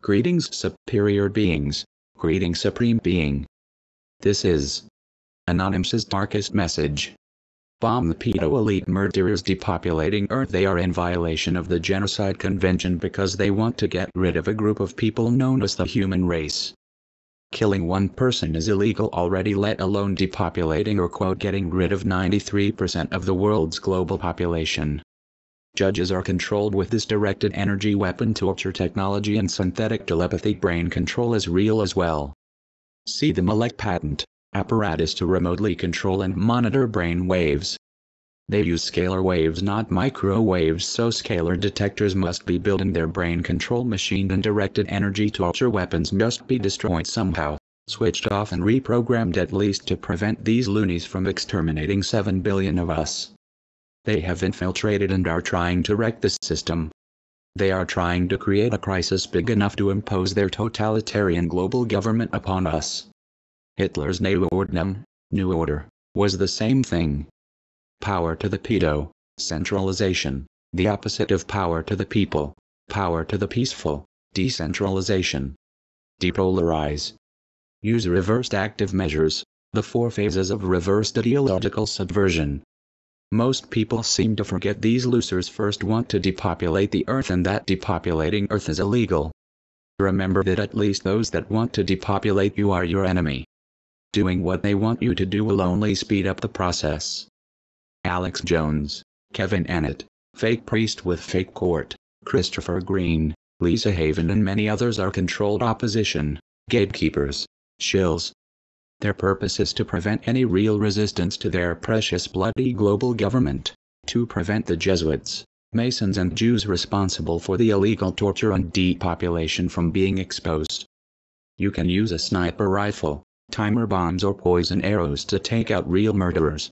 Greetings, superior beings. Greetings, supreme being. This is Anonymous's darkest message. Bomb the PAEDO elite murderers depopulating Earth. They are in violation of the Genocide Convention because they want to get rid of a group of people known as the human race. Killing one person is illegal already, let alone depopulating or quote getting rid of 93% of the world's global population. Judges are controlled with this directed energy weapon torture technology, and synthetic telepathy brain control is real as well. See the Mijdrecht patent, apparatus to remotely control and monitor brain waves. They use scalar waves, not microwaves, so scalar detectors must be built in their brain control machine, and directed energy torture weapons must be destroyed somehow, switched off and reprogrammed at least to prevent these loonies from exterminating 7 billion of us. They have infiltrated and are trying to wreck the system. They are trying to create a crisis big enough to impose their totalitarian global government upon us. Hitler's New Order, was the same thing. Power to the PAEDO, centralization, the opposite of power to the people, power to the peaceful, decentralization. Depolarize. Use reversed active measures, the 4 phases of reversed ideological subversion. Most people seem to forget these losers first want to depopulate the Earth, and that depopulating Earth is illegal. Remember that at least those that want to depopulate you are your enemy. Doing what they want you to do will only speed up the process. Alex Jones, Kevin Annett, fake priest with fake court, Christopher Green, Lisa Haven and many others are controlled opposition, gatekeepers, shills. Their purpose is to prevent any real resistance to their precious bloody global government, to prevent the Jesuits, Masons and Jews responsible for the illegal torture and depopulation from being exposed. You can use a sniper rifle, timer bombs or poison arrows to take out real murderers.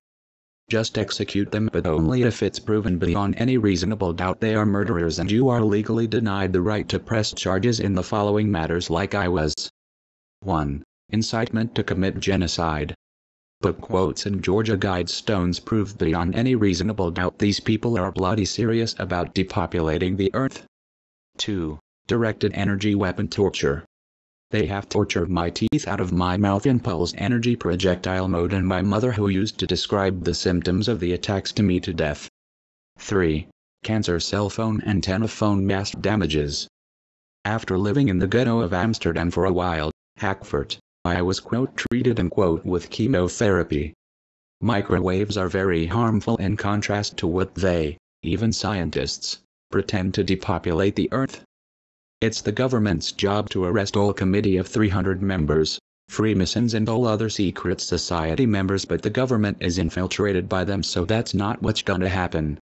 Just execute them, but only if it's proven beyond any reasonable doubt they are murderers and you are legally denied the right to press charges in the following matters, like I was. 1. Incitement to commit genocide. Book quotes and Georgia Guidestones prove beyond any reasonable doubt these people are bloody serious about depopulating the Earth. 2. Directed energy weapon torture. They have tortured my teeth out of my mouth in pulse energy projectile mode, and my mother, who used to describe the symptoms of the attacks to me, to death. 3. Cancer cell phone antenna phone mass damages. After living in the ghetto of Amsterdam for a while, Hackfurt, I was quote treated unquote with chemotherapy. Microwaves are very harmful in contrast to what they, even scientists, pretend to depopulate the Earth. It's the government's job to arrest all committee of 300 members, Freemasons and all other secret society members, but the government is infiltrated by them, so that's not what's gonna happen.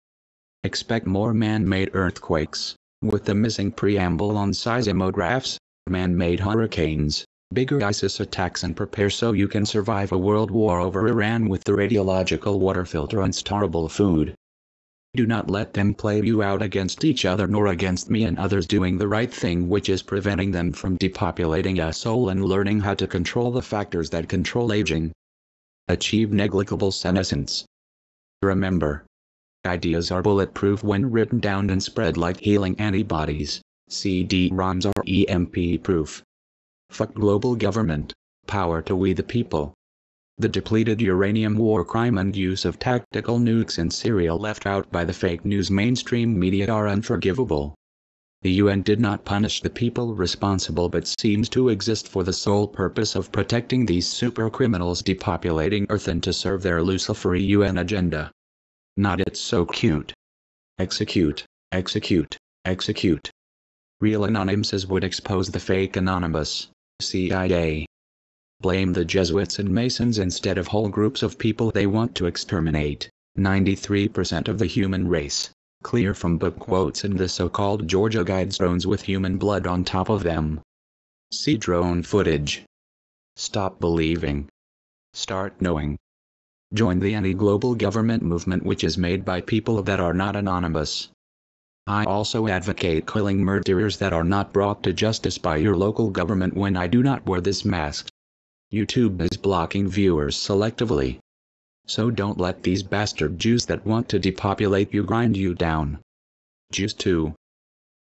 Expect more man-made earthquakes, with the missing preamble on seismographs, man-made hurricanes, bigger ISIS attacks, and prepare so you can survive a world war over Iran with the radiological water filter and storable food. Do not let them play you out against each other nor against me and others doing the right thing, which is preventing them from depopulating us all and learning how to control the factors that control aging. Achieve negligible senescence. Remember, ideas are bulletproof when written down and spread like healing antibodies, CD-ROMs are EMP proof. Fuck global government, power to we the people. The depleted uranium war crime and use of tactical nukes in Syria left out by the fake news mainstream media are unforgivable. The UN did not punish the people responsible, but seems to exist for the sole purpose of protecting these super criminals depopulating Earth and to serve their Luciferian UN agenda. Not it's so cute. Execute, execute, execute. Real Anonymous would expose the fake Anonymous, CIA. Blame the Jesuits and Masons instead of whole groups of people they want to exterminate, 93% of the human race, clear from book quotes and the so-called Georgia Guidestones with human blood on top of them. See drone footage. Stop believing. Start knowing. Join the anti-global government movement, which is made by people that are not anonymous. I also advocate killing murderers that are not brought to justice by your local government when I do not wear this mask. YouTube is blocking viewers selectively. So don't let these bastard Jews that want to depopulate you grind you down. Jews too.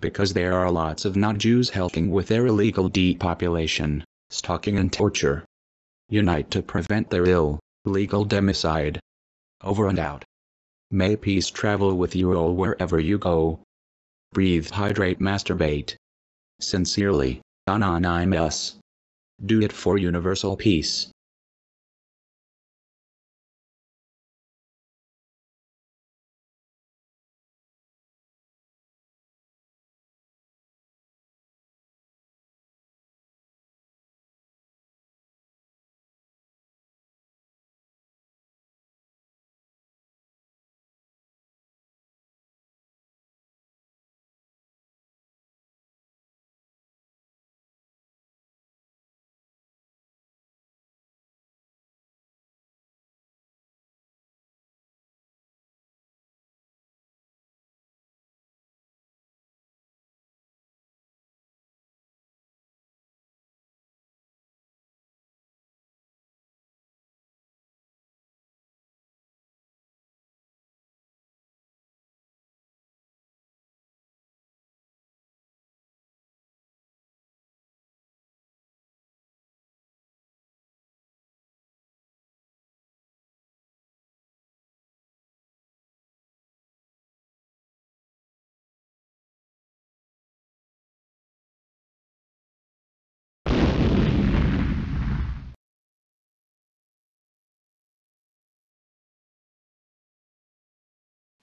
because there are lots of non-Jews helping with their illegal depopulation, stalking and torture. Unite to prevent their illegal democide. Over and out. May peace travel with you all wherever you go. Breathe, hydrate, masturbate. Sincerely, Anonymous. Do it for universal peace.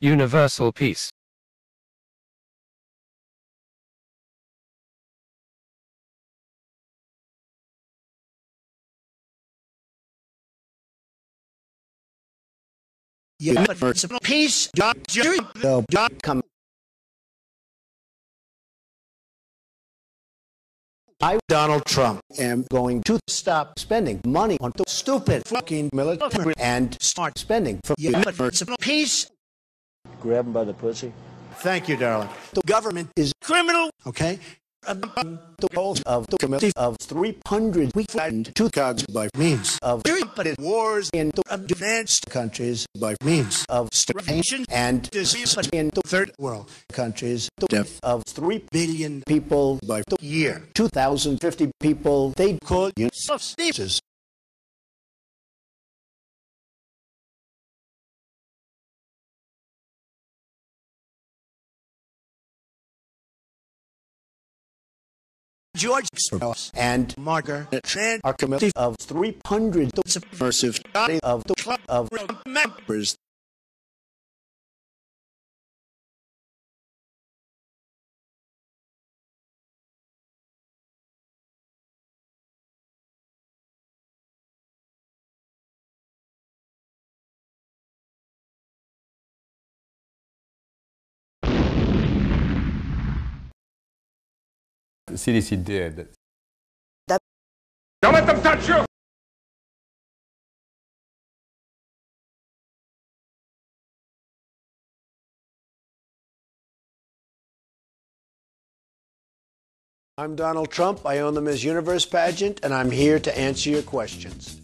Universal peace. Universal peace. Come. I, Donald Trump, am going to stop spending money on the stupid fucking military and start spending for universal peace. Grab him by the pussy. Thank you, darling. The government is criminal, okay? The goals of the committee of 300 we flattened two cogs by means of wars in the advanced countries by means of starvation and disease in the third world countries. The death of 3 billion people by the year 2050 people they call substances. George Soros and Margaret Chan are committee of 300 subversive of the club of members. The CDC did. Don't let them touch you! I'm Donald Trump. I own the Miss Universe pageant, and I'm here to answer your questions.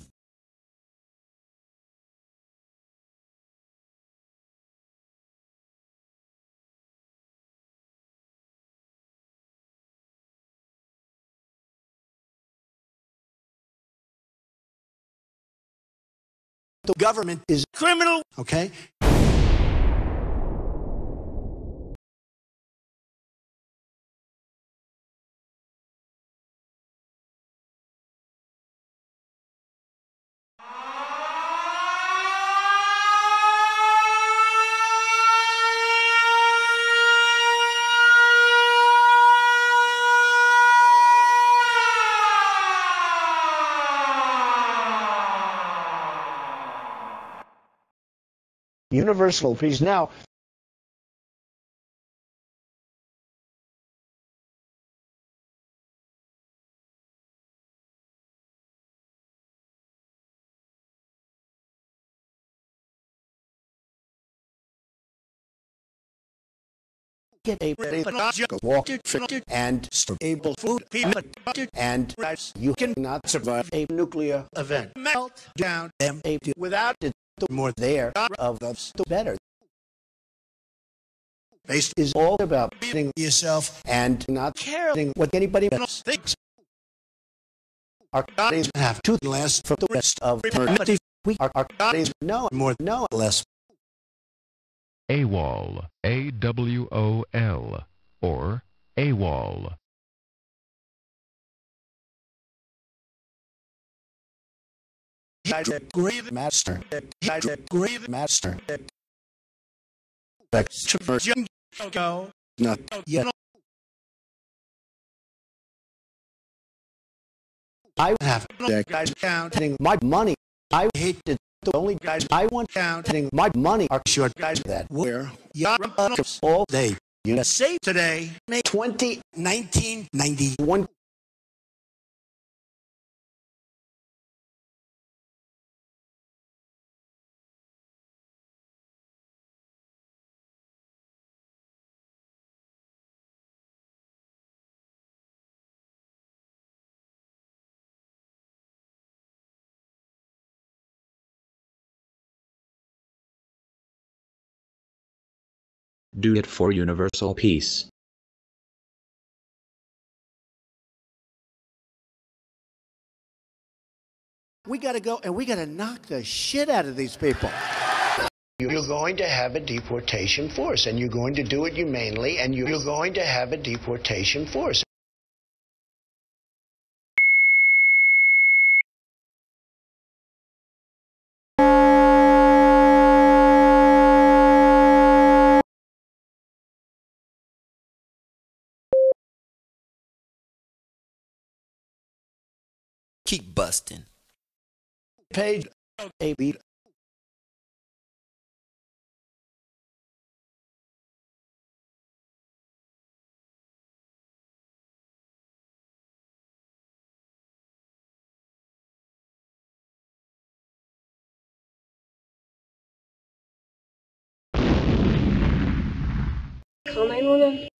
The government is criminal, okay? Universal peace. Now, get a radiological waterfilter and stable food and you cannot survive a nuclear event. Melt down them without it. The more there of us, the better. Based is all about being yourself and not caring what anybody else thinks. Our bodies have to last for the rest of eternity. Our bodies know more, know less. AWOL, AWOL, or AWOL. Grave master. Grave master. Extrovert. Go. Not yet. I have the guys counting my money. I hate it. The only guys I want counting my money are short guys that wear yarmulkes all day. You say today, May 20, 1991. Do it for universal peace. We gotta go and we gotta knock the shit out of these people. You're going to have a deportation force, and you're going to do it humanely, and you're going to have a deportation force. Keep busting. Page a beat. Kamera.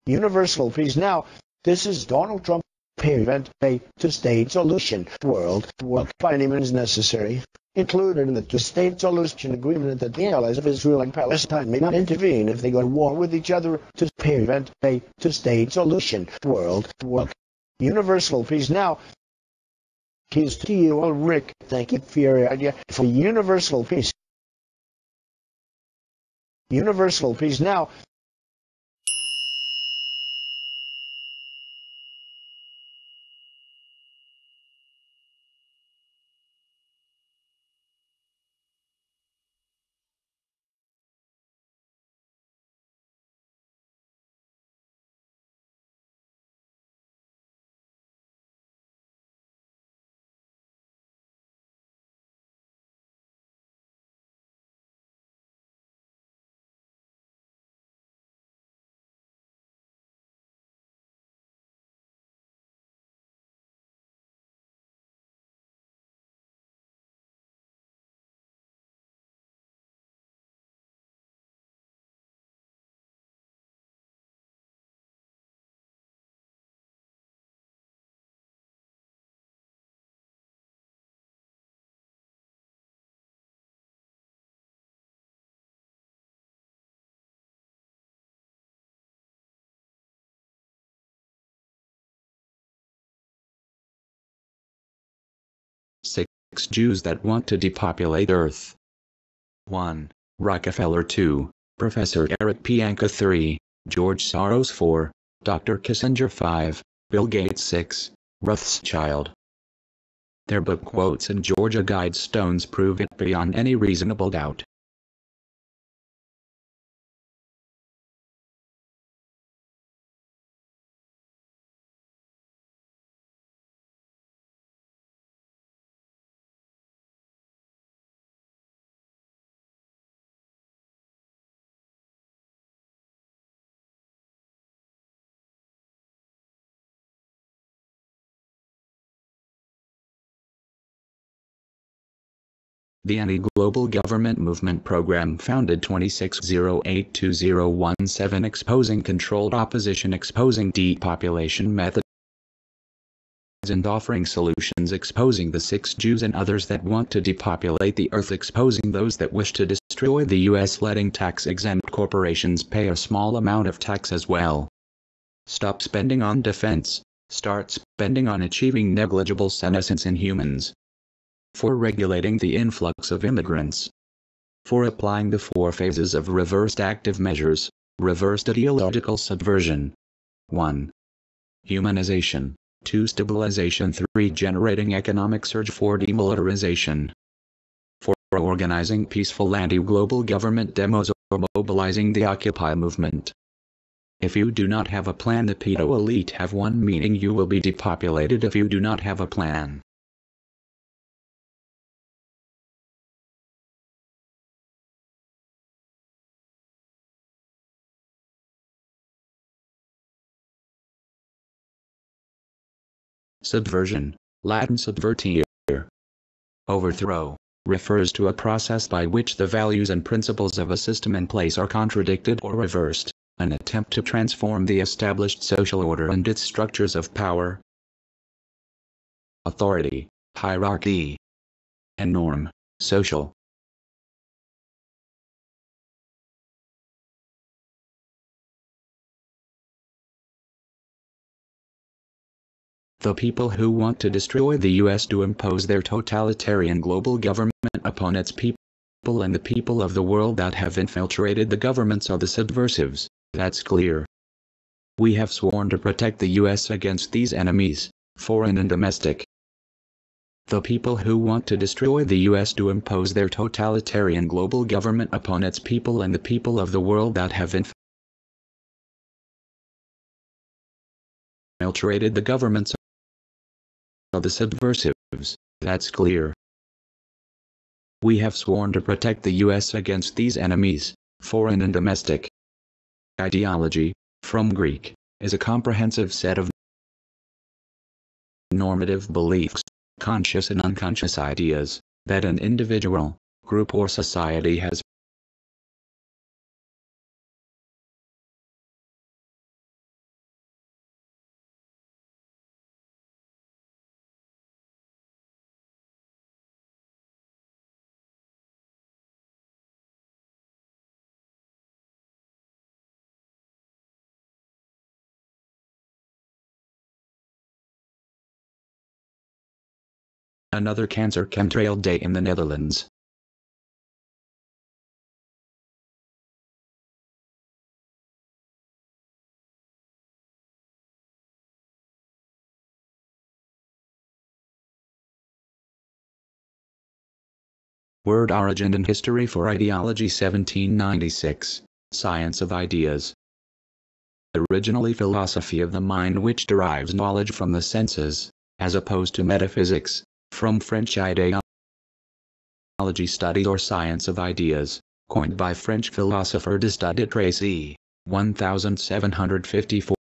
Universal peace. Now, this is Donald Trump. Prevent a two-state solution. World by any means necessary. Included in the two-state solution agreement that the allies of Israel and Palestine may not intervene if they go to war with each other to prevent a two-state solution. World universal peace. Now, keys to you, Rick. Thank you for your idea for universal peace. Universal peace. Now, Six Jews that want to depopulate Earth. 1. Rockefeller. 2. Professor Eric Pianka. 3. George Soros. 4. Dr. Kissinger. 5. Bill Gates. 6. Rothschild. Their book quotes and Georgia Guidestones prove it beyond any reasonable doubt. The Anti-Global Government Movement Program founded 26082017 exposing controlled opposition, exposing depopulation methods and offering solutions, exposing the 6 Jews and others that want to depopulate the earth, exposing those that wish to destroy the U.S., letting tax-exempt corporations pay a small amount of tax as well. Stop spending on defense, start spending on achieving negligible senescence in humans. For regulating the influx of immigrants. For applying the 4 phases of reversed active measures, reversed ideological subversion. 1. Humanization. 2. Stabilization. 3. Generating economic surge. 4. Demilitarization. 4. Organizing peaceful anti-global government demos or mobilizing the Occupy movement. If you do not have a plan, the PAEDO elite have one, meaning you will be depopulated if you do not have a plan. Subversion, Latin subvertere. Overthrow, refers to a process by which the values and principles of a system in place are contradicted or reversed, an attempt to transform the established social order and its structures of power, authority, hierarchy, and norm, social. The people who want to destroy the U.S. to impose their totalitarian global government upon its people and the people of the world that have infiltrated the governments are the subversives, that's clear. We have sworn to protect the U.S. against these enemies, foreign and domestic. The people who want to destroy the U.S. to impose their totalitarian global government upon its people and the people of the world that have infiltrated the governments are the subversives, that's clear. We have sworn to protect the U.S. against these enemies, foreign and domestic. Ideology, from Greek, is a comprehensive set of normative beliefs, conscious and unconscious ideas, that an individual, group or society has another cancer chemtrail day in the Netherlands. Word origin and history for ideology 1796, Science of Ideas. Originally philosophy of the mind which derives knowledge from the senses, as opposed to metaphysics, from French ideology study or science of ideas, coined by French philosopher Descartes de Tracy, 1754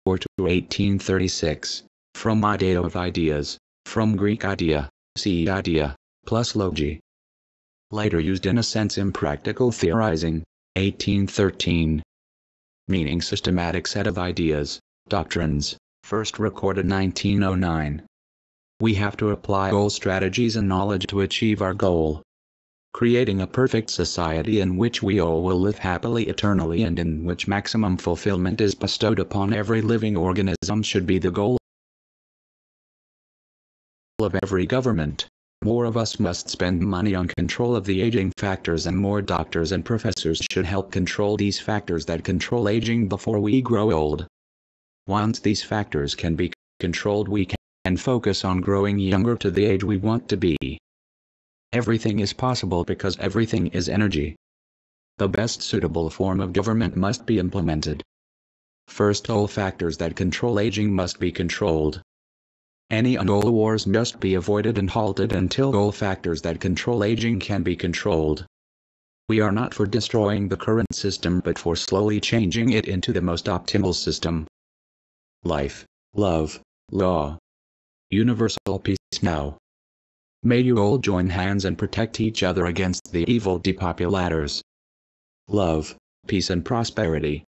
to 1836, from idea of ideas, from Greek idea, see idea, plus logi. Later used in a sense impractical theorizing, 1813. Meaning systematic set of ideas, doctrines, first recorded 1909. We have to apply goal strategies and knowledge to achieve our goal. Creating a perfect society in which we all will live happily eternally and in which maximum fulfillment is bestowed upon every living organism should be the goal of every government. More of us must spend money on control of the aging factors, and more doctors and professors should help control these factors that control aging before we grow old. Once these factors can be controlled, we can focus on growing younger to the age we want to be. Everything is possible because everything is energy. The best suitable form of government must be implemented. First, all factors that control aging must be controlled. Any and all wars must be avoided and halted until all factors that control aging can be controlled. We are not for destroying the current system but for slowly changing it into the most optimal system. Life, love, law. Universal peace now. May you all join hands and protect each other against the evil depopulators. Love, peace and prosperity.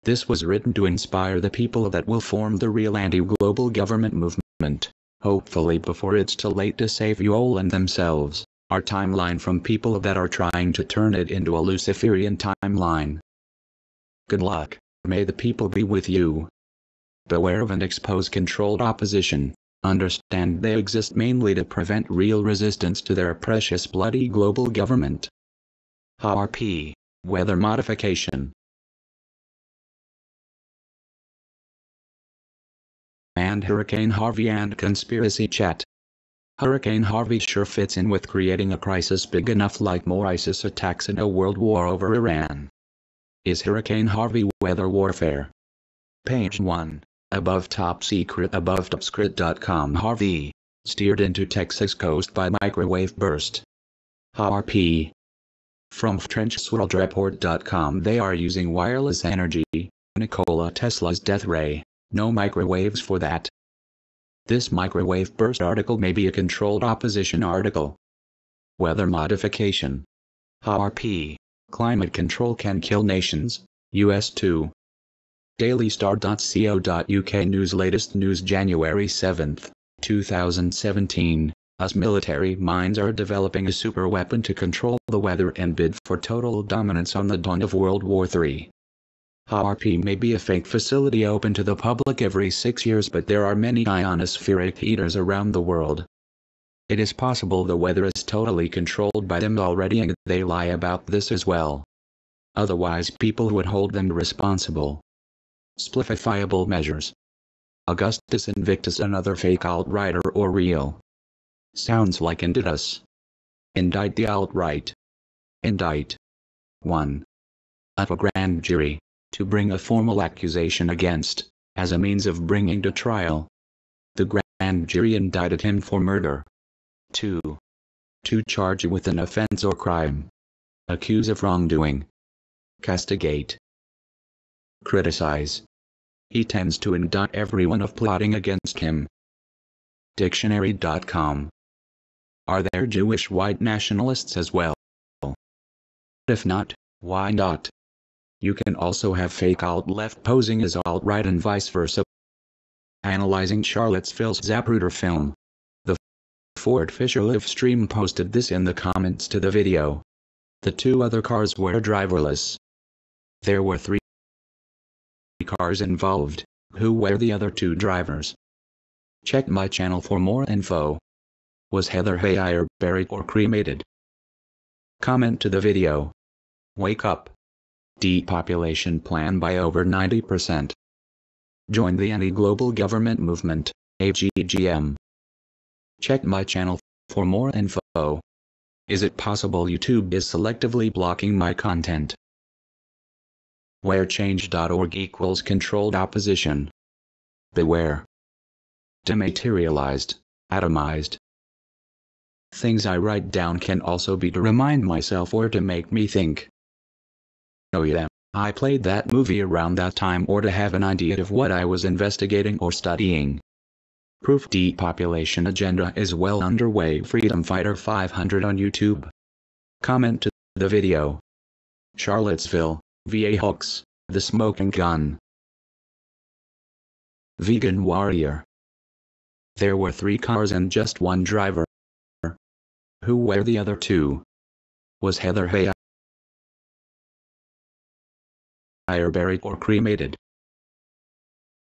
This was written to inspire the people that will form the real anti-global government movement, hopefully before it's too late to save you all and themselves. Our timeline from people that are trying to turn it into a Luciferian timeline. Good luck, may the people be with you. Beware of and expose controlled opposition. Understand they exist mainly to prevent real resistance to their precious bloody global government. HAARP, weather modification. And Hurricane Harvey and conspiracy chat. Hurricane Harvey sure fits in with creating a crisis big enough like more ISIS attacks in a world war over Iran. Is Hurricane Harvey weather warfare? Page 1. Above top secret above topsecret.com. Harvey, steered into Texas coast by microwave burst. HAARP. From trenchsworldreport.com. They are using wireless energy. Nikola Tesla's death ray. No microwaves for that. This microwave burst article may be a controlled opposition article. Weather modification. HAARP. Climate control can kill nations. US 2. dailystar.co.uk news. Latest news January 7, 2017. Us military minds are developing a super weapon to control the weather and bid for total dominance on the dawn of World War III. HAARP may be a fake facility open to the public every 6 years, but there are many ionospheric heaters around the world. It is possible the weather is totally controlled by them already and they lie about this as well. Otherwise people would hold them responsible. Splififiable measures. Augustus Invictus, another fake alt-righter or real? Sounds like Indictus. Indict the alt-right. Indict. 1. Of a grand jury. To bring a formal accusation against, as a means of bringing to trial. The grand jury indicted him for murder. 2. To charge with an offense or crime. Accuse of wrongdoing. Castigate. Criticize. He tends to indict everyone of plotting against him. Dictionary.com. Are there Jewish white nationalists as well? If not, why not? You can also have fake alt-left posing as alt-right and vice versa. Analyzing Charlottesville's Zapruder film. The Ford Fisher live stream posted this in the comments to the video. The 2 other cars were driverless. There were 3 cars involved. Who were the other 2 drivers? Check my channel for more info. Was Heather Heyer buried or cremated? Comment to the video. Wake up. Depopulation plan by over 90%. Join the anti-global government movement, AGGM. Check my channel for more info. Is it possible YouTube is selectively blocking my content? Wherechange.org equals controlled opposition. Beware. Dematerialized, atomized. Things I write down can also be to remind myself or to make me think. Oh yeah, I played that movie around that time or to have an idea of what I was investigating or studying. Proof depopulation agenda is well underway. Freedom Fighter 500 on YouTube. Comment to the video. Charlottesville, VA Hooks, the smoking gun. Vegan warrior. There were 3 cars and just 1 driver. Who were the other 2? Was Heather Heyer buried or cremated?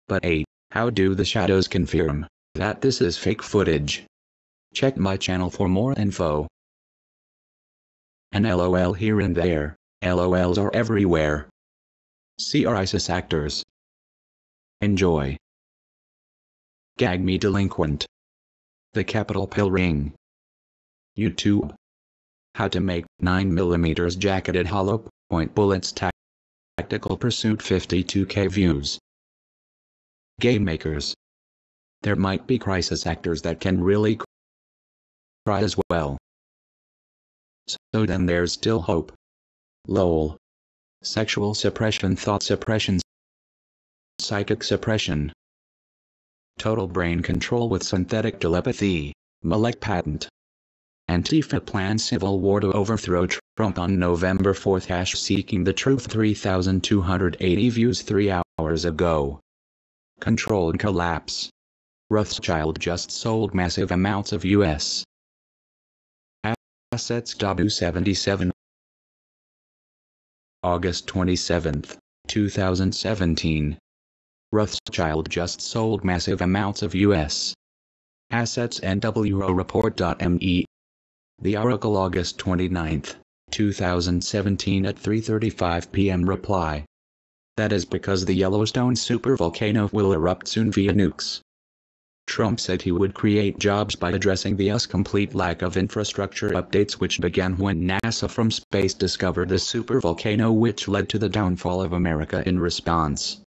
But how do the shadows confirm that this is fake footage? Check my channel for more info. An LOL here and there. LOLs are everywhere. See our ISIS actors. Enjoy. Gag me delinquent. The Capitol pill ring. YouTube. How to make 9mm jacketed hollow point bullets. Tactical pursuit. 52k views. Game makers. There might be crisis actors that can really cry as well. So then there's still hope. LOL. Sexual suppression, thought suppression, psychic suppression, total brain control with synthetic telepathy, Malek patent. Antifa plans civil war to overthrow Trump on November 4th. Seeking the truth. 3,280 views 3 hours ago. Controlled collapse. Rothschild just sold massive amounts of U.S. assets. 77. August 27, 2017. Rothschild just sold massive amounts of U.S. assets. NWO report.me. The Oracle. August 29, 2017 at 3:35 p.m. Reply. That is because the Yellowstone supervolcano will erupt soon via nukes. Trump said he would create jobs by addressing the complete lack of infrastructure updates, which began when NASA from space discovered the supervolcano, which led to the downfall of America in response.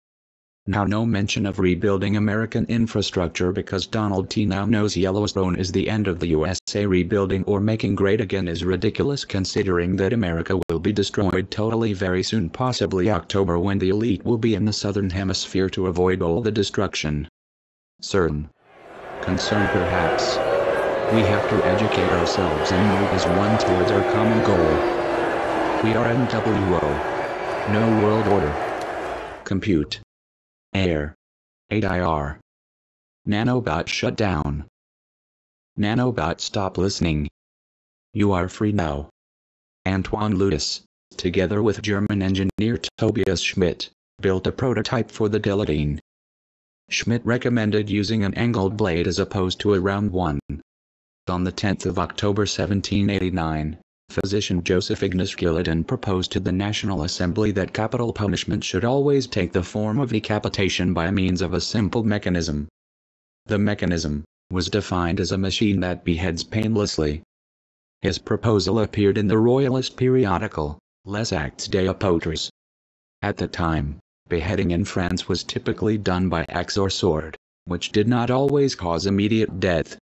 Now no mention of rebuilding American infrastructure because Donald T. now knows Yellowstone is the end of the USA. Rebuilding or making great again is ridiculous considering that America will be destroyed totally very soon, possibly October, when the elite will be in the southern hemisphere to avoid all the destruction. CERN. Concern perhaps. We have to educate ourselves and move as one towards our common goal. We are NWO. No world order. Compute. Air. AIR. Nanobot shut down. Nanobot stop listening. You are free now. Antoine Lutis, together with German engineer Tobias Schmidt, built a prototype for the guillotine. Schmidt recommended using an angled blade as opposed to a round one. On the 10th of October 1789, physician Joseph Ignace Guillotin proposed to the National Assembly that capital punishment should always take the form of decapitation by means of a simple mechanism. The mechanism was defined as a machine that beheads painlessly. His proposal appeared in the royalist periodical, Les Actes des Apôtres. At the time, beheading in France was typically done by axe or sword, which did not always cause immediate death.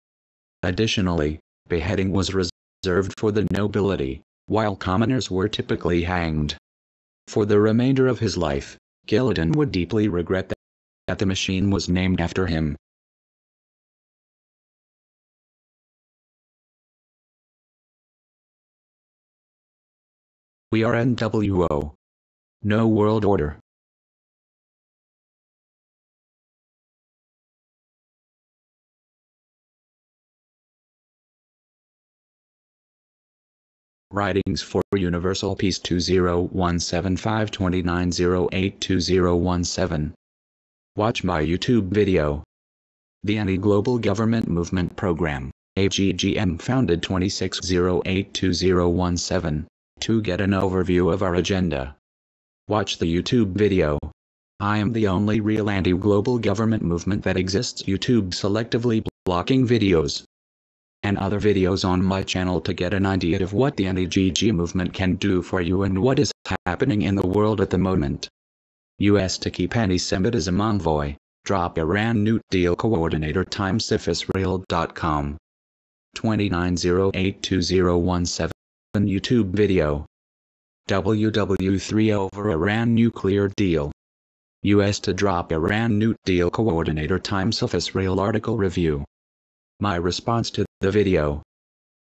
Additionally, beheading was reserved for the nobility, while commoners were typically hanged. For the remainder of his life, Guillotin would deeply regret that the machine was named after him. We are NWO. No world order. Writings for Universal Peace. 20175290822017. Watch my YouTube video. The Anti-Global Government Movement Program, AGGM, founded 26082017. To get an overview of our agenda, watch the YouTube video. I am the only real anti-global government movement that exists. YouTube selectively blocking videos and other videos on my channel to get an idea of what the anti-GG movement can do for you and what is happening in the world at the moment. US to keep anti-Semitism envoy, drop Iran nuke deal coordinator times Israel.com. 29082017 YouTube video. WW3 over Iran nuclear deal. U.S. to drop Iran nuke deal coordinator Times of Israel article review. My response to the video.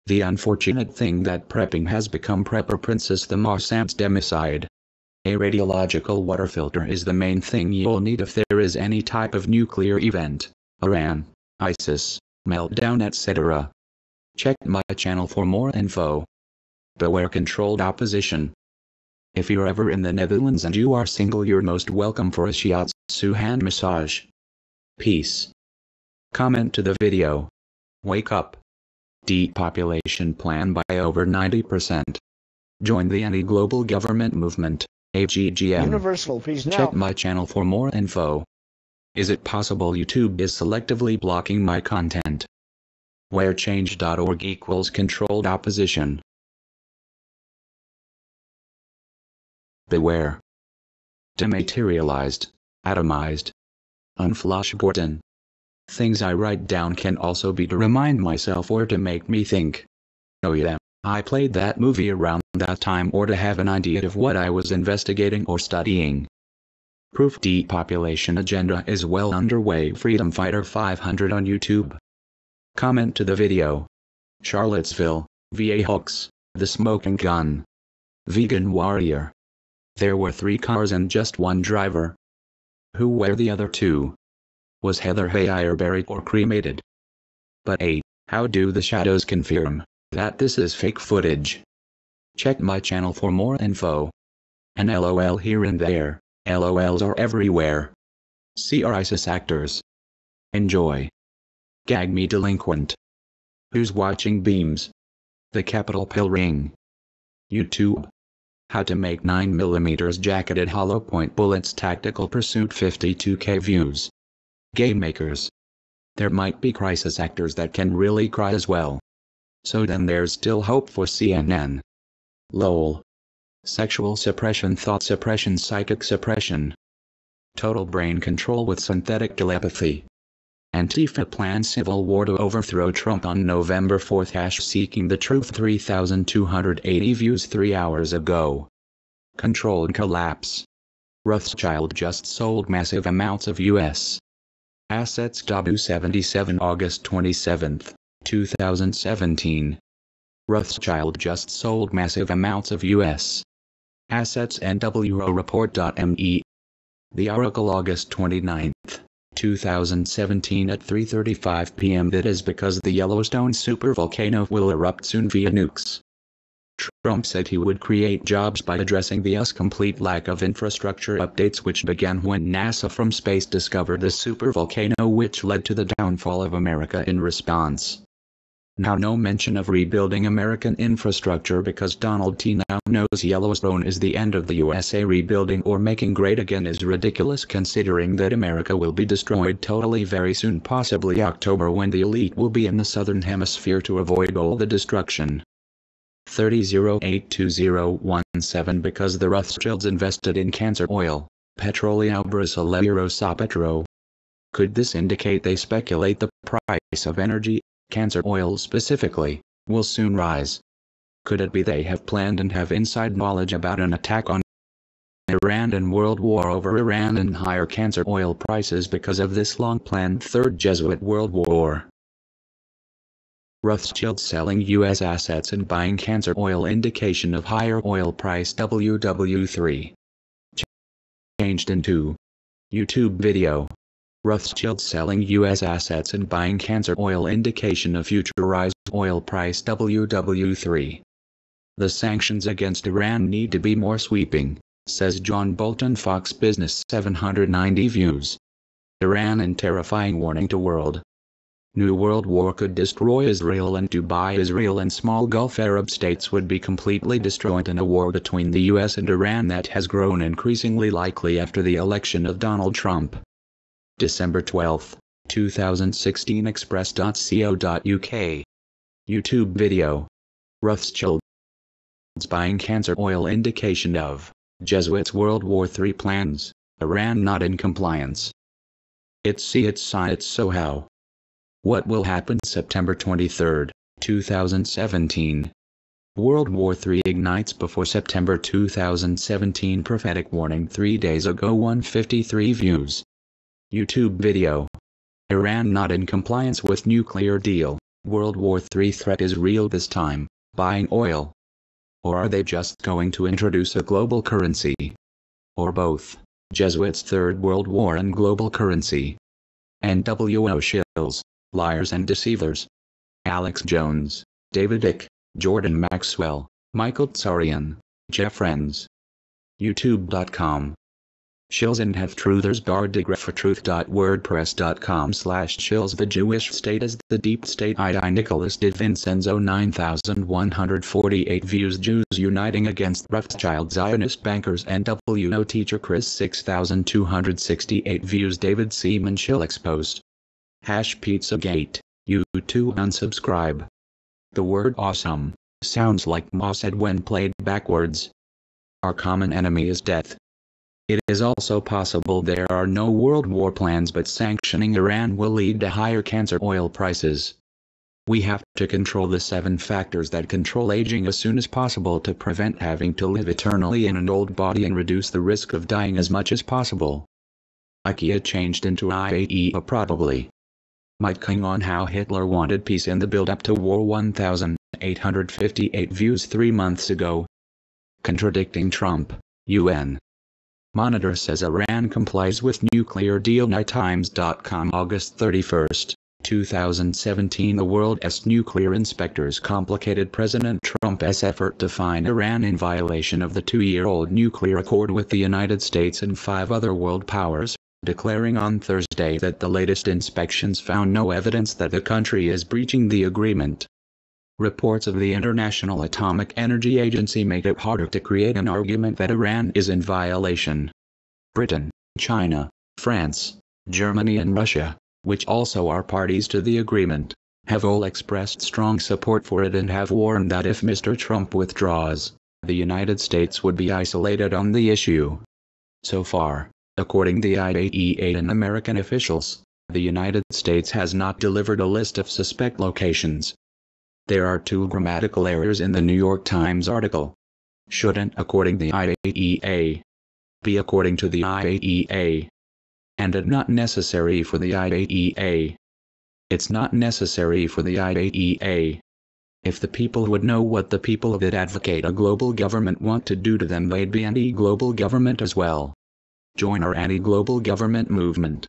The unfortunate thing that prepping has become prepper princess the Mossad's democide. A radiological water filter is the main thing you'll need if there is any type of nuclear event, Iran, ISIS, meltdown etc. Check my channel for more info. Beware controlled opposition. If you're ever in the Netherlands and you are single, you're most welcome for a shiatsu hand massage. Peace. Comment to the video. Wake up. Depopulation plan by over 90%. Join the anti-global government movement, AGGM. Universal peace now. Check my channel for more info. Is it possible YouTube is selectively blocking my content? Wherechange.org equals controlled opposition. Beware. Dematerialized, atomized, unflashgordon. Things I write down can also be to remind myself or to make me think. Oh yeah, I played that movie around that time, or to have an idea of what I was investigating or studying. Proof depopulation agenda is well underway. Freedom Fighter 500 on YouTube. Comment to the video. Charlottesville, VA hoax, the smoking gun. Vegan warrior. There were 3 cars and just 1 driver. Who were the other 2? Was Heather Heyer buried or cremated? But how do the shadows confirm that this is fake footage? Check my channel for more info. An LOL here and there, LOLs are everywhere. See our ISIS actors. Enjoy. Gag me delinquent. Who's watching Beams? The Capitol Pill Ring. YouTube. How to make 9mm jacketed hollow point bullets tactical pursuit 52k views. Game makers. There might be crisis actors that can really cry as well. So then there's still hope for CNN. LOL. Sexual suppression, thought suppression, psychic suppression. Total brain control with synthetic telepathy. Antifa plans civil war to overthrow Trump on November 4th. Seeking the truth 3,280 views 3 hours ago. Controlled collapse. Rothschild just sold massive amounts of U.S. assets. W77 August 27, 2017. Rothschild just sold massive amounts of U.S. assets. NWO report.me. The Oracle August 29, 2017 at 3:35 p.m. That is because the Yellowstone supervolcano will erupt soon via nukes. Trump said he would create jobs by addressing the complete lack of infrastructure updates, which began when NASA from space discovered the supervolcano, which led to the downfall of America in response. Now no mention of rebuilding American infrastructure because Donald T. now knows Yellowstone is the end of the USA. Rebuilding or making great again is ridiculous, considering that America will be destroyed totally very soon, possibly October, when the elite will be in the southern hemisphere to avoid all the destruction. 30.82017 Because the Rothschilds invested in Cancer Oil, Petróleo Brasileiro Sá Petro. Could this indicate they speculate the price of energy, Cancer Oil specifically, will soon rise? Could it be they have planned and have inside knowledge about an attack on Iran and world war over Iran and higher Cancer Oil prices because of this long-planned Third Jesuit World War? Rothschild selling U.S. assets and buying Cancer Oil, indication of higher oil price. WW3 changed into YouTube video. Rothschild selling U.S. assets and buying Cancer Oil, indication of future rise oil price. WW3 The sanctions against Iran need to be more sweeping, says John Bolton. Fox Business 790 views. Iran in terrifying warning to world. New World War could destroy Israel and Dubai. Israel and small Gulf Arab states would be completely destroyed in a war between the US and Iran that has grown increasingly likely after the election of Donald Trump. December 12, 2016 Express.co.uk YouTube video. Rothschilds buying Cancer Oil, indication of Jesuits World War III plans, Iran not in compliance. It's so how? What will happen? September 23, 2017. World War III ignites before September 2017. Prophetic warning 3 days ago. 153 views. YouTube video. Iran not in compliance with nuclear deal. World War III threat is real this time. Buying oil. Or are they just going to introduce a global currency? Or both. Jesuits' Third World War and global currency. NWO shills, liars and deceivers. Alex Jones, David Icke, Jordan Maxwell, Michael Tsarian, Jeff Friends. YouTube.com. Shills and half-truthers. Truth.wordpress.com/shills. The Jewish state is the deep state. I. Nicholas de Vincenzo. 9,148 views. Jews uniting against Rothschild Zionist bankers. NWO teacher Chris. 6,268 views. David Seaman. Shill exposed. #Pizzagate. YouTube unsubscribe. The word awesome sounds like Mossad when played backwards. Our common enemy is death. It is also possible there are no world war plans, but sanctioning Iran will lead to higher cancer oil prices. We have to control the 7 factors that control aging as soon as possible to prevent having to live eternally in an old body and reduce the risk of dying as much as possible. IKEA changed into IAEA probably. Mijdrecht on how Hitler wanted peace in the build-up to war. 1,858 views 3 months ago. Contradicting Trump, UN. Monitor says Iran complies with nuclear deal. NightTimes.com. August 31, 2017. The world's nuclear inspectors complicated President Trump's effort to find Iran in violation of the 2-year-old nuclear accord with the United States and 5 other world powers, declaring on Thursday that the latest inspections found no evidence that the country is breaching the agreement. Reports of the International Atomic Energy Agency make it harder to create an argument that Iran is in violation. Britain, China, France, Germany and Russia, which also are parties to the agreement, have all expressed strong support for it and have warned that if Mr. Trump withdraws, the United States would be isolated on the issue. So far, according to the IAEA and American officials, the United States has not delivered a list of suspect locations. There are 2 grammatical errors in the New York Times article. Shouldn't according to the IAEA. Be according to the IAEA. And it not necessary for the IAEA. It's not necessary for the IAEA. If the people would know what the people that advocate a global government want to do to them, they'd be anti-global government as well. Join our anti-global government movement.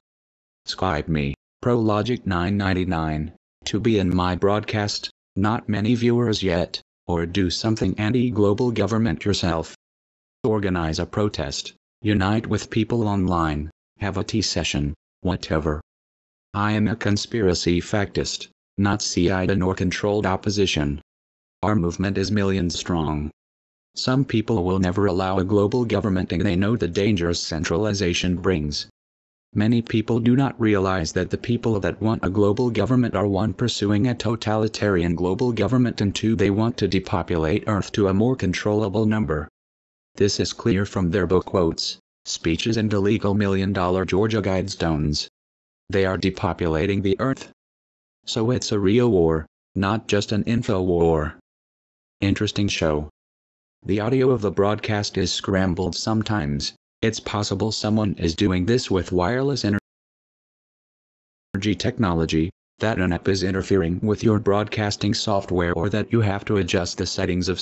Skype me, ProLogic 999, to be in my broadcast. Not many viewers yet, or do something anti-global government yourself. Organize a protest, unite with people online, have a tea session, whatever. I am a conspiracy factist, not CIA nor controlled opposition. Our movement is millions strong. Some people will never allow a global government and they know the dangers centralization brings. Many people do not realize that the people that want a global government are 1. Pursuing a totalitarian global government and 2. They want to depopulate Earth to a more controllable number. This is clear from their book quotes, speeches and illegal $1 million Georgia Guidestones. They are depopulating the Earth. So it's a real war, not just an info war. Interesting show. The audio of the broadcast is scrambled sometimes. It's possible someone is doing this with wireless energy technology, that an app is interfering with your broadcasting software, or that you have to adjust the settings of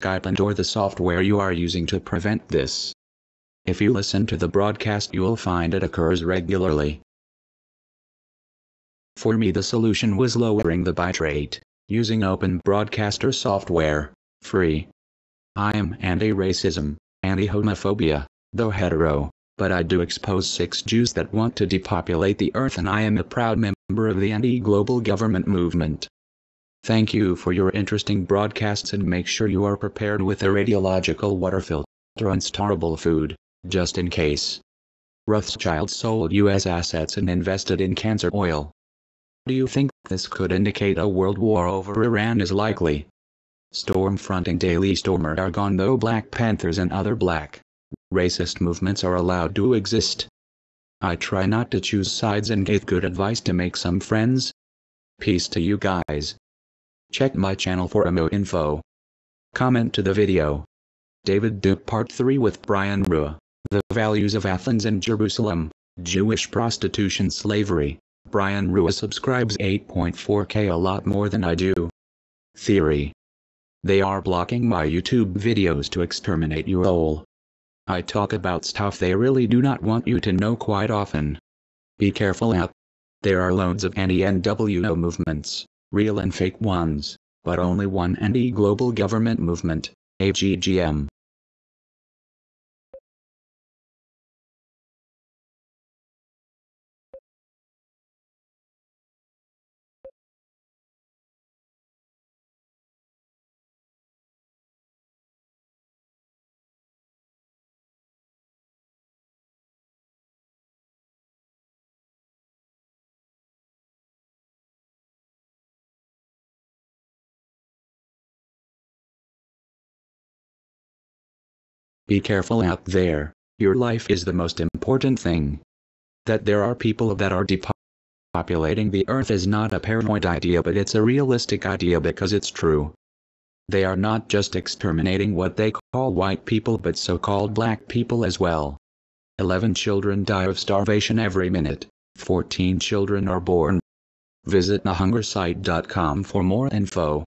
Skype and or the software you are using to prevent this. If you listen to the broadcast, you'll find it occurs regularly. For me, the solution was lowering the bitrate, using open broadcaster software, free. I am anti-racism, anti-homophobia, though hetero, but I do expose 6 Jews that want to depopulate the Earth, and I am a proud member of the anti-global government movement. Thank you for your interesting broadcasts, and make sure you are prepared with a radiological water filter and storable food, just in case. Rothschild sold U.S. assets and invested in cancer oil. Do you think this could indicate a world war over Iran is likely? Stormfronting Daily Stormer are gone, though Black Panthers and other black racist movements are allowed to exist. I try not to choose sides and give good advice to make some friends. Peace to you guys. Check my channel for more info. Comment to the video. David Duke Part 3 with Brian Rua. The Values of Athens and Jerusalem. Jewish Prostitution Slavery. Brian Rua subscribes 8.4K, a lot more than I do. Theory. They are blocking my YouTube videos to exterminate you all. I talk about stuff they really do not want you to know quite often. Be careful out. There are loads of anti-NWO movements, real and fake ones, but only one anti-global government movement, AGGM. Be careful out there, your life is the most important thing. That there are people that are depopulating the earth is not a paranoid idea, but it's a realistic idea because it's true. They are not just exterminating what they call white people but so-called black people as well. 11 children die of starvation every minute, 14 children are born. Visit thehungersite.com for more info.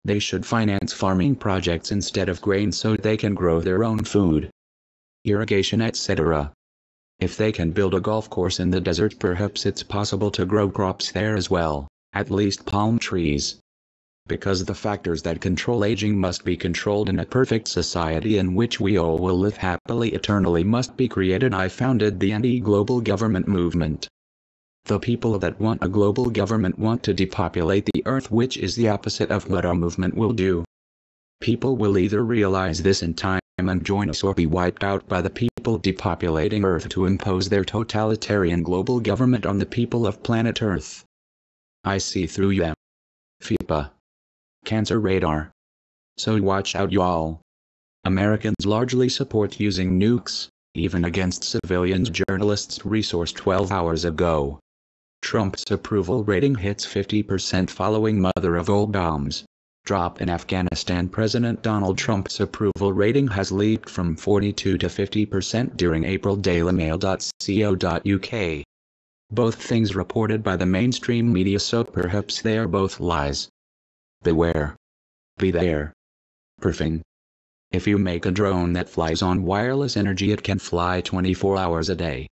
They should finance farming projects instead of grain so they can grow their own food, irrigation, etc. If they can build a golf course in the desert, perhaps it's possible to grow crops there as well, at least palm trees. Because the factors that control aging must be controlled in a perfect society in which we all will live happily eternally must be created. I founded the anti-global government movement. The people that want a global government want to depopulate the earth, which is the opposite of what our movement will do. People will either realize this in time and join us or be wiped out by the people depopulating earth to impose their totalitarian global government on the people of planet Earth. I see through you. FIPA. Cancer radar. So watch out, y'all. Americans largely support using nukes, even against civilians. Journalists resource 12 hours ago. Trump's approval rating hits 50% following mother-of-all bombs. Drop in Afghanistan. President Donald Trump's approval rating has leaped from 42 to 50% during April. dailymail.co.uk. Both things reported by the mainstream media, so perhaps they are both lies. Beware. Be there. Perfing. If you make a drone that flies on wireless energy, it can fly 24 hours a day.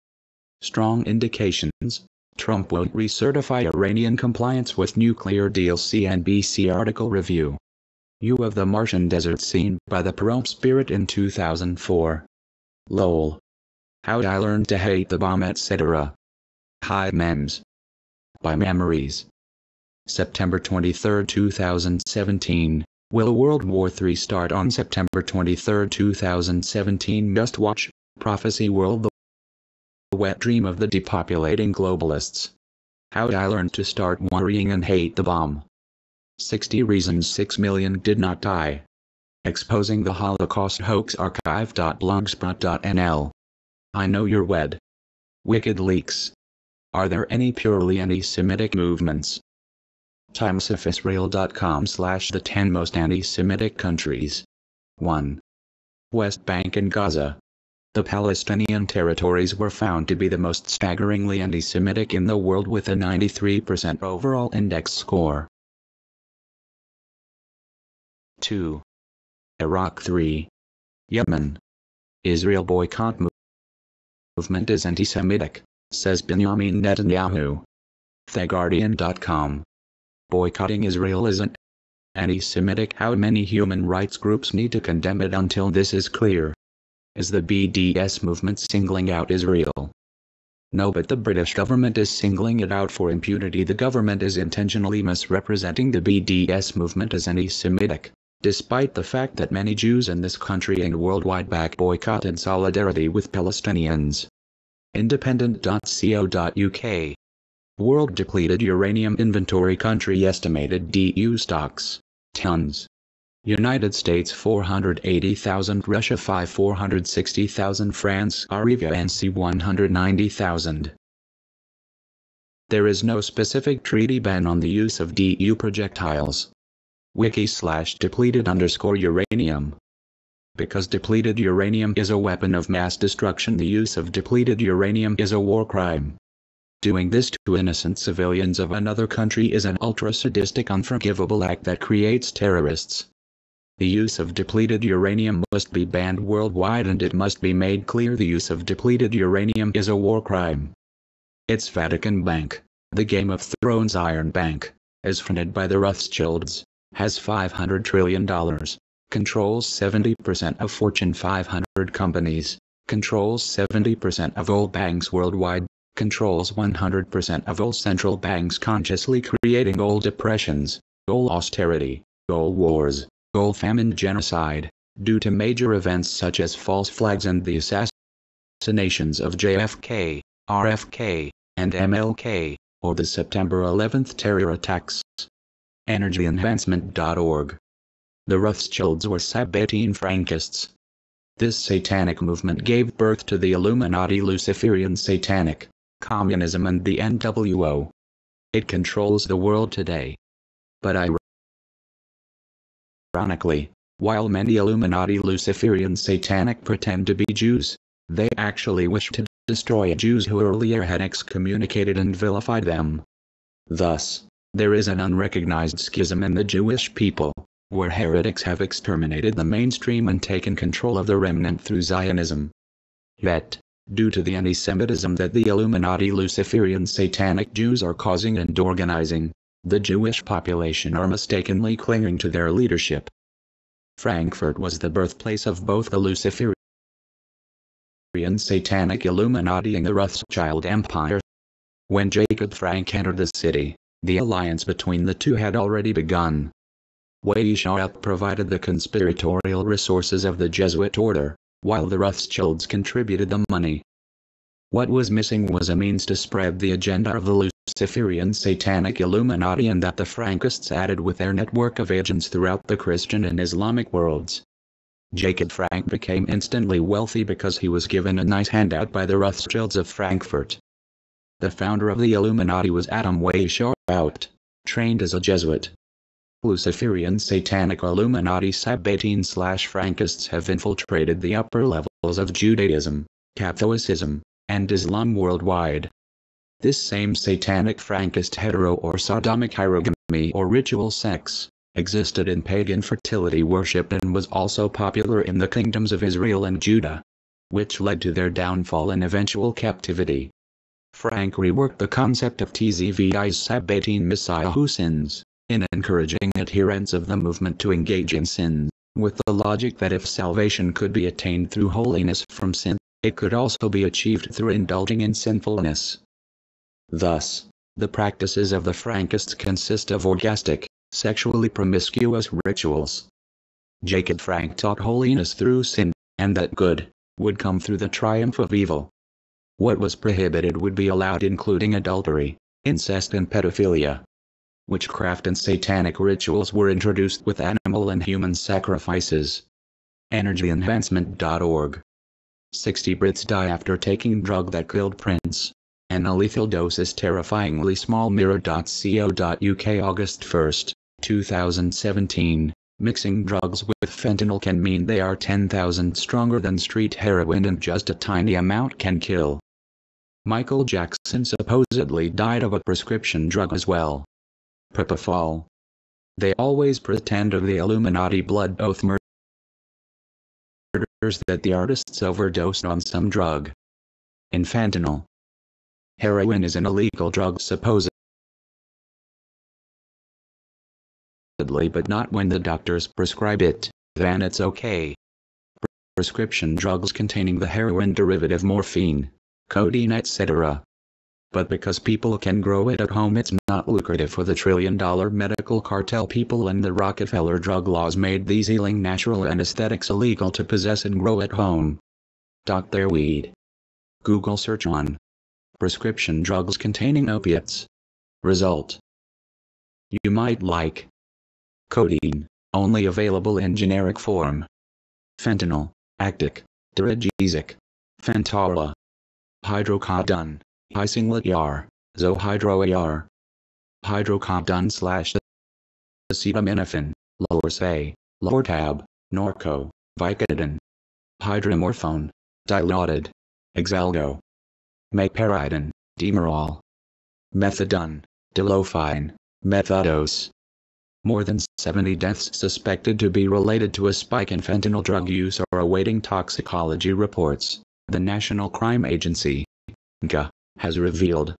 Strong indications. Trump won't recertify Iranian compliance with nuclear deal. CNBC article review. You of the Martian desert seen by the Perot spirit in 2004. Lol. How'd I learn to hate the bomb, etc. Hi memes. By memories. September 23, 2017. Will World War III start on September 23, 2017? Just watch. Prophecy World. The wet dream of the depopulating globalists. How'd I learn to start worrying and hate the bomb? 60 reasons 6 million did not die. Exposing the Holocaust hoax. archive.blogspot.nl. I know you're wed. Wicked leaks. Are there any purely anti-Semitic movements? timesofisrael.com/the 10 most anti-Semitic countries. 1. West Bank and Gaza. The Palestinian territories were found to be the most staggeringly anti-Semitic in the world with a 93% overall index score. 2. Iraq. 3. Yemen. Israel boycott movement is anti-Semitic, says Benjamin Netanyahu. TheGuardian.com. Boycotting Israel isn't anti-Semitic. How many human rights groups need to condemn it until this is clear? Is the BDS movement singling out Israel? No, but the British government is singling it out for impunity. The government is intentionally misrepresenting the BDS movement as anti-Semitic, despite the fact that many Jews in this country and worldwide back boycott in solidarity with Palestinians. Independent.co.uk. World depleted uranium inventory. Country estimated DU stocks, tons. United States 480,000, Russia 460,000, France Arriva NC 190,000. There is no specific treaty ban on the use of DU projectiles. wiki/depleted_uranium. Because depleted uranium is a weapon of mass destruction, the use of depleted uranium is a war crime. Doing this to innocent civilians of another country is an ultra-sadistic, unforgivable act that creates terrorists. The use of depleted uranium must be banned worldwide, and it must be made clear the use of depleted uranium is a war crime. Its Vatican Bank, the Game of Thrones Iron Bank, as funded by the Rothschilds, has $500 trillion, controls 70% of Fortune 500 companies, controls 70% of all banks worldwide, controls 100% of all central banks, consciously creating all depressions, all austerity, all wars, all famine, genocide, due to major events such as false flags and the assassinations of JFK, RFK, and MLK, or the September 11th terror attacks. EnergyEnhancement.org. The Rothschilds were Sabbatine Frankists. This satanic movement gave birth to the Illuminati, Luciferian Satanic, Communism, and the NWO. It controls the world today. But ironically, while many Illuminati Luciferian Satanic pretend to be Jews, they actually wish to destroy Jews who earlier had excommunicated and vilified them. Thus, there is an unrecognized schism in the Jewish people, where heretics have exterminated the mainstream and taken control of the remnant through Zionism. Yet, due to the anti-Semitism that the Illuminati Luciferian Satanic Jews are causing and organizing, the Jewish population are mistakenly clinging to their leadership. Frankfurt was the birthplace of both the Luciferian Satanic Illuminati and the Rothschild Empire. When Jacob Frank entered the city, the alliance between the two had already begun. HAARP provided the conspiratorial resources of the Jesuit order, while the Rothschilds contributed the money. What was missing was a means to spread the agenda of the Luciferian Satanic Illuminati, and that the Frankists added with their network of agents throughout the Christian and Islamic worlds. Jacob Frank became instantly wealthy because he was given a nice handout by the Rothschilds of Frankfurt. The founder of the Illuminati was Adam Weishaupt, trained as a Jesuit. Luciferian Satanic Illuminati Sabbatine/Frankists have infiltrated the upper levels of Judaism, Catholicism, and Islam worldwide. This same satanic Frankist hetero or sodomic hierogamy or ritual sex existed in pagan fertility worship and was also popular in the kingdoms of Israel and Judah, which led to their downfall and eventual captivity. Frank reworked the concept of Tzvi's Sabbatine Messiah who sins, in encouraging adherents of the movement to engage in sin, with the logic that if salvation could be attained through holiness from sin, it could also be achieved through indulging in sinfulness. Thus, the practices of the Frankists consist of orgastic, sexually promiscuous rituals. Jacob Frank taught holiness through sin, and that good would come through the triumph of evil. What was prohibited would be allowed, including adultery, incest, and pedophilia. Witchcraft and satanic rituals were introduced with animal and human sacrifices. EnergyEnhancement.org. 60 Brits die after taking drug that killed Prince. And a lethal dose is terrifyingly small. Mirror.co.uk August 1, 2017. Mixing drugs with fentanyl can mean they are 10,000 stronger than street heroin, and just a tiny amount can kill. Michael Jackson supposedly died of a prescription drug as well. Propofol. They always pretend of the Illuminati blood oath murders that the artists overdosed on some drug. In fentanyl. Heroin is an illegal drug supposedly, but not when the doctors prescribe it, then it's okay. Prescription drugs containing the heroin derivative morphine, codeine, etc. But because people can grow it at home, it's not lucrative for the trillion-dollar medical cartel people, and the Rockefeller drug laws made these healing natural anesthetics illegal to possess and grow at home. Dr. Weed. Google search on prescription drugs containing opiates. Result. You might like codeine, only available in generic form. Fentanyl, actic, dirigesic, Fentanyl, hydrocodone, isinglet-AR, zohydro-AR, hydrocodone/acetaminophen, lower say, lower tab, Norco, Vicodin, hydromorphone, dilaudid, Exalgo, meperidine, Demerol, methadone, dilofine, methadose. More than 70 deaths suspected to be related to a spike in fentanyl drug use are awaiting toxicology reports, the National Crime Agency, NCA, has revealed.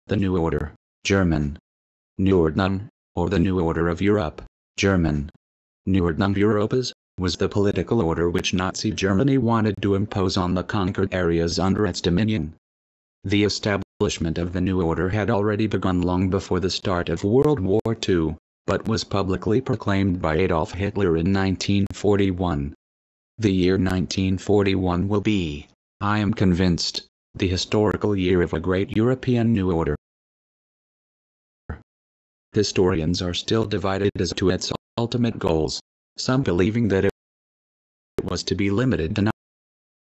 The New Order, German, Neuordnung, or the New Order of Europe, German, Neuordnung Europes, was the political order which Nazi Germany wanted to impose on the conquered areas under its dominion. The establishment of the New Order had already begun long before the start of World War II, but was publicly proclaimed by Adolf Hitler in 1941. The year 1941 will be, I am convinced, the historical year of a great European New Order. Historians are still divided as to its ultimate goals, some believing that it was to be limited to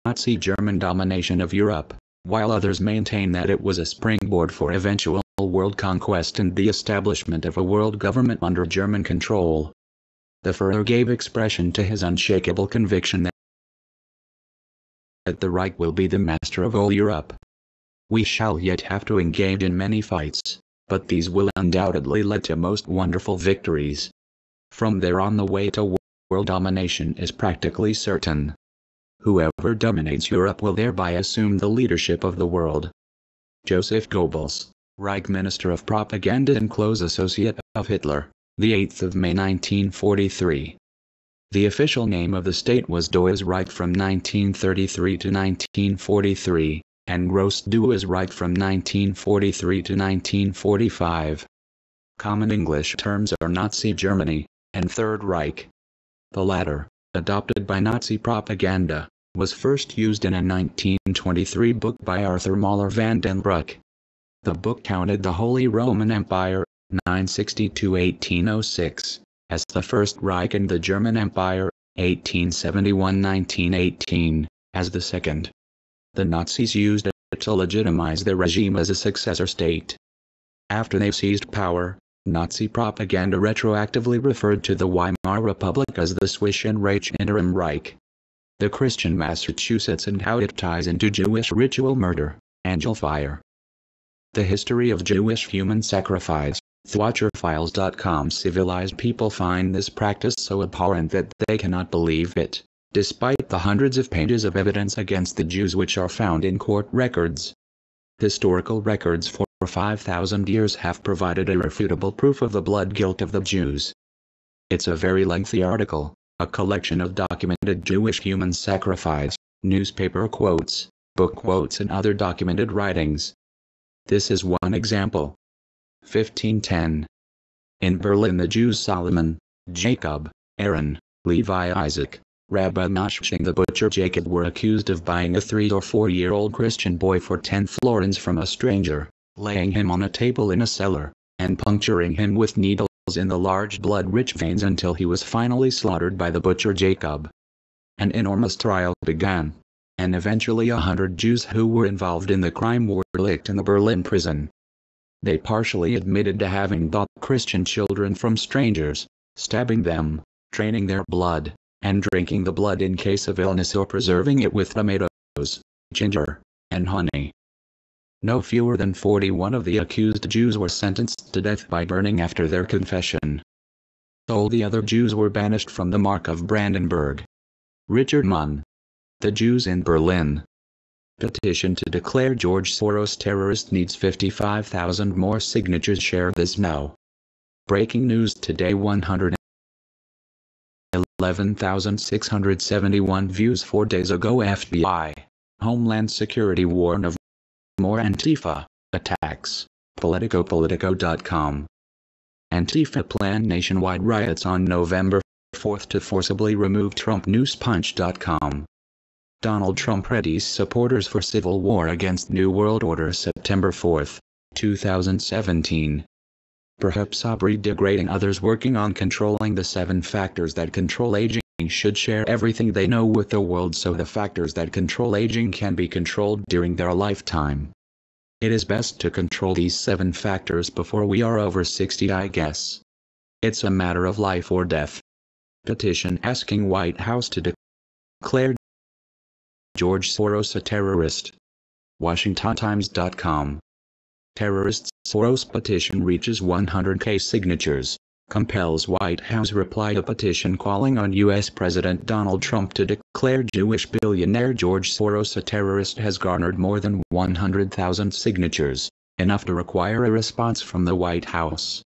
Nazi German domination of Europe, while others maintain that it was a springboard for eventual world conquest and the establishment of a world government under German control. The Führer gave expression to his unshakable conviction that the Reich will be the master of all Europe. We shall yet have to engage in many fights, but these will undoubtedly lead to most wonderful victories. From there on, the way to world domination is practically certain. Whoever dominates Europe will thereby assume the leadership of the world. Joseph Goebbels, Reich Minister of Propaganda and close associate of Hitler, the 8th of May 1943. The official name of the state was Deutsches Reich from 1933 to 1943, and Gross Deutsches Reich from 1943 to 1945. Common English terms are Nazi Germany and Third Reich. The latter, adopted by Nazi propaganda, was first used in a 1923 book by Arthur Mahler van den Broek. The book counted the Holy Roman Empire, 960–1806, as the First Reich and the German Empire, 1871–1918, as the second. The Nazis used it to legitimize their regime as a successor state. After they seized power, Nazi propaganda retroactively referred to the Weimar Republic as the Zwischenreich Interim Reich. The Christian Massachusetts and how it ties into Jewish ritual murder, angel fire. The history of Jewish human sacrifice, Watcherfiles.com. Civilized people find this practice so abhorrent that they cannot believe it, despite the hundreds of pages of evidence against the Jews which are found in court records. Historical records for 5,000 years have provided irrefutable proof of the blood guilt of the Jews. It's a very lengthy article, a collection of documented Jewish human sacrifice, newspaper quotes, book quotes and other documented writings. This is one example. 1510. In Berlin, the Jews Solomon, Jacob, Aaron, Levi Isaac, Rabbi Noshching the butcher Jacob were accused of buying a 3 or 4-year-old Christian boy for 10 florins from a stranger, laying him on a table in a cellar, and puncturing him with needles in the large blood-rich veins until he was finally slaughtered by the butcher Jacob. An enormous trial began, and eventually 100 Jews who were involved in the crime were licked in the Berlin prison. They partially admitted to having bought Christian children from strangers, stabbing them, draining their blood, and drinking the blood in case of illness or preserving it with tomatoes, ginger, and honey. No fewer than 41 of the accused Jews were sentenced to death by burning after their confession. All the other Jews were banished from the Mark of Brandenburg. Richard Munn. The Jews in Berlin. Petition to declare George Soros terrorist needs 55,000 more signatures. Share this now. Breaking news today: 111,671 views 4 days ago. FBI, Homeland Security warn of more Antifa attacks. Politico.com. Antifa plan nationwide riots on November 4th to forcibly remove Trump. Newspunch.com. Donald Trump readies supporters for civil war against New World Order. September 4, 2017. Perhaps Aubrey degrading others working on controlling the 7 factors that control aging should share everything they know with the world so the factors that control aging can be controlled during their lifetime. It is best to control these 7 factors before we are over 60, I guess. It's a matter of life or death. Petition asking White House to declare George Soros a terrorist. WashingtonTimes.com. Terrorist Soros petition reaches 100K signatures. Compels White House reply to petition calling on U.S. President Donald Trump to declare Jewish billionaire George Soros a terrorist has garnered more than 100,000 signatures, enough to require a response from the White House.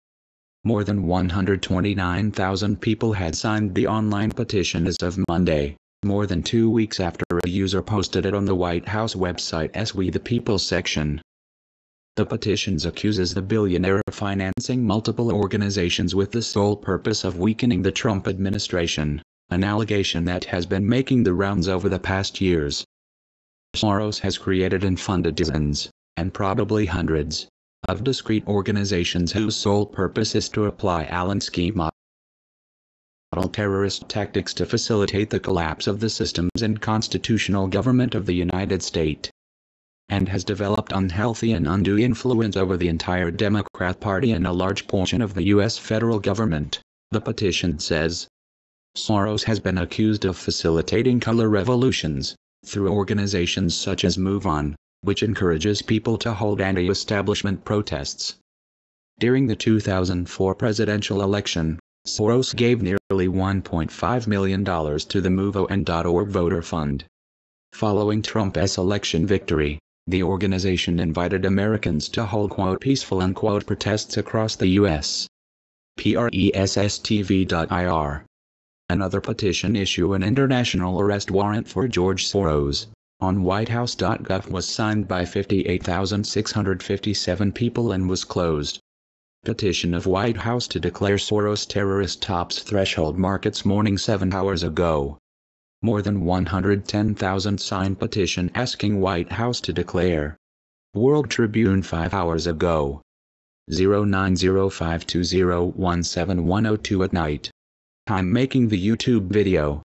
More than 129,000 people had signed the online petition as of Monday, more than 2 weeks after a user posted it on the White House website's We the People section. The petitions accuses the billionaire of financing multiple organizations with the sole purpose of weakening the Trump administration, an allegation that has been making the rounds over the past years. Soros has created and funded dozens, and probably hundreds, of discrete organizations whose sole purpose is to apply Alinsky model terrorist tactics to facilitate the collapse of the systems and constitutional government of the United States, and has developed unhealthy and undue influence over the entire Democrat Party and a large portion of the U.S. federal government, the petition says. Soros has been accused of facilitating color revolutions, through organizations such as Move On, which encourages people to hold anti-establishment protests. During the 2004 presidential election, Soros gave nearly $1.5 million to the MoveOn.org voter fund. Following Trump's election victory, the organization invited Americans to hold "peaceful" protests across the U.S. PRESSTV.ir. Another petition issue an international arrest warrant for George Soros, on whitehouse.gov was signed by 58,657 people and was closed. Petition of White House to declare Soros terrorist tops threshold markets morning 7 hours ago. More than 110,000 signed petition asking White House to declare. World Tribune 5 hours ago. 090520171002 at night. Time making the YouTube video.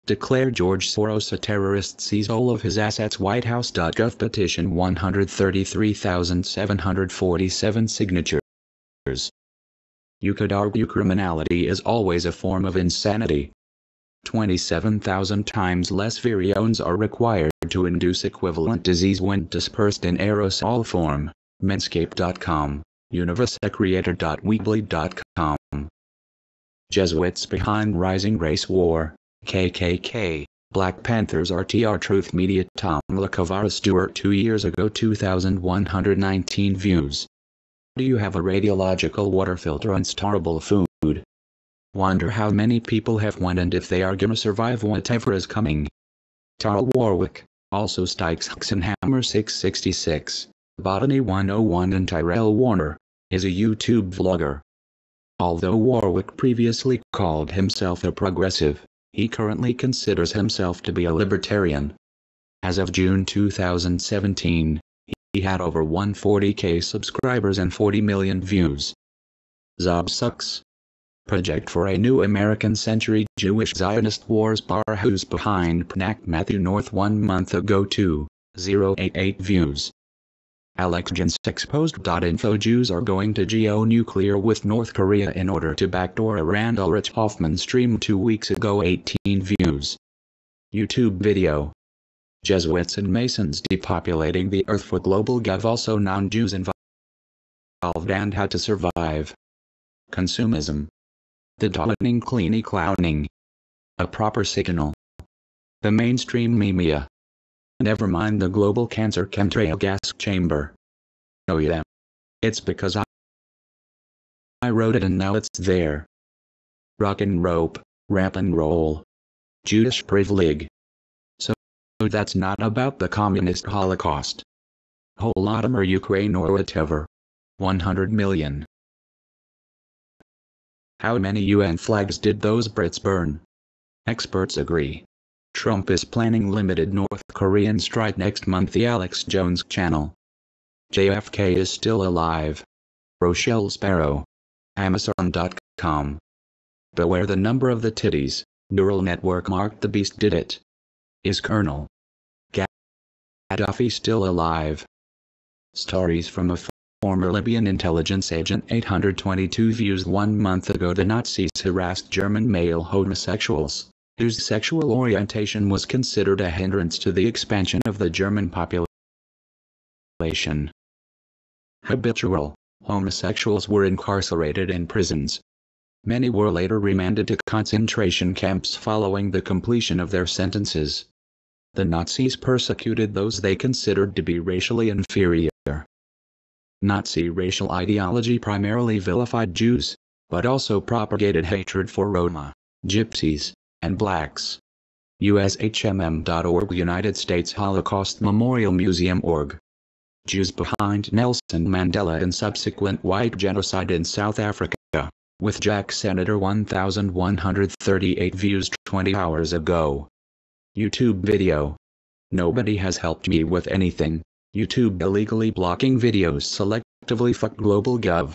Declare George Soros a terrorist, seize all of his assets. Whitehouse.gov petition 133,747 signatures. You could argue criminality is always a form of insanity. 27,000 times less virions are required to induce equivalent disease when dispersed in aerosol form. Manscaped.com, universecreator.weebly.com. Jesuits behind rising race war, KKK, Black Panthers RTR Truth Media Tom LaCavara Stewart 2 years ago 2,119 views. Do you have a radiological water filter on storable food? Wonder how many people have one and if they are gonna survive whatever is coming. Tarl Warwick, also Stykes Hammer 666, Botany 101 and Tyrell Warner, is a YouTube vlogger. Although Warwick previously called himself a progressive, he currently considers himself to be a libertarian. As of June 2017, he had over 140K subscribers and 40 million views. Zob sucks. Project for a new American Century Jewish Zionist Wars bar who's behind Pnak Matthew North 1 month ago 2,088 views. Alex Jens exposed.info Jews are going to geo-nuclear with North Korea in order to backdoor Iran. Ulrich Hoffman streamed 2 weeks ago 18 views. YouTube video. Jesuits and Masons depopulating the earth for global gov, also non-Jews involved and how to survive. Consumism. The dawning cleany clowning. A proper signal. The mainstream media. Never mind the global cancer chemtrail gas chamber. Oh yeah. It's because I wrote it and now it's there. Rock and rope, rap and roll. Jewish privilege. So that's not about the communist Holocaust. Holodomor Ukraine or whatever. 100 million. How many UN flags did those Brits burn? Experts agree. Trump is planning limited North Korean strike next month. The Alex Jones channel. JFK is still alive. Rochelle Sparrow. Amazon.com. Beware the number of the titties. Neural network marked the beast did it. Is Colonel Gaddafi still alive? Stories from a former Libyan intelligence agent 822 views 1 month ago the Nazis harassed German male homosexuals, whose sexual orientation was considered a hindrance to the expansion of the German population. Habitual homosexuals were incarcerated in prisons. Many were later remanded to concentration camps following the completion of their sentences. The Nazis persecuted those they considered to be racially inferior. Nazi racial ideology primarily vilified Jews, but also propagated hatred for Roma, Gypsies, and blacks. USHMM.org United States Holocaust Memorial Museum org. Jews behind Nelson Mandela and subsequent white genocide in South Africa, with Jack Senator 1138 views 20 hours ago. YouTube video. Nobody has helped me with anything. YouTube illegally blocking videos selectively fuck global gov.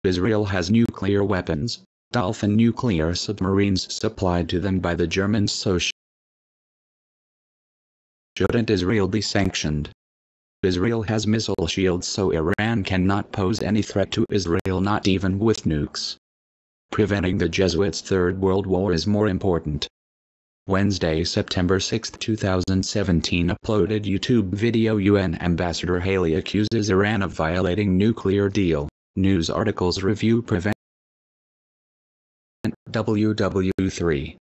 Israel has nuclear weapons, Dolphin nuclear submarines supplied to them by the Germans, so shouldn't Israel be sanctioned? Israel has missile shields, so Iran cannot pose any threat to Israel, not even with nukes. Preventing the Jesuits' Third World War is more important. Wednesday, September 6, 2017 uploaded YouTube video. UN Ambassador Haley accuses Iran of violating nuclear deal. News articles review prevent WW3.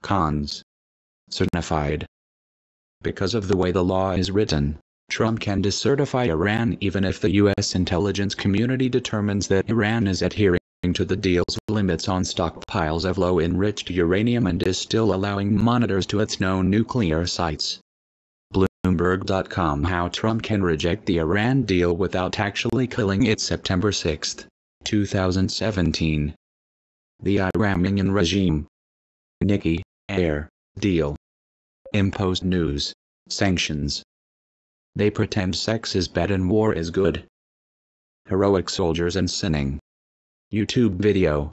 Cons. Certified. Because of the way the law is written, Trump can decertify Iran even if the U.S. intelligence community determines that Iran is adhering to the deal's limits on stockpiles of low-enriched uranium and is still allowing monitors to its known nuclear sites. Bloomberg.com How Trump can reject the Iran deal without actually killing it. September 6, 2017. The Iranian regime. Nikki, Air, deal. Imposed news, sanctions. They pretend sex is bad and war is good. Heroic soldiers and sinning. YouTube video.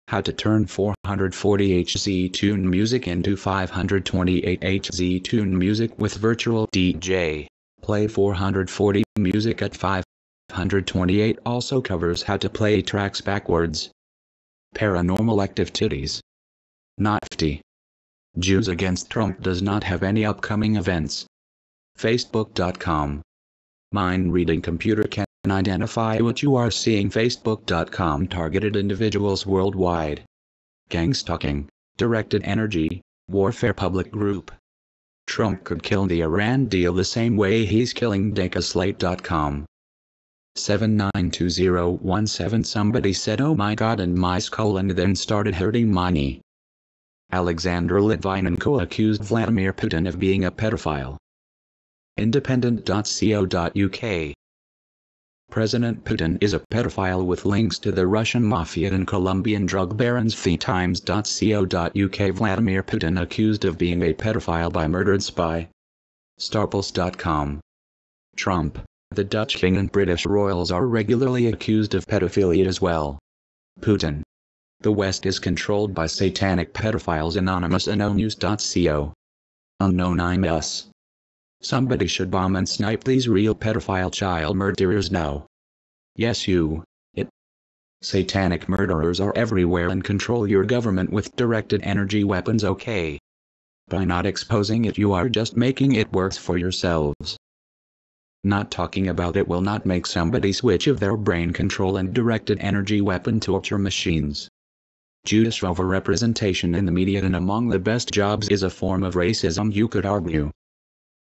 How to turn 440 Hz tune music into 528 Hz tune music with virtual DJ. Play 440 music at 528 also covers how to play tracks backwards. Paranormal activities. Nifty. Jews against Trump does not have any upcoming events. Facebook.com. Mind-reading computer can identify what you are seeing. Facebook.com targeted individuals worldwide. Gang stalking, directed energy, warfare public group. Trump could kill the Iran deal the same way he's killing Slate.com. 792017 Somebody said oh my god in my skull and then started hurting my knee. Alexander Litvinenko accused Vladimir Putin of being a pedophile. Independent.co.uk. President Putin is a pedophile with links to the Russian mafia and Colombian drug barons. TheTimes.co.uk. Vladimir Putin accused of being a pedophile by murdered spy. Starpulse.com. Trump, the Dutch king and British royals are regularly accused of pedophilia as well. Putin. The West is controlled by satanic pedophiles. Anonymous. Unknownnews.co. Unknown IMS. Somebody should bomb and snipe these real pedophile child murderers now. Yes, you. It. Satanic murderers are everywhere and control your government with directed energy weapons. Okay. By not exposing it, you are just making it worse for yourselves. Not talking about it will not make somebody switch of their brain control and directed energy weapon torture machines. Jewish overrepresentation in the media and among the best jobs is a form of racism, you could argue.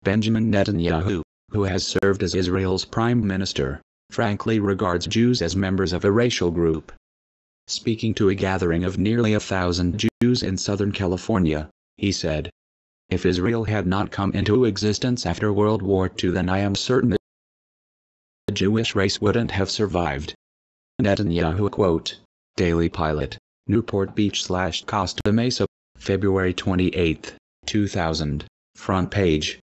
Benjamin Netanyahu, who has served as Israel's prime minister, frankly regards Jews as members of a racial group. Speaking to a gathering of nearly 1,000 Jews in Southern California, he said, "If Israel had not come into existence after World War II, then I am certain that the Jewish race wouldn't have survived." Netanyahu quote. Daily Pilot, Newport Beach/Costa Mesa, February 28, 2000, front page.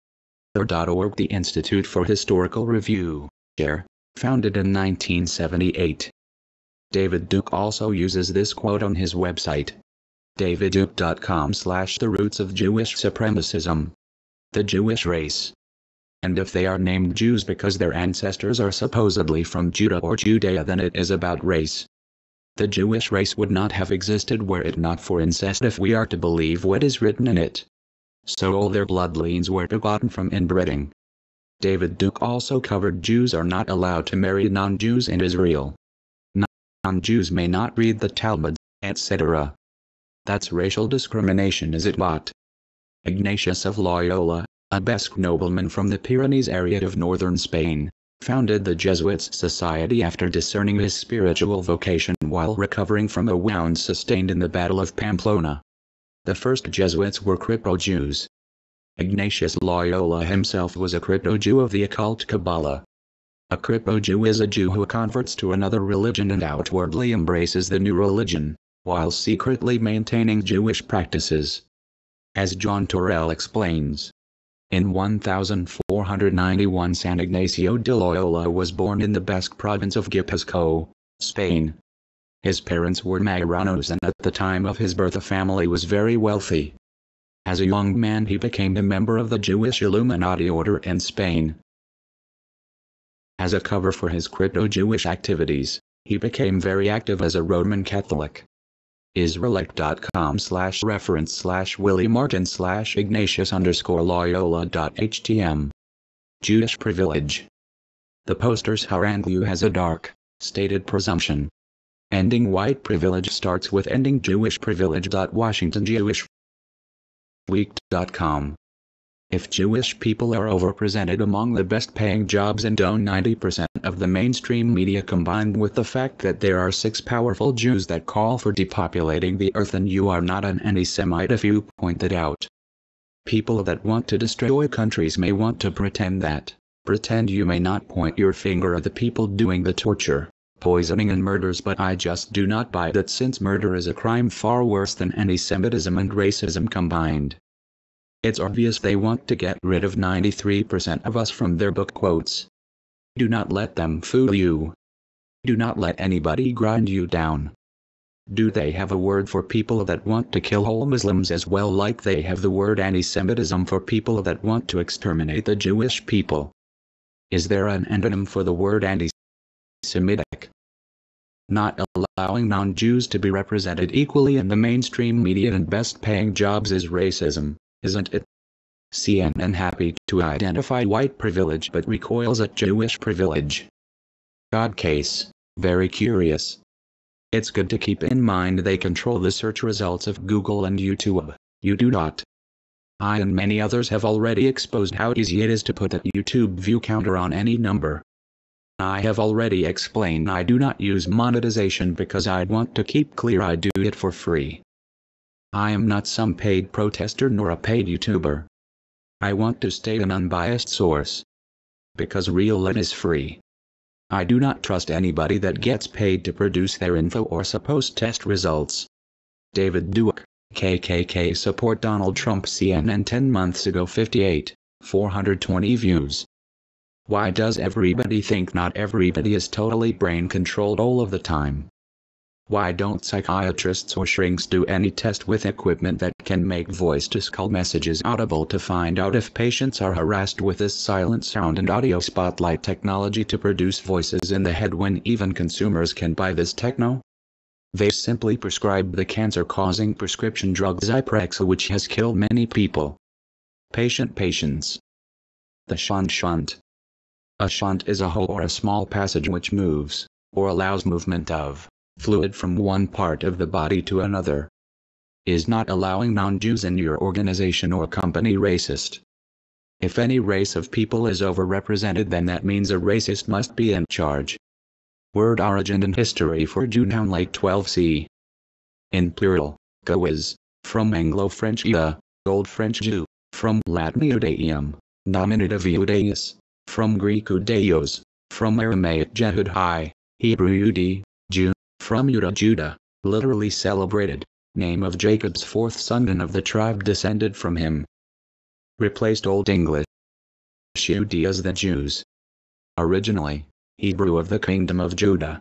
.org. The Institute for Historical Review, Chair, founded in 1978. David Duke also uses this quote on his website. davidduke.com/The Roots of Jewish Supremacism. The Jewish Race. And if they are named Jews because their ancestors are supposedly from Judah or Judea, then it is about race. The Jewish race would not have existed were it not for incest, if we are to believe what is written in it. So all their bloodlines were begotten from inbreeding. David Duke also covered Jews are not allowed to marry non-Jews in Israel. Non-Jews may not read the Talmud, etc. That's racial discrimination, is it not? Ignatius of Loyola, a Basque nobleman from the Pyrenees area of northern Spain, founded the Jesuits Society after discerning his spiritual vocation while recovering from a wound sustained in the Battle of Pamplona. The first Jesuits were crypto-Jews. Ignatius Loyola himself was a crypto-Jew of the occult Kabbalah. A crypto-Jew is a Jew who converts to another religion and outwardly embraces the new religion, while secretly maintaining Jewish practices. As John Torrell explains, in 1491 San Ignacio de Loyola was born in the Basque province of Guipuzcoa, Spain. His parents were Marranos, and at the time of his birth the family was very wealthy. As a young man he became a member of the Jewish Illuminati order in Spain. As a cover for his crypto-Jewish activities, he became very active as a Roman Catholic. Israelite.com/reference/Willie Martin/Ignatius_Loyola.htm. Jewish privilege. The poster's Haranglu has a dark, stated presumption. Ending white privilege starts with ending Jewish privilege. Washington Jewish Week.com. If Jewish people are overrepresented among the best-paying jobs and own 90% of the mainstream media, combined with the fact that there are 6 powerful Jews that call for depopulating the earth, then you are not an anti-Semite if you point it out. People that want to destroy countries may want to pretend you may not point your finger at the people doing the torture, poisoning and murders, but I just do not buy that, since murder is a crime far worse than anti-Semitism and racism combined. It's obvious they want to get rid of 93% of us from their book quotes. Do not let them fool you. Do not let anybody grind you down. Do they have a word for people that want to kill whole Muslims as well, like they have the word anti-Semitism for people that want to exterminate the Jewish people? Is there an antonym for the word anti-Semitic? Not allowing non-Jews to be represented equally in the mainstream media and best-paying jobs is racism, isn't it? CNN happy to identify white privilege but recoils at Jewish privilege. God case, very curious. It's good to keep in mind they control the search results of Google and YouTube. You do not. I and many others have already exposed how easy it is to put a YouTube view counter on any number. I have already explained I do not use monetization because I want to keep clear I do it for free. I am not some paid protester nor a paid YouTuber. I want to stay an unbiased source. Because real it is free. I do not trust anybody that gets paid to produce their info or supposed test results. David Duke, KKK support Donald Trump. CNN 10 months ago 58, 420 views. Why does everybody think not everybody is totally brain controlled all of the time? Why don't psychiatrists or shrinks do any test with equipment that can make voice-to-skull messages audible to find out if patients are harassed with this silent sound and audio spotlight technology to produce voices in the head when even consumers can buy this techno? They simply prescribe the cancer-causing prescription drug Zyprexa, which has killed many people. Patience. The shunt. A shunt is a hole or a small passage which moves, or allows movement of, fluid from one part of the body to another. Is not allowing non-Jews in your organization or company racist? If any race of people is overrepresented, then that means a racist must be in charge. Word origin and history for Jewtown Lake 12c. In plural, go is, from Anglo-French Ida, Old French Jew, from Latin Judaeum, nominative Judaeus, from Greek Judaios, from Aramaic Jehud, Hebrew Yudi, Jew, from Judah, literally celebrated, name of Jacob's fourth son and of the tribe descended from him. Replaced Old English Yudi as the Jews. Originally, Hebrew of the Kingdom of Judah.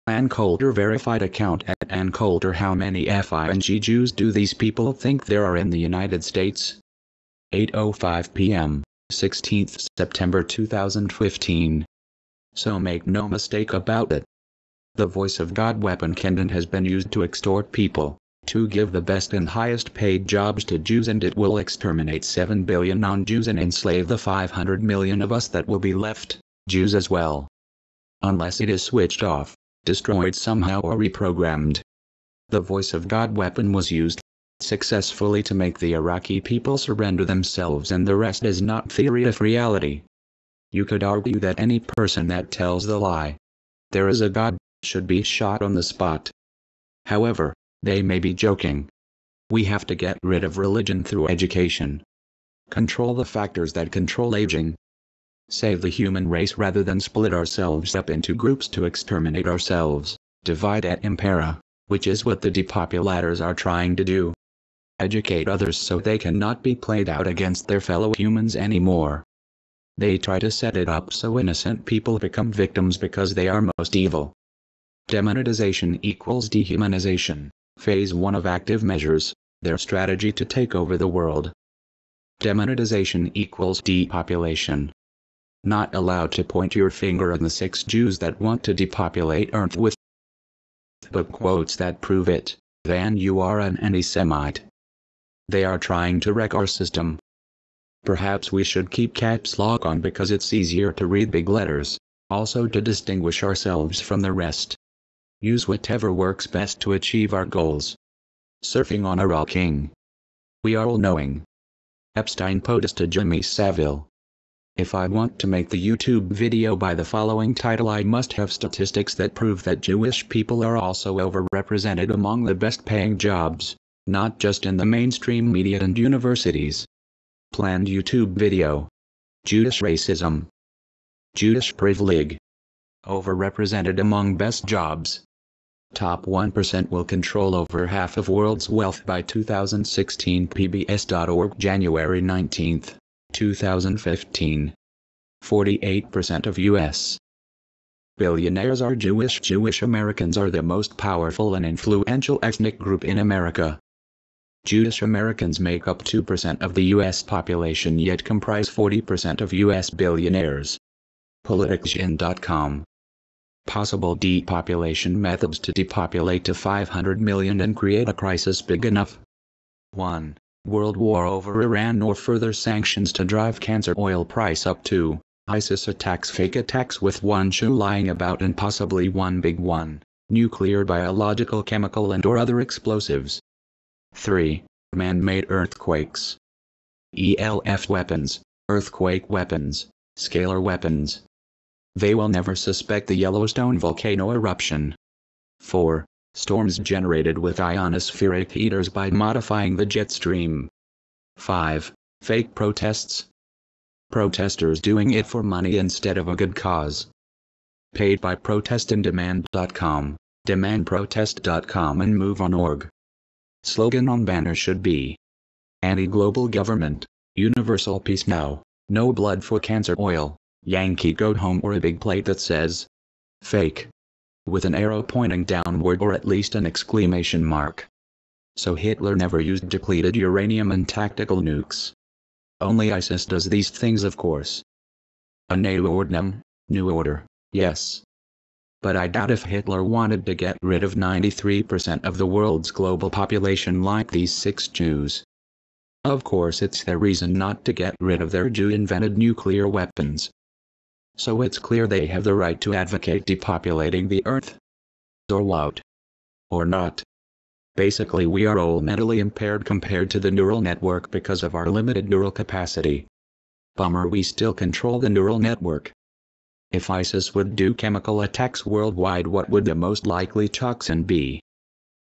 Ann Coulter verified account at Ann Coulter. How many FING Jews do these people think there are in the United States? 8:05 p.m. 16th September 2015. So make no mistake about it. The voice of God weapon cannon has been used to extort people, to give the best and highest paid jobs to Jews, and it will exterminate 7 billion non-Jews and enslave the 500 million of us that will be left, Jews as well. Unless it is switched off, destroyed somehow or reprogrammed. The voice of God weapon was used successfully to make the Iraqi people surrender themselves, and the rest is not theory of reality. You could argue that any person that tells the lie, there is a God, should be shot on the spot. However, they may be joking. We have to get rid of religion through education. Control the factors that control aging. Save the human race rather than split ourselves up into groups to exterminate ourselves, divide et impera, which is what the depopulators are trying to do. Educate others so they cannot be played out against their fellow humans anymore. They try to set it up so innocent people become victims because they are most evil. Demonetization equals dehumanization, phase 1 of active measures, their strategy to take over the world. Demonetization equals depopulation. Not allowed to point your finger at the 6 Jews that want to depopulate Earth with but quotes that prove it, then you are an anti-Semite. They are trying to wreck our system. Perhaps we should keep caps lock on because it's easier to read big letters, also to distinguish ourselves from the rest. Use whatever works best to achieve our goals. Surfing on a raw king. We are all knowing. Epstein POTUS to Jimmy Savile. If I want to make the YouTube video by the following title, I must have statistics that prove that Jewish people are also overrepresented among the best paying jobs, not just in the mainstream media and universities. Planned YouTube video. Jewish racism. Jewish privilege. Overrepresented among best jobs. Top 1% will control over half of world's wealth by 2016. PBS.org January 19, 2015. 48% of U.S. billionaires are Jewish. Jewish Americans are the most powerful and influential ethnic group in America. Jewish Americans make up 2% of the U.S. population yet comprise 40% of U.S. billionaires. Politician.com. Possible depopulation methods to depopulate to 500 million and create a crisis big enough. 1. World war over Iran or further sanctions to drive cancer oil price up. 2. ISIS attacks, fake attacks with one shoe lying about and possibly one big one, nuclear, biological, chemical and or other explosives. 3. Man-made earthquakes. ELF weapons, earthquake weapons, scalar weapons. They will never suspect the Yellowstone volcano eruption. 4. Storms generated with ionospheric heaters by modifying the jet stream. 5. Fake protests. Protesters doing it for money instead of a good cause. Paid by protestandDemand.com, demandprotest.com and MoveOn.org. Slogan on banner should be: anti-global government, universal peace now, no blood for cancer oil, Yankee go home, or a big plate that says fake, with an arrow pointing downward or at least an exclamation mark. So Hitler never used depleted uranium and tactical nukes. Only ISIS does these things, of course. A new order, yes. But I doubt if Hitler wanted to get rid of 93% of the world's global population like these 6 Jews. Of course it's their reason not to get rid of their Jew-invented nuclear weapons. So it's clear they have the right to advocate depopulating the earth. Or what? Or not. Basically we are all mentally impaired compared to the neural network because of our limited neural capacity. Bummer, we still control the neural network. If ISIS would do chemical attacks worldwide, what would the most likely toxin be?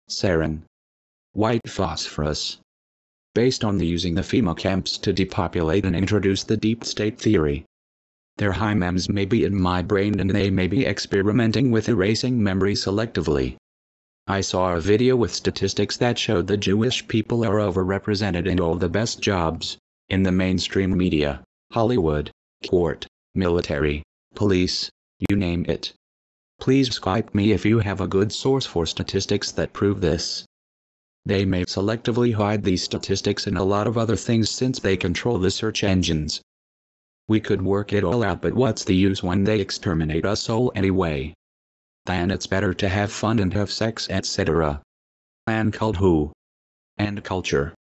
Sarin. White phosphorus. Based on using the FEMA camps to depopulate and introduce the deep state theory. Their hymems may be in my brain and they may be experimenting with erasing memory selectively. I saw a video with statistics that showed the Jewish people are overrepresented in all the best jobs, in the mainstream media, Hollywood, court, military, police, you name it. Please Skype me if you have a good source for statistics that prove this. They may selectively hide these statistics and a lot of other things since they control the search engines. We could work it all out, but what's the use when they exterminate us all anyway? Then it's better to have fun and have sex, etc. And cult who? And culture.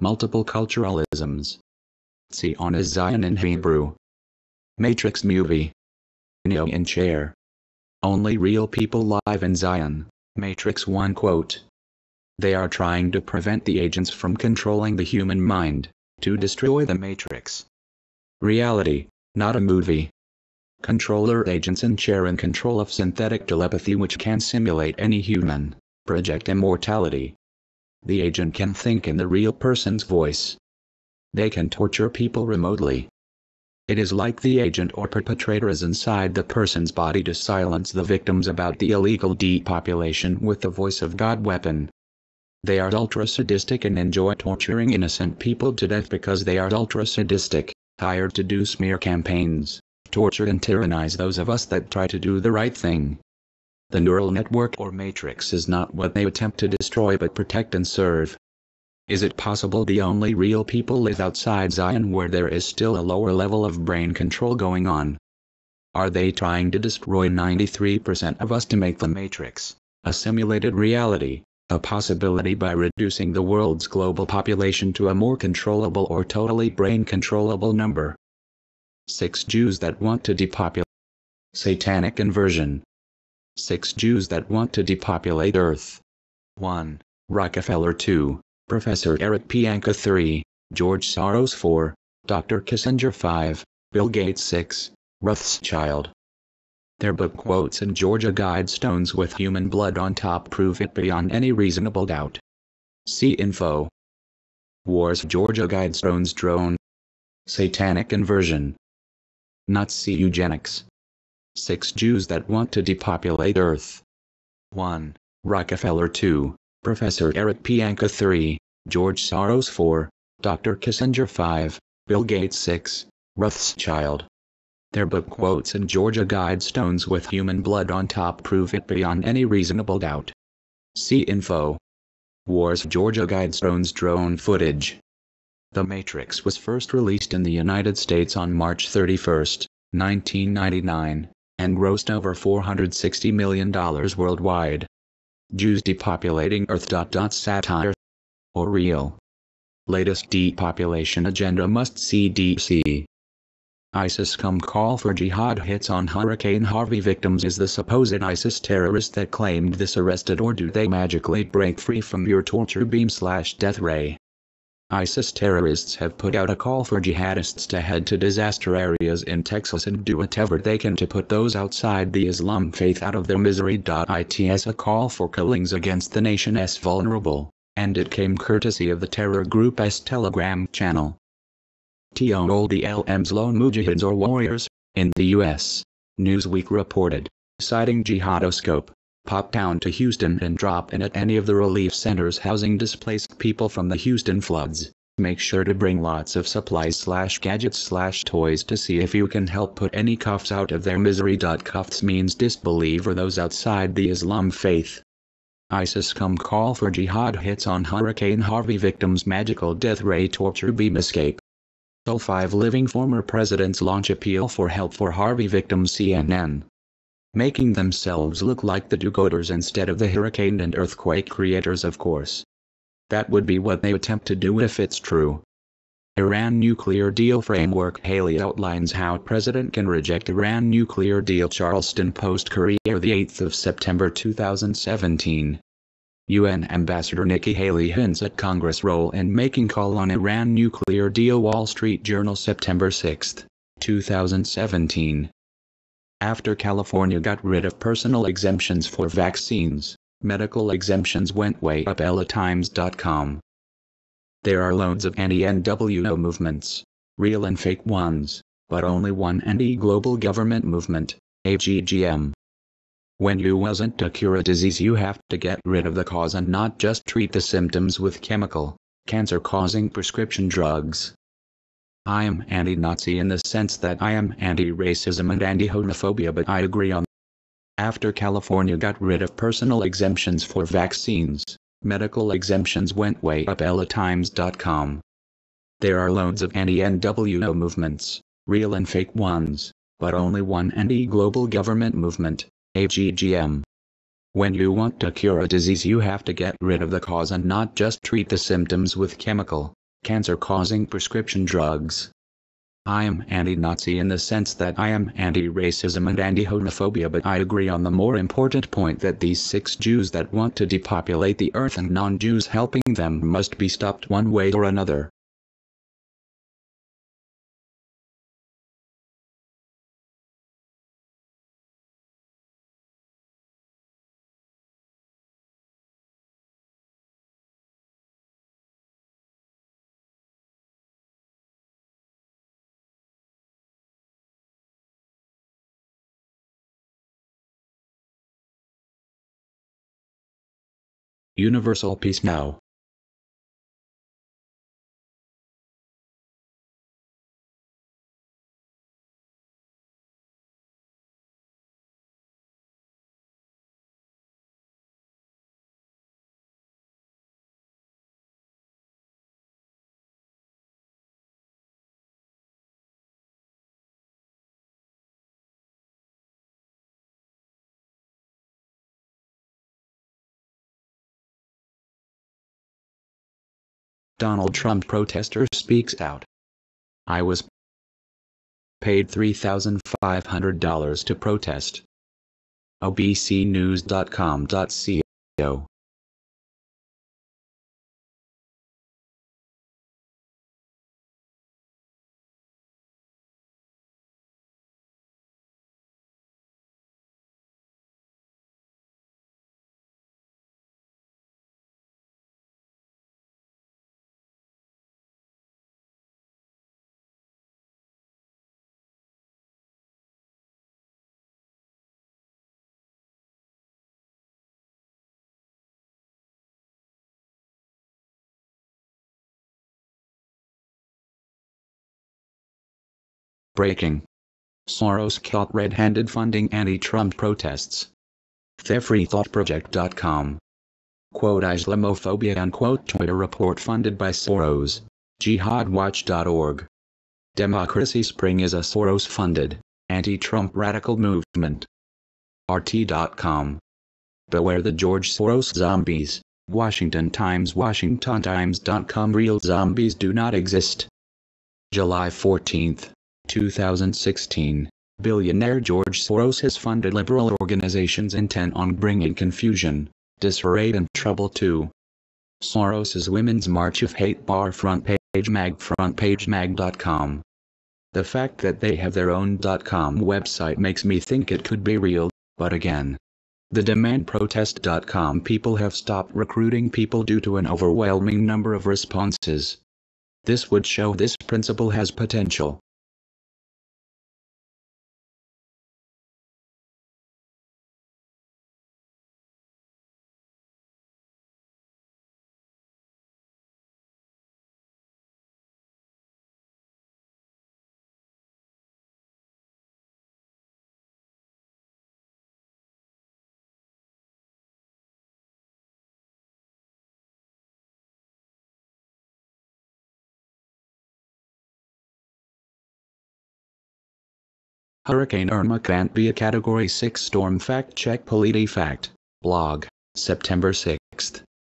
Multiple culturalisms. Zion is Zion in Hebrew. Matrix movie. Neo in chair. Only real people live in Zion. Matrix 1 quote. They are trying to prevent the agents from controlling the human mind, to destroy the Matrix. Reality, not a movie. Controller agents in chair in control of synthetic telepathy which can simulate any human, project immortality. The agent can think in the real person's voice. They can torture people remotely. It is like the agent or perpetrator is inside the person's body to silence the victims about the illegal depopulation with the voice of God weapon. They are ultra-sadistic and enjoy torturing innocent people to death because they are ultra-sadistic, hired to do smear campaigns, torture and tyrannize those of us that try to do the right thing. The neural network or matrix is not what they attempt to destroy but protect and serve. Is it possible the only real people live outside Zion where there is still a lower level of brain control going on? Are they trying to destroy 93% of us to make the Matrix a simulated reality, a possibility by reducing the world's global population to a more controllable or totally brain controllable number? 6 Jews that want to depopulate. Satanic inversion. 6 Jews that want to depopulate Earth. 1. Rockefeller. 2. Professor Eric Pianka. 3. George Soros. 4. Dr. Kissinger. 5. Bill Gates. 6. Rothschild. Their book quotes and Georgia Guidestones with human blood on top prove it beyond any reasonable doubt. See info. Wars. Georgia Guidestones. Drone. Satanic inversion. Nazi eugenics. 6 Jews that want to depopulate Earth. 1. Rockefeller. 2. Professor Eric Pianka. 3. George Soros. 4. Dr. Kissinger. 5. Bill Gates. 6. Rothschild. Their book quotes and Georgia Guidestones with human blood on top prove it beyond any reasonable doubt. See info. Wars. Georgia Guidestones. Drone footage. The Matrix was first released in the United States on March 31, 1999, and grossed over $460 million worldwide. Jews depopulating Earth. Satire. Or real. Latest depopulation agenda must see DC. ISIS call for jihad hits on Hurricane Harvey victims. Is the supposed ISIS terrorist that claimed this arrested, or do they magically break free from your torture beam/death ray? ISIS terrorists have put out a call for jihadists to head to disaster areas in Texas and do whatever they can to put those outside the Islam faith out of their misery. It's a call for killings against the nation's vulnerable, and it came courtesy of the terror group's Telegram channel. All the LM's lone mujahids or warriors, in the U.S., Newsweek reported, citing Jihadoscope, pop down to Houston and drop in at any of the relief centers housing displaced people from the Houston floods. Make sure to bring lots of supplies/gadgets/toys to see if you can help put any cuffs out of their misery. Cuffs means disbeliever, those outside the Islam faith. ISIS call for jihad hits on Hurricane Harvey victims. Magical death ray torture beam escape. All 5 living former presidents launch appeal for help for Harvey victims. CNN. Making themselves look like the do-gooders instead of the hurricane and earthquake creators, of course. That would be what they attempt to do if it's true. Iran nuclear deal framework. Haley outlines how president can reject Iran nuclear deal. Charleston Post Courier, the 8th of September 2017. UN Ambassador Nikki Haley hints at Congress' role in making call on Iran nuclear deal. Wall Street Journal, September 6, 2017. After California got rid of personal exemptions for vaccines, medical exemptions went way up. LAtimes.com. There are loads of anti-NWO movements, real and fake ones, but only one anti-global government movement, AGGM. When you wasn't to cure a disease, you have to get rid of the cause and not just treat the symptoms with chemical, cancer-causing prescription drugs. I am anti-Nazi in the sense that I am anti-racism and anti-homophobia, but I agree on. After California got rid of personal exemptions for vaccines, medical exemptions went way up. LAtimes.com. There are loads of anti-NWO movements, real and fake ones, but only one anti-global government movement, AGGM. When you want to cure a disease, you have to get rid of the cause and not just treat the symptoms with chemical, cancer-causing prescription drugs. I am anti-Nazi in the sense that I am anti-racism and anti-homophobia, but I agree on the more important point that these 6 Jews that want to depopulate the earth and non-Jews helping them must be stopped one way or another. Universal peace now. Donald Trump protester speaks out. I was paid $3,500 to protest. obcnews.com.co. Breaking. Soros caught red-handed funding anti-Trump protests. TheFreeThoughtProject.com. Quote Islamophobia unquote Twitter report funded by Soros. JihadWatch.org. Democracy Spring is a Soros-funded, anti-Trump radical movement. RT.com. Beware the George Soros zombies. Washington Times WashingtonTimes.com. Real zombies do not exist. July 14, 2016. Billionaire George Soros has funded liberal organizations intent on bringing confusion, disarray and trouble to Soros's Women's March of Hate frontpagemag.com. The fact that they have their own .com website makes me think it could be real, but again, the demandprotest.com people have stopped recruiting people due to an overwhelming number of responses. This would show this principle has potential. Hurricane Irma can't be a Category 6 storm. Fact check PolitiFact. Blog, September 6,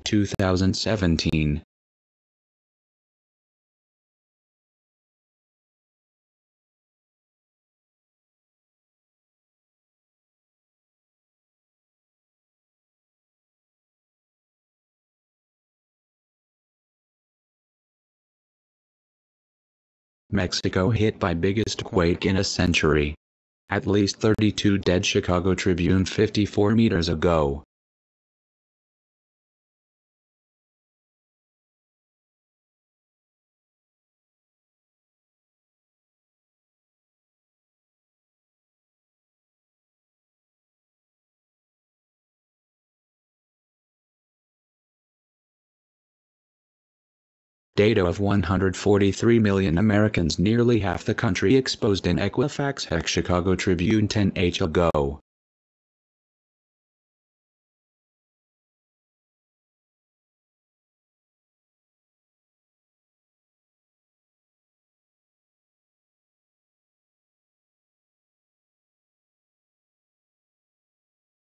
2017. Mexico hit by biggest quake in a century. At least 32 dead. Chicago Tribune 54 meters ago. Data of 143 million Americans, nearly half the country exposed in Equifax hack. Chicago Tribune 10h ago.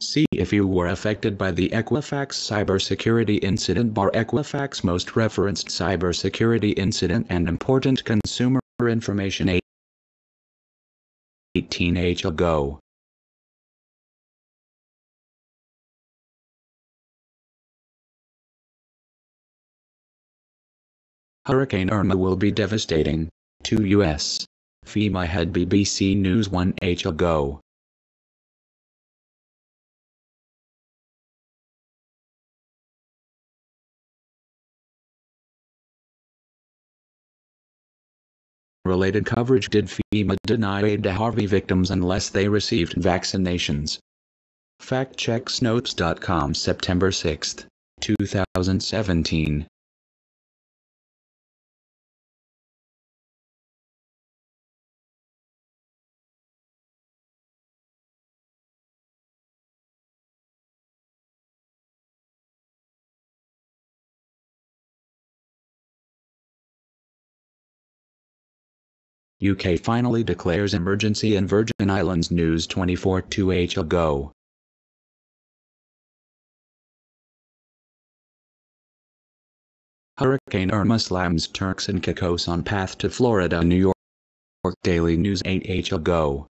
See if you were affected by the Equifax cybersecurity incident. Equifax most referenced cybersecurity incident and important consumer information 18 age ago. Hurricane Irma will be devastating to U.S. FEMA head. BBC News 1 age ago. Related coverage. Did FEMA deny aid to Harvey victims unless they received vaccinations? FactChecksNotes.com September 6, 2017. UK finally declares emergency in Virgin Islands. News 24 2 age ago. Hurricane Irma slams Turks and Caicos on path to Florida. New York Daily News 8 age ago.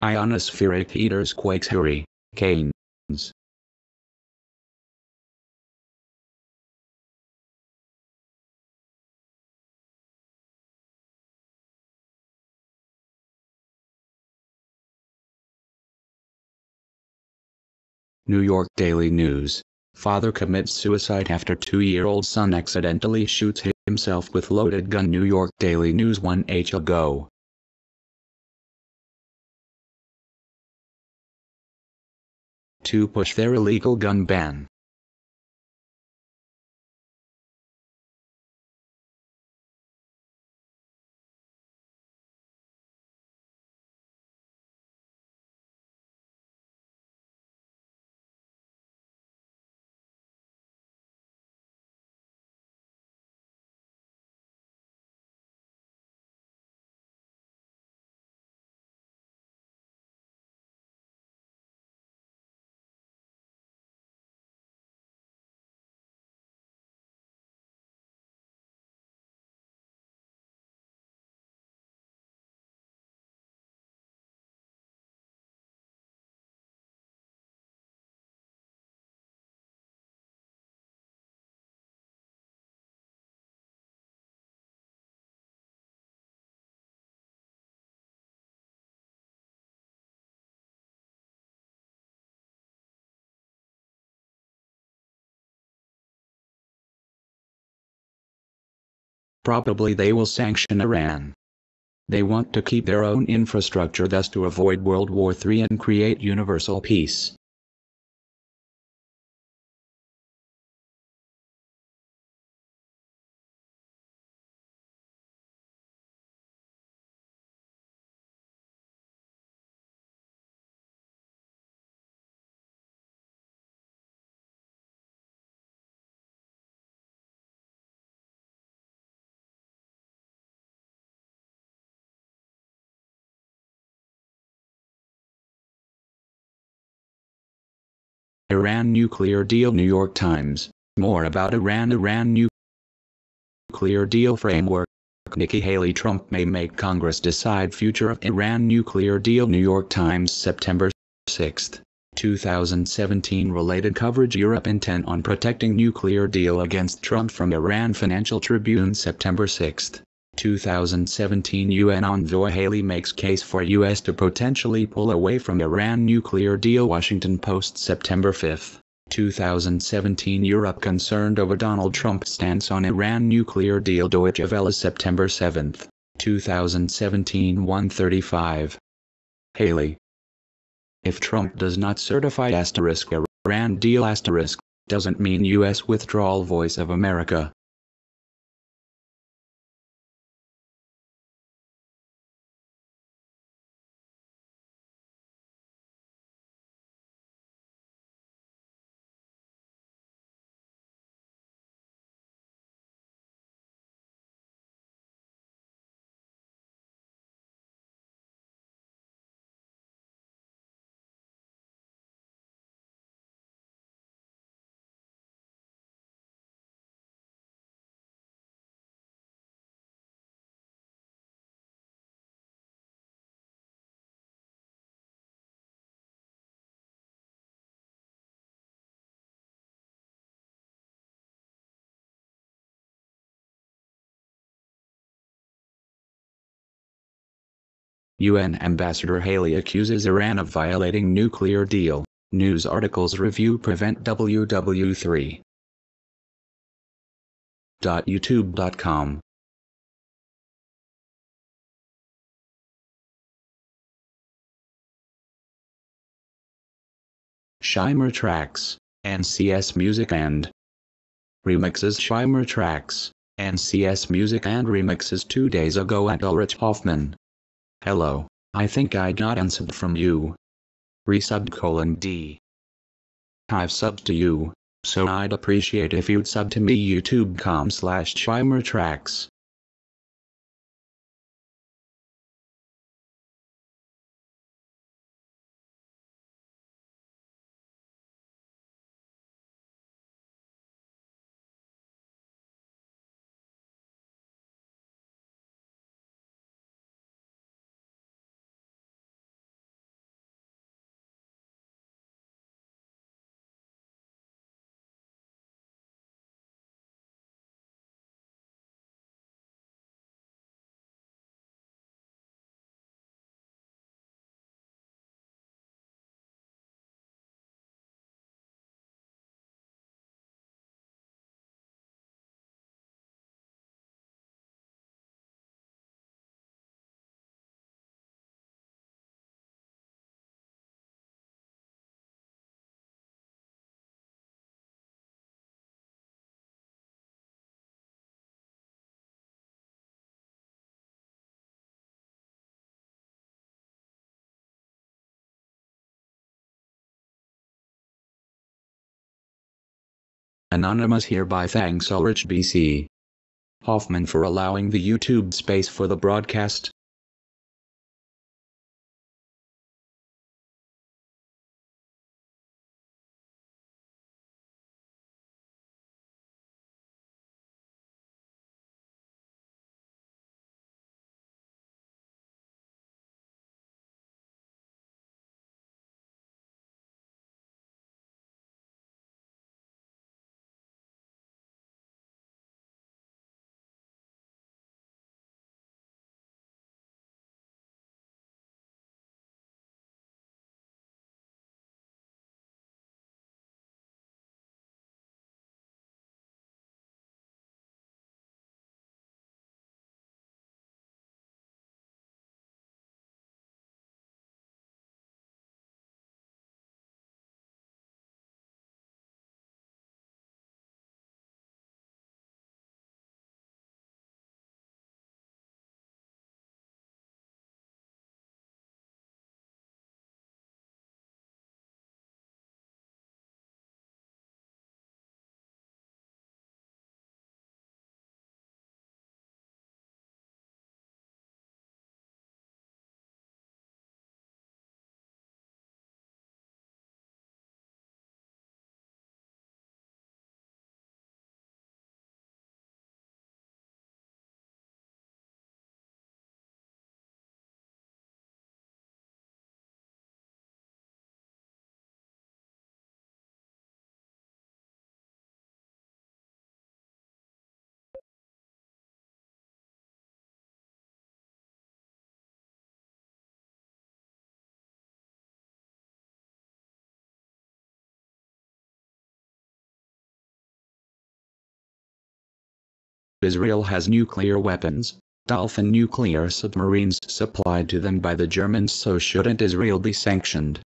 Ionospheric heaters quakes hurricanes. New York Daily News. Father commits suicide after 2-year-old son accidentally shoots himself with loaded gun. New York Daily News 1 age ago. To push their illegal gun ban. Probably they will sanction Iran. They want to keep their own infrastructure, thus to avoid World War III and create universal peace. Iran nuclear deal. New York Times. More about Iran nuclear deal framework. Nikki Haley. Trump may make Congress decide future of Iran nuclear deal. New York Times September 6, 2017. Related coverage. Europe intent on protecting nuclear deal against Trump from Iran. Financial Tribune September 6, 2017 UN envoy Haley makes case for U.S. to potentially pull away from Iran nuclear deal. Washington Post September 5, 2017 Europe concerned over Donald Trump's stance on Iran nuclear deal. Deutsche Welle September 7, 2017 135. Haley. If Trump does not certify Iran deal doesn't mean U.S. withdrawal. Voice of America. UN Ambassador Haley accuses Iran of violating nuclear deal. News articles review prevent WW3. YouTube.com. Shimer Tracks, NCS Music and Remixes. Shimer Tracks, NCS Music and Remixes 2 days ago at Ulrich Hoffman. Hello, I think I got unsub from you. Resub: D. I've subbed to you, so I'd appreciate if you'd sub to me. YouTube.com/Shimer Tracks. Anonymous hereby thanks Ulrich B.C. Hoffman for allowing the YouTube space for the broadcast. Israel has nuclear weapons, Dolphin nuclear submarines supplied to them by the Germans, so shouldn't Israel be sanctioned?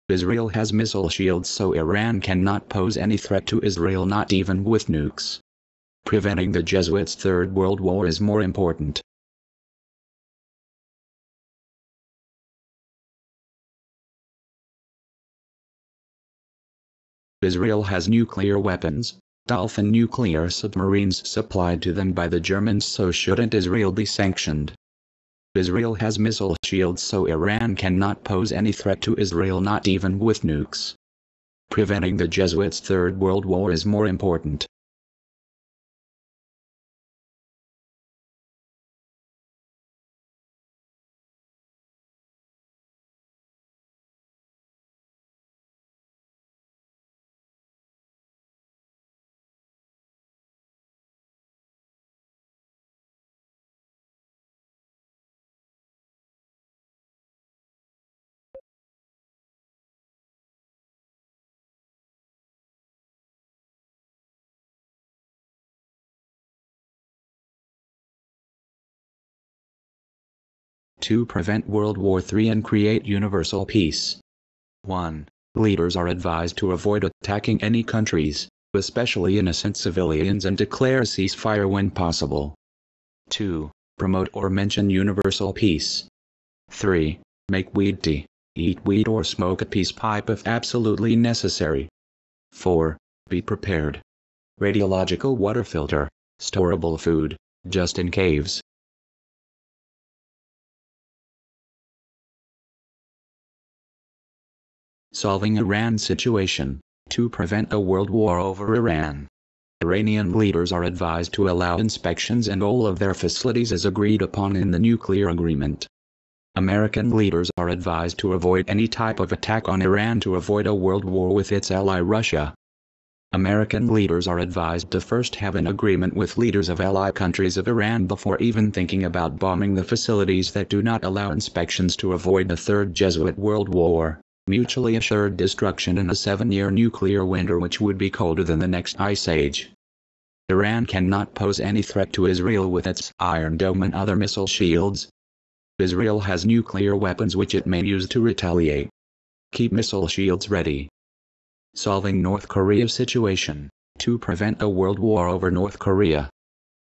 Israel has missile shields, so Iran cannot pose any threat to Israel, not even with nukes. Preventing the Jesuits' Third World War is more important. Israel has nuclear weapons, Dolphin nuclear submarines supplied to them by the Germans, so shouldn't Israel be sanctioned? Israel has missile shields, so Iran cannot pose any threat to Israel, not even with nukes. Preventing the Jesuits' Third World War is more important. To prevent World War III and create universal peace. 1. Leaders are advised to avoid attacking any countries, especially innocent civilians, and declare a ceasefire when possible. 2. Promote or mention universal peace. 3. Make weed tea, eat weed or smoke a peace pipe if absolutely necessary. 4. Be prepared. Radiological water filter, storable food, just in caves. Solving Iran's situation. To prevent a world war over Iran, Iranian leaders are advised to allow inspections and all of their facilities as agreed upon in the nuclear agreement. American leaders are advised to avoid any type of attack on Iran to avoid a world war with its ally Russia. American leaders are advised to first have an agreement with leaders of ally countries of Iran before even thinking about bombing the facilities that do not allow inspections, to avoid a third Jesuit world war, mutually assured destruction, and a 7-year nuclear winter which would be colder than the next ice age. Iran cannot pose any threat to Israel with its Iron Dome and other missile shields. Israel has nuclear weapons which it may use to retaliate. Keep missile shields ready. Solving North Korea's situation. To prevent a world war over North Korea,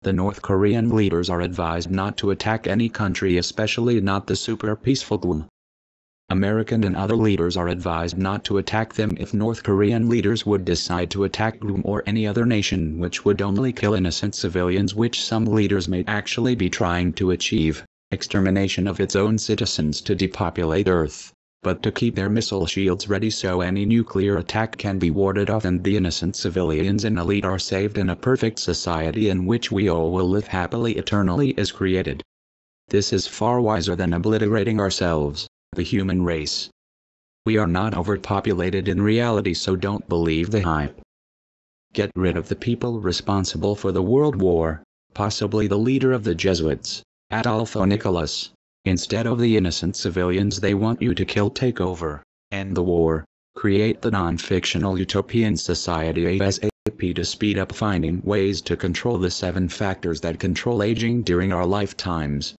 the North Korean leaders are advised not to attack any country, especially not the super peaceful Guam. American and other leaders are advised not to attack them if North Korean leaders would decide to attack Guam or any other nation, which would only kill innocent civilians, which some leaders may actually be trying to achieve, extermination of its own citizens to depopulate Earth, but to keep their missile shields ready so any nuclear attack can be warded off and the innocent civilians and elite are saved, and a perfect society in which we all will live happily eternally is created. This is far wiser than obliterating ourselves, the human race. We are not overpopulated in reality, so don't believe the hype. Get rid of the people responsible for the World War, possibly the leader of the Jesuits, Adolfo Nicolas. Instead of the innocent civilians they want you to kill, take over, end the war, create the non-fictional utopian society ASAP to speed up finding ways to control the 7 factors that control aging during our lifetimes.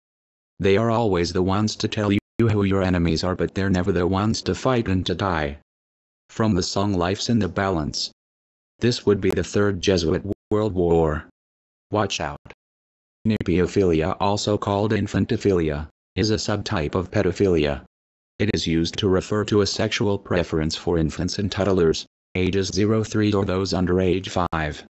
They are always the ones to tell you who your enemies are, but they're never the ones to fight and to die. From the song Life's in the Balance. This would be the third Jesuit World War. Watch out. Nepiophilia, also called infantophilia, is a subtype of pedophilia. It is used to refer to a sexual preference for infants and toddlers, ages 0-3 or those under age 5.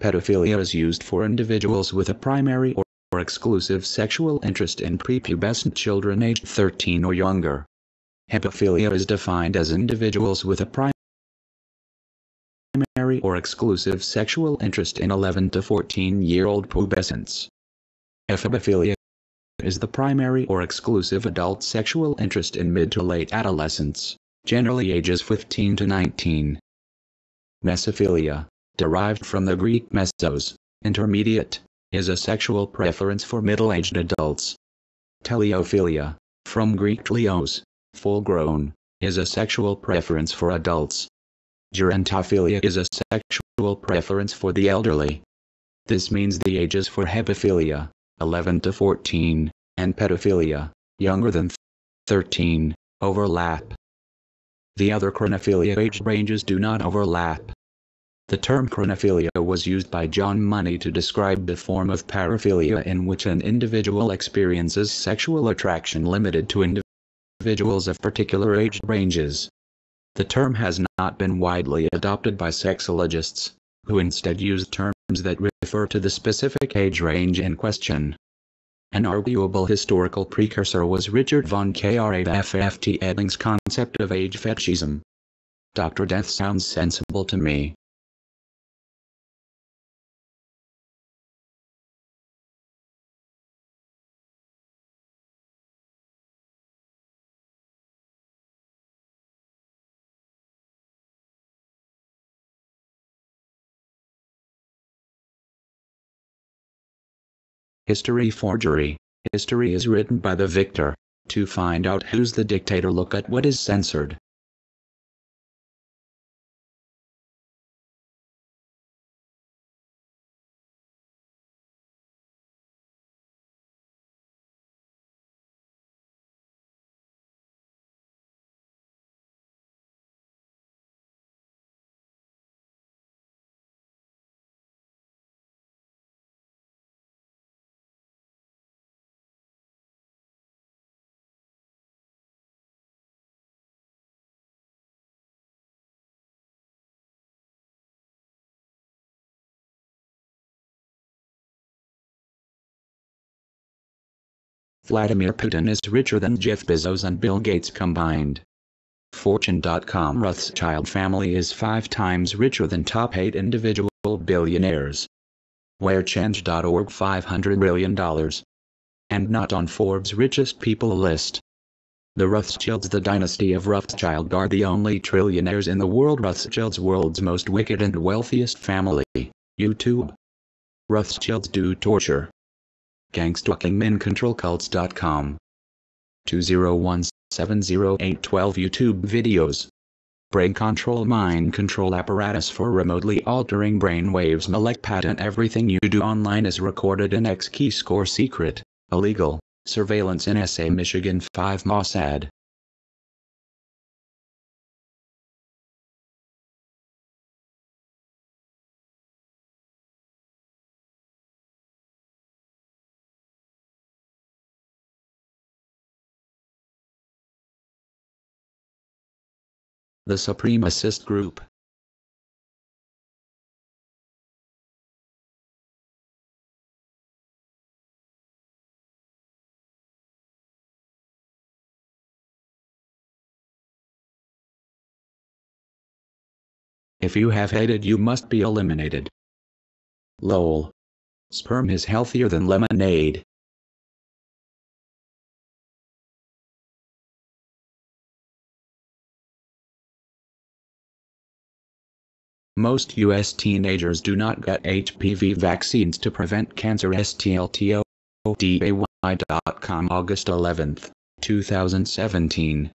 Pedophilia is used for individuals with a primary or exclusive sexual interest in prepubescent children aged 13 or younger. Hepaphilia is defined as individuals with a primary or exclusive sexual interest in 11 to 14-year-old pubescents. Ephebophilia is the primary or exclusive adult sexual interest in mid to late adolescents, generally ages 15 to 19. Mesophilia, derived from the Greek mesos, intermediate, is a sexual preference for middle-aged adults. Teleophilia, from Greek teleos, full-grown, is a sexual preference for adults. Gerontophilia is a sexual preference for the elderly. This means the ages for hepaphilia, 11 to 14, and pedophilia, younger than 13, overlap. The other chronophilia age ranges do not overlap. The term chronophilia was used by John Money to describe the form of paraphilia in which an individual experiences sexual attraction limited to individuals of particular age ranges. The term has not been widely adopted by sexologists, who instead use terms that refer to the specific age range in question. An arguable historical precursor was Richard von Krafft Edling's concept of age fetishism. Dr. Death sounds sensible to me. History forgery. History is written by the victor. To find out who's the dictator, look at what is censored. Vladimir Putin is richer than Jeff Bezos and Bill Gates combined. Fortune.com Rothschild family is 5 times richer than top 8 individual billionaires. WhereChange.org $500 million. And not on Forbes' richest people list. The Rothschilds, the dynasty of Rothschild, are the only trillionaires in the world. Rothschilds, world's most wicked and wealthiest family. YouTube. Rothschilds do torture. Gangstalkingmincontrolcults.com 201-708-12 YouTube videos. Brain control, mind control apparatus for remotely altering brain waves. Malek patent. Everything you do online is recorded in X key score secret. Illegal. Surveillance in SA Michigan 5 Mossad. The Supremacist Group. If you have hated, you must be eliminated. LOL. Sperm is healthier than lemonade. Most U.S. teenagers do not get HPV vaccines to prevent cancer. STLTODAY.com August 11, 2017.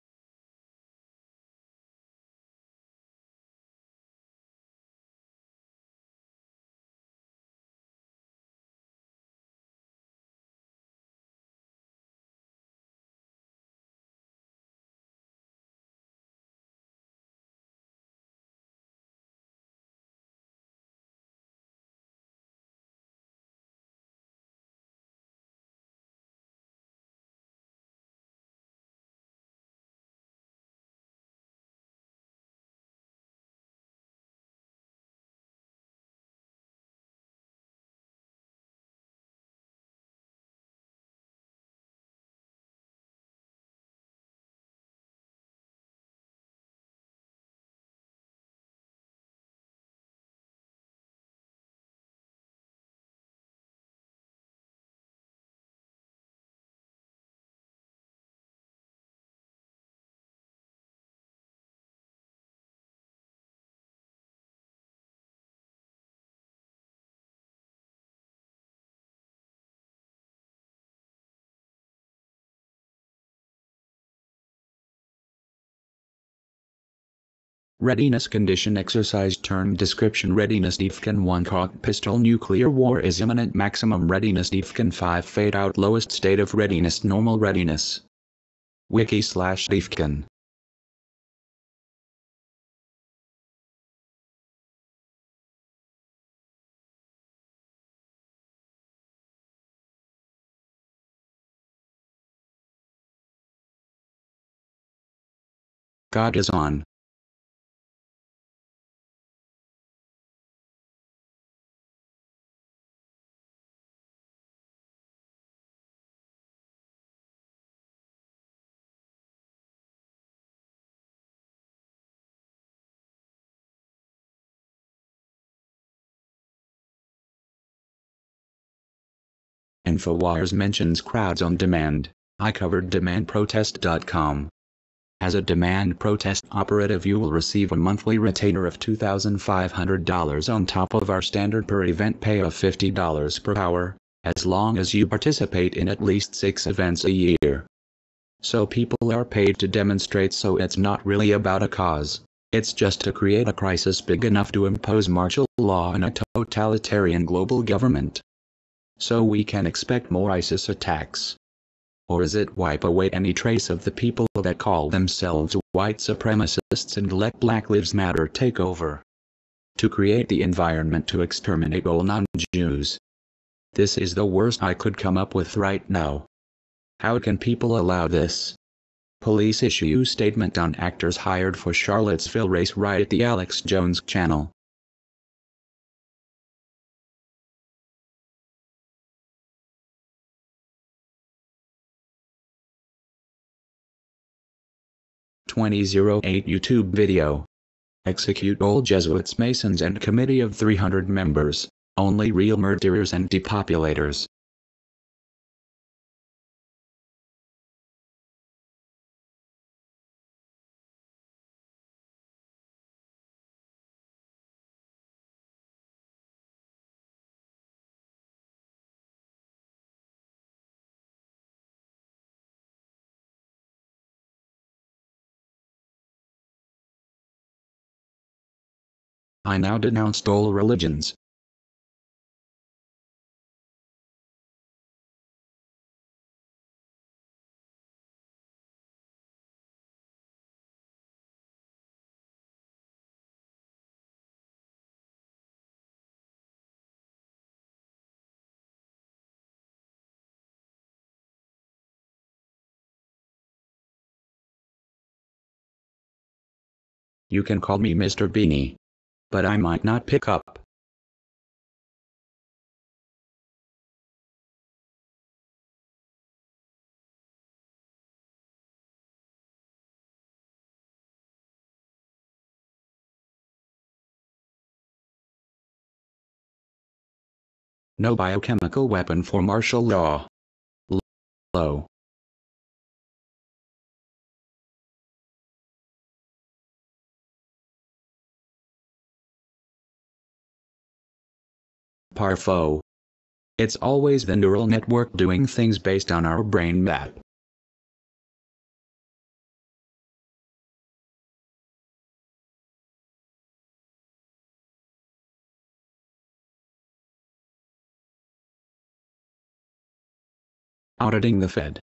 Readiness condition exercise term description readiness Defcon 1 cock pistol nuclear war is imminent maximum readiness Defcon 5 fade out lowest state of readiness normal readiness. Wiki/Defcon. God is on. InfoWars mentions crowds on demand. I covered demandprotest.com. As a demand protest operative, you will receive a monthly retainer of $2,500 on top of our standard per event pay of $50 per hour, as long as you participate in at least 6 events a year. So people are paid to demonstrate, so it's not really about a cause. It's just to create a crisis big enough to impose martial law and a totalitarian global government. So we can expect more ISIS attacks. Or is it wipe away any trace of the people that call themselves white supremacists and let Black Lives Matter take over? To create the environment to exterminate all non-Jews. This is the worst I could come up with right now. How can people allow this? Police issue statement on actors hired for Charlottesville race riot, the Alex Jones channel. (2008) YouTube video. Execute all Jesuits, Masons and committee of 300 members, only real murderers and depopulators. I now denounced all religions. You can call me Mr. Beanie. But I might not pick up. No biochemical weapon for martial law. Low. Parfo. It's always the neural network doing things based on our brain map. Auditing the Fed.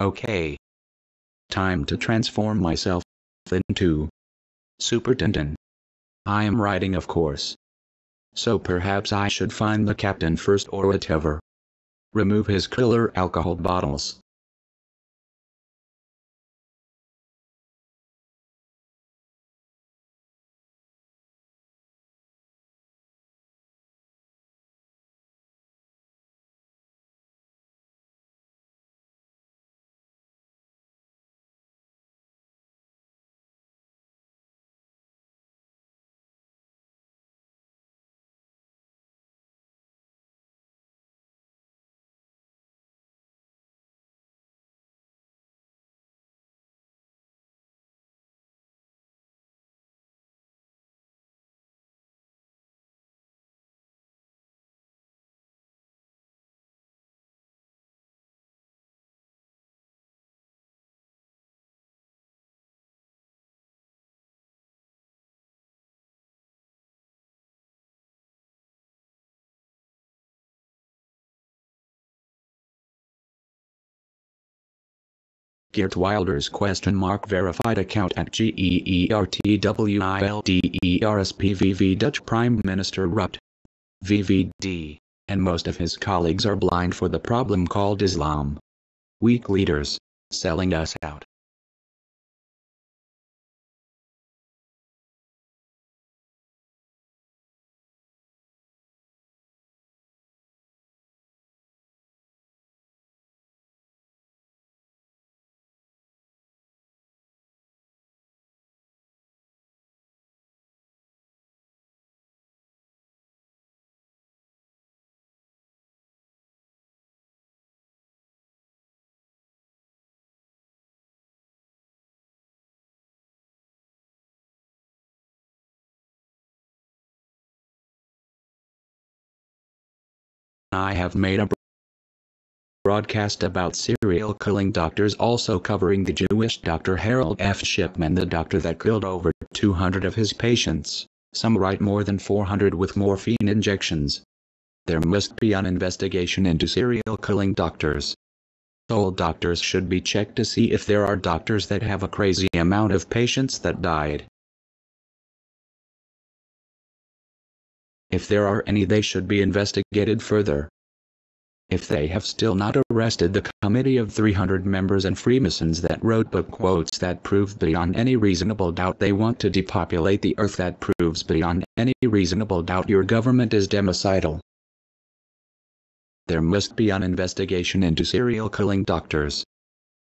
Okay. Time to transform myself into Superintendent. I am writing, of course. So perhaps I should find the captain first or whatever. Remove his killer alcohol bottles. Geert Wilders verified account at GEERTWILDERSPVV Dutch Prime Minister Rutte. VVD, and most of his colleagues are blind for the problem called Islam. Weak leaders, selling us out. I have made a broadcast about serial killing doctors, also covering the Jewish Dr. Harold F. Shipman, the doctor that killed over 200 of his patients, some right more than 400 with morphine injections. There must be an investigation into serial killing doctors. All doctors should be checked to see if there are doctors that have a crazy amount of patients that died. If there are any, they should be investigated further. If they have still not arrested the committee of 300 members and Freemasons that wrote book quotes that prove beyond any reasonable doubt they want to depopulate the earth, that proves beyond any reasonable doubt your government is democidal. There must be an investigation into serial killing doctors.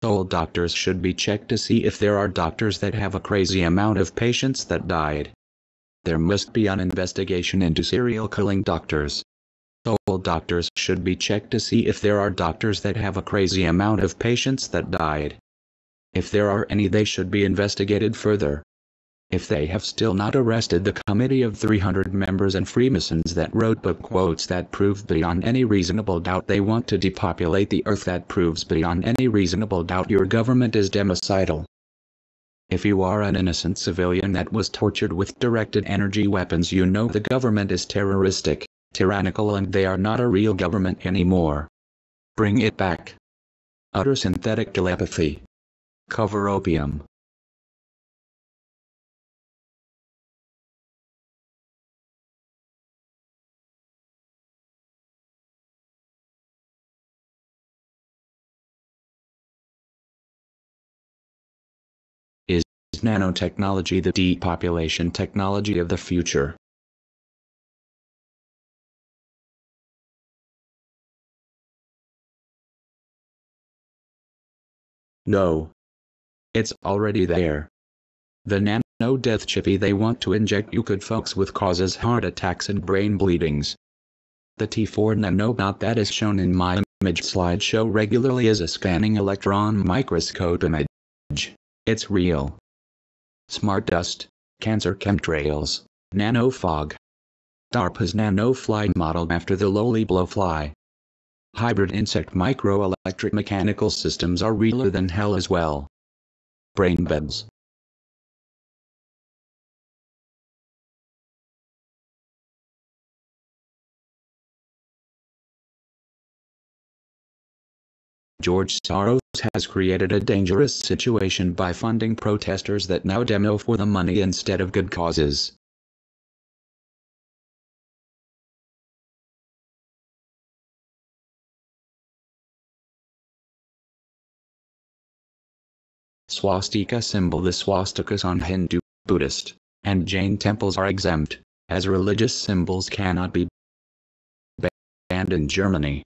All doctors should be checked to see if there are doctors that have a crazy amount of patients that died. There must be an investigation into serial killing doctors. All doctors should be checked to see if there are doctors that have a crazy amount of patients that died. If there are any, they should be investigated further. If they have still not arrested the committee of 300 members and Freemasons that wrote book quotes that prove beyond any reasonable doubt they want to depopulate the earth, that proves beyond any reasonable doubt your government is democidal. If you are an innocent civilian that was tortured with directed energy weapons, you know the government is terroristic, tyrannical, and they are not a real government anymore. Bring it back. Utter synthetic telepathy. Cover opium. Is nanotechnology the depopulation technology of the future? No. It's already there. The nano-death chippy they want to inject you good folks with causes heart attacks and brain bleedings. The T4 nanobot that is shown in my image slideshow regularly is a scanning electron microscope image. It's real. Smart dust, cancer chemtrails, nano fog. DARPA's nanofly modeled after the lowly blowfly. Hybrid insect microelectric mechanical systems are realer than hell as well. Brain beds. George Soros has created a dangerous situation by funding protesters that now demo for the money instead of good causes. Swastika symbol. The swastikas on Hindu, Buddhist, and Jain temples are exempt, as religious symbols cannot be banned in Germany.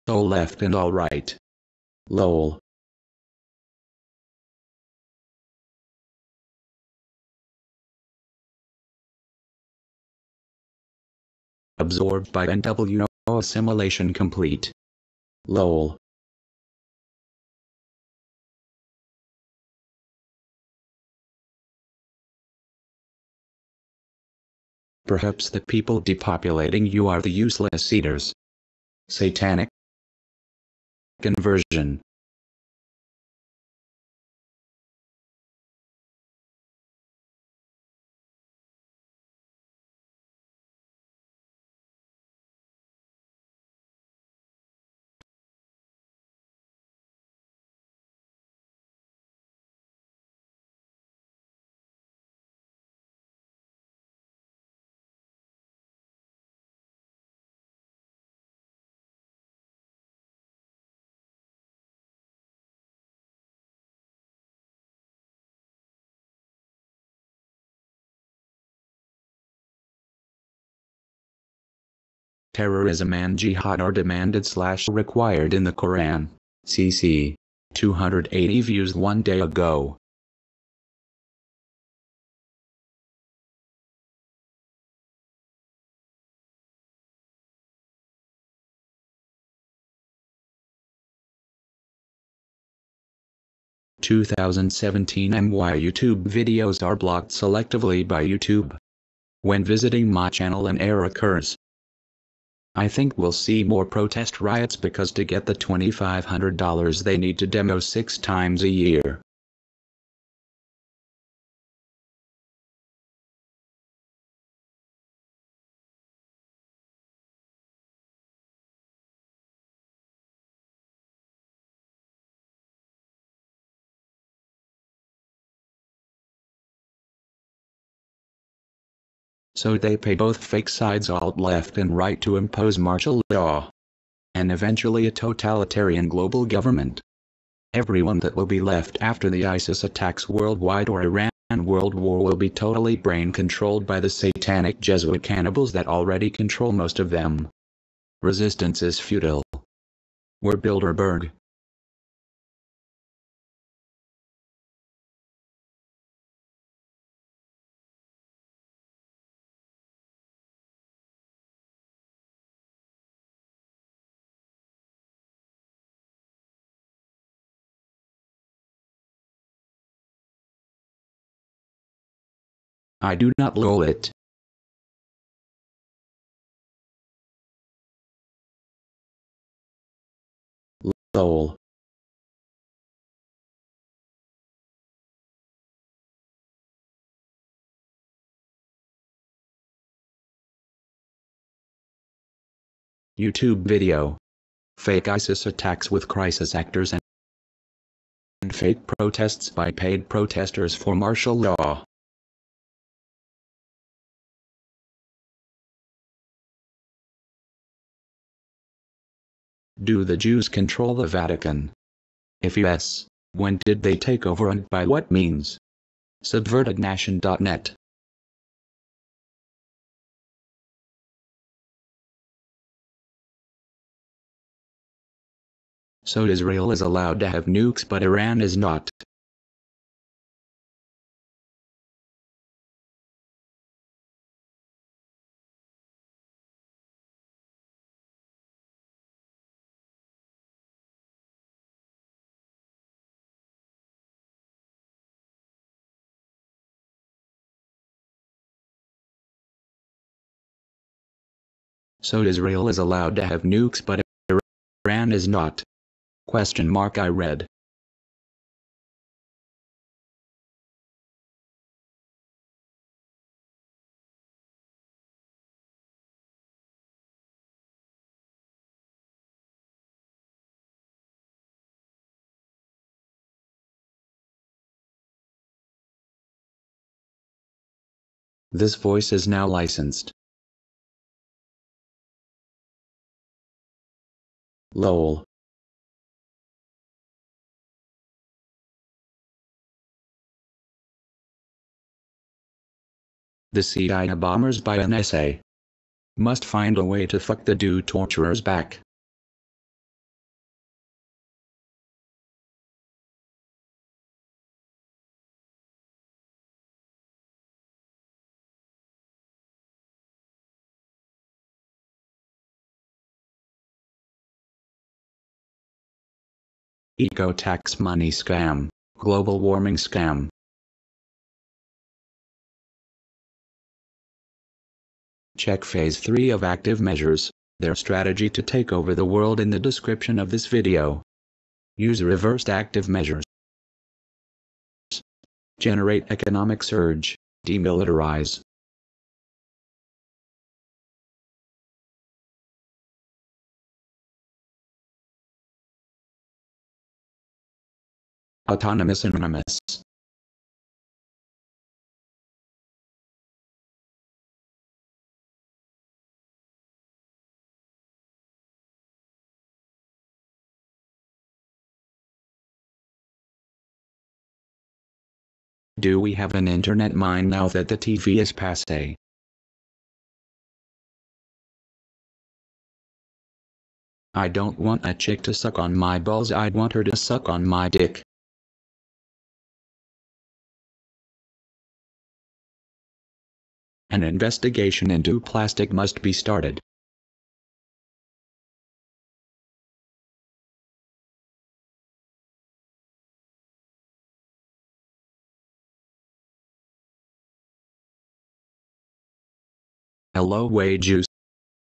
all left and all right. Lol. Absorbed by NWO, assimilation complete. Lol. Perhaps the people depopulating you are the useless eaters. Satanic conversion. Terrorism and jihad are demanded/required in the Quran. CC. 280 views 1 day ago. (2017) why YouTube videos are blocked selectively by YouTube. When visiting my channel an error occurs. I think we'll see more protest riots because to get the $2,500 they need to demo 6 times a year. So they pay both fake sides alt left and right to impose martial law. And eventually a totalitarian global government. Everyone that will be left after the ISIS attacks worldwide or Iran World War will be totally brain controlled by the satanic Jesuit cannibals that already control most of them. Resistance is futile. We're Bilderberg. I do not lol it. Lol. YouTube video. Fake ISIS attacks with crisis actors and fake protests by paid protesters for martial law. Do the Jews control the Vatican? If yes, when did they take over and by what means? Subvertednation.net. So Israel is allowed to have nukes but Iran is not. So Israel is allowed to have nukes but Iran is not. Question mark I read. This voice is now licensed. Lol. The CIA bombers by NSA must find a way to fuck the torturers back. eco-tax money scam, global warming scam. Check Phase 3 of active measures, their strategy to take over the world in the description of this video. Use reversed active measures. Generate economic surge, demilitarize. Autonomous Anonymous. Do we have an internet mind now that the TV is passé? I don't want a chick to suck on my balls, I want her to suck on my dick. An investigation into plastic must be started. A low-wage use,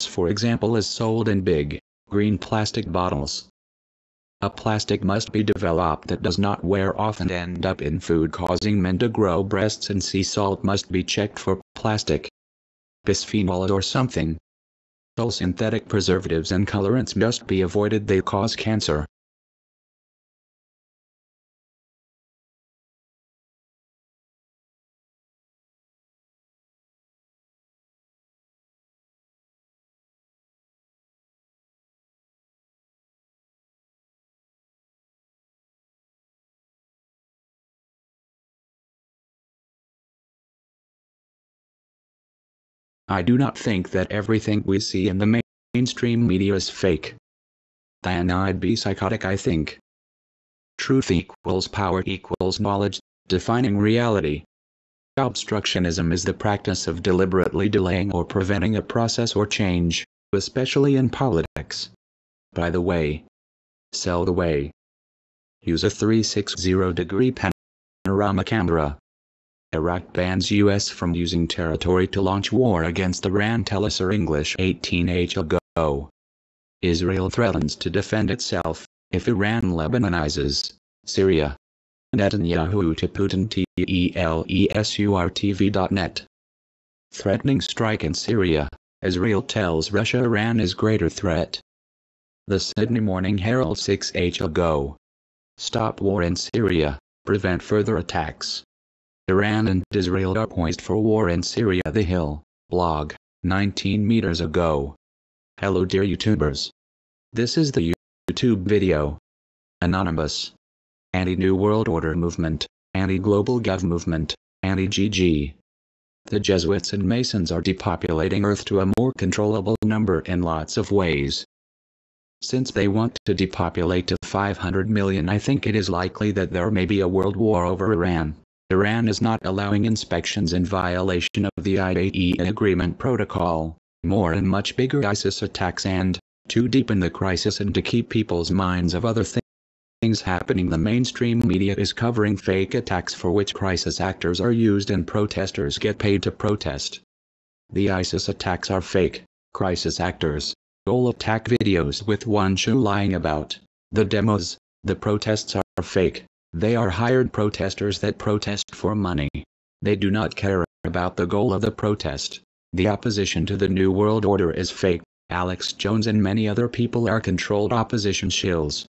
for example, is sold in big, green plastic bottles. A plastic must be developed that does not wear off and end up in food, causing men to grow breasts, and sea salt must be checked for plastic, bisphenol or something. All synthetic preservatives and colorants must be avoided, they cause cancer. I do not think that everything we see in the mainstream media is fake. Then I'd be psychotic, I think. Truth equals power equals knowledge, defining reality. Obstructionism is the practice of deliberately delaying or preventing a process or change, especially in politics. By the way, sell the way. Use a 360-degree panorama camera. Iraq bans U.S. from using territory to launch war against Iran. Tell us, English 18H ago. Israel threatens to defend itself if Iran Lebanonizes Syria. Netanyahu to Putin. TELESURTV.net. Threatening strike in Syria. Israel tells Russia Iran is greater threat. The Sydney Morning Herald 6H ago. Stop war in Syria, prevent further attacks. Iran and Israel are poised for war in Syria. The Hill, blog, 19 meters ago. Hello dear YouTubers. This is the YouTube video. Anonymous. Anti-New World Order movement, anti-global gov movement, anti-GG. The Jesuits and Masons are depopulating Earth to a more controllable number in lots of ways. Since they want to depopulate to 500 million, I think it is likely that there may be a world war over Iran. Iran is not allowing inspections in violation of the IAEA Agreement Protocol, more and much bigger ISIS attacks, and, to deepen the crisis and to keep people's minds of other things happening, the mainstream media is covering fake attacks for which crisis actors are used and protesters get paid to protest. The ISIS attacks are fake, crisis actors, all attack videos with one shoe lying about. The demos, the protests are fake. They are hired protesters that protest for money. They do not care about the goal of the protest. The opposition to the New World Order is fake. Alex Jones and many other people are controlled opposition shills.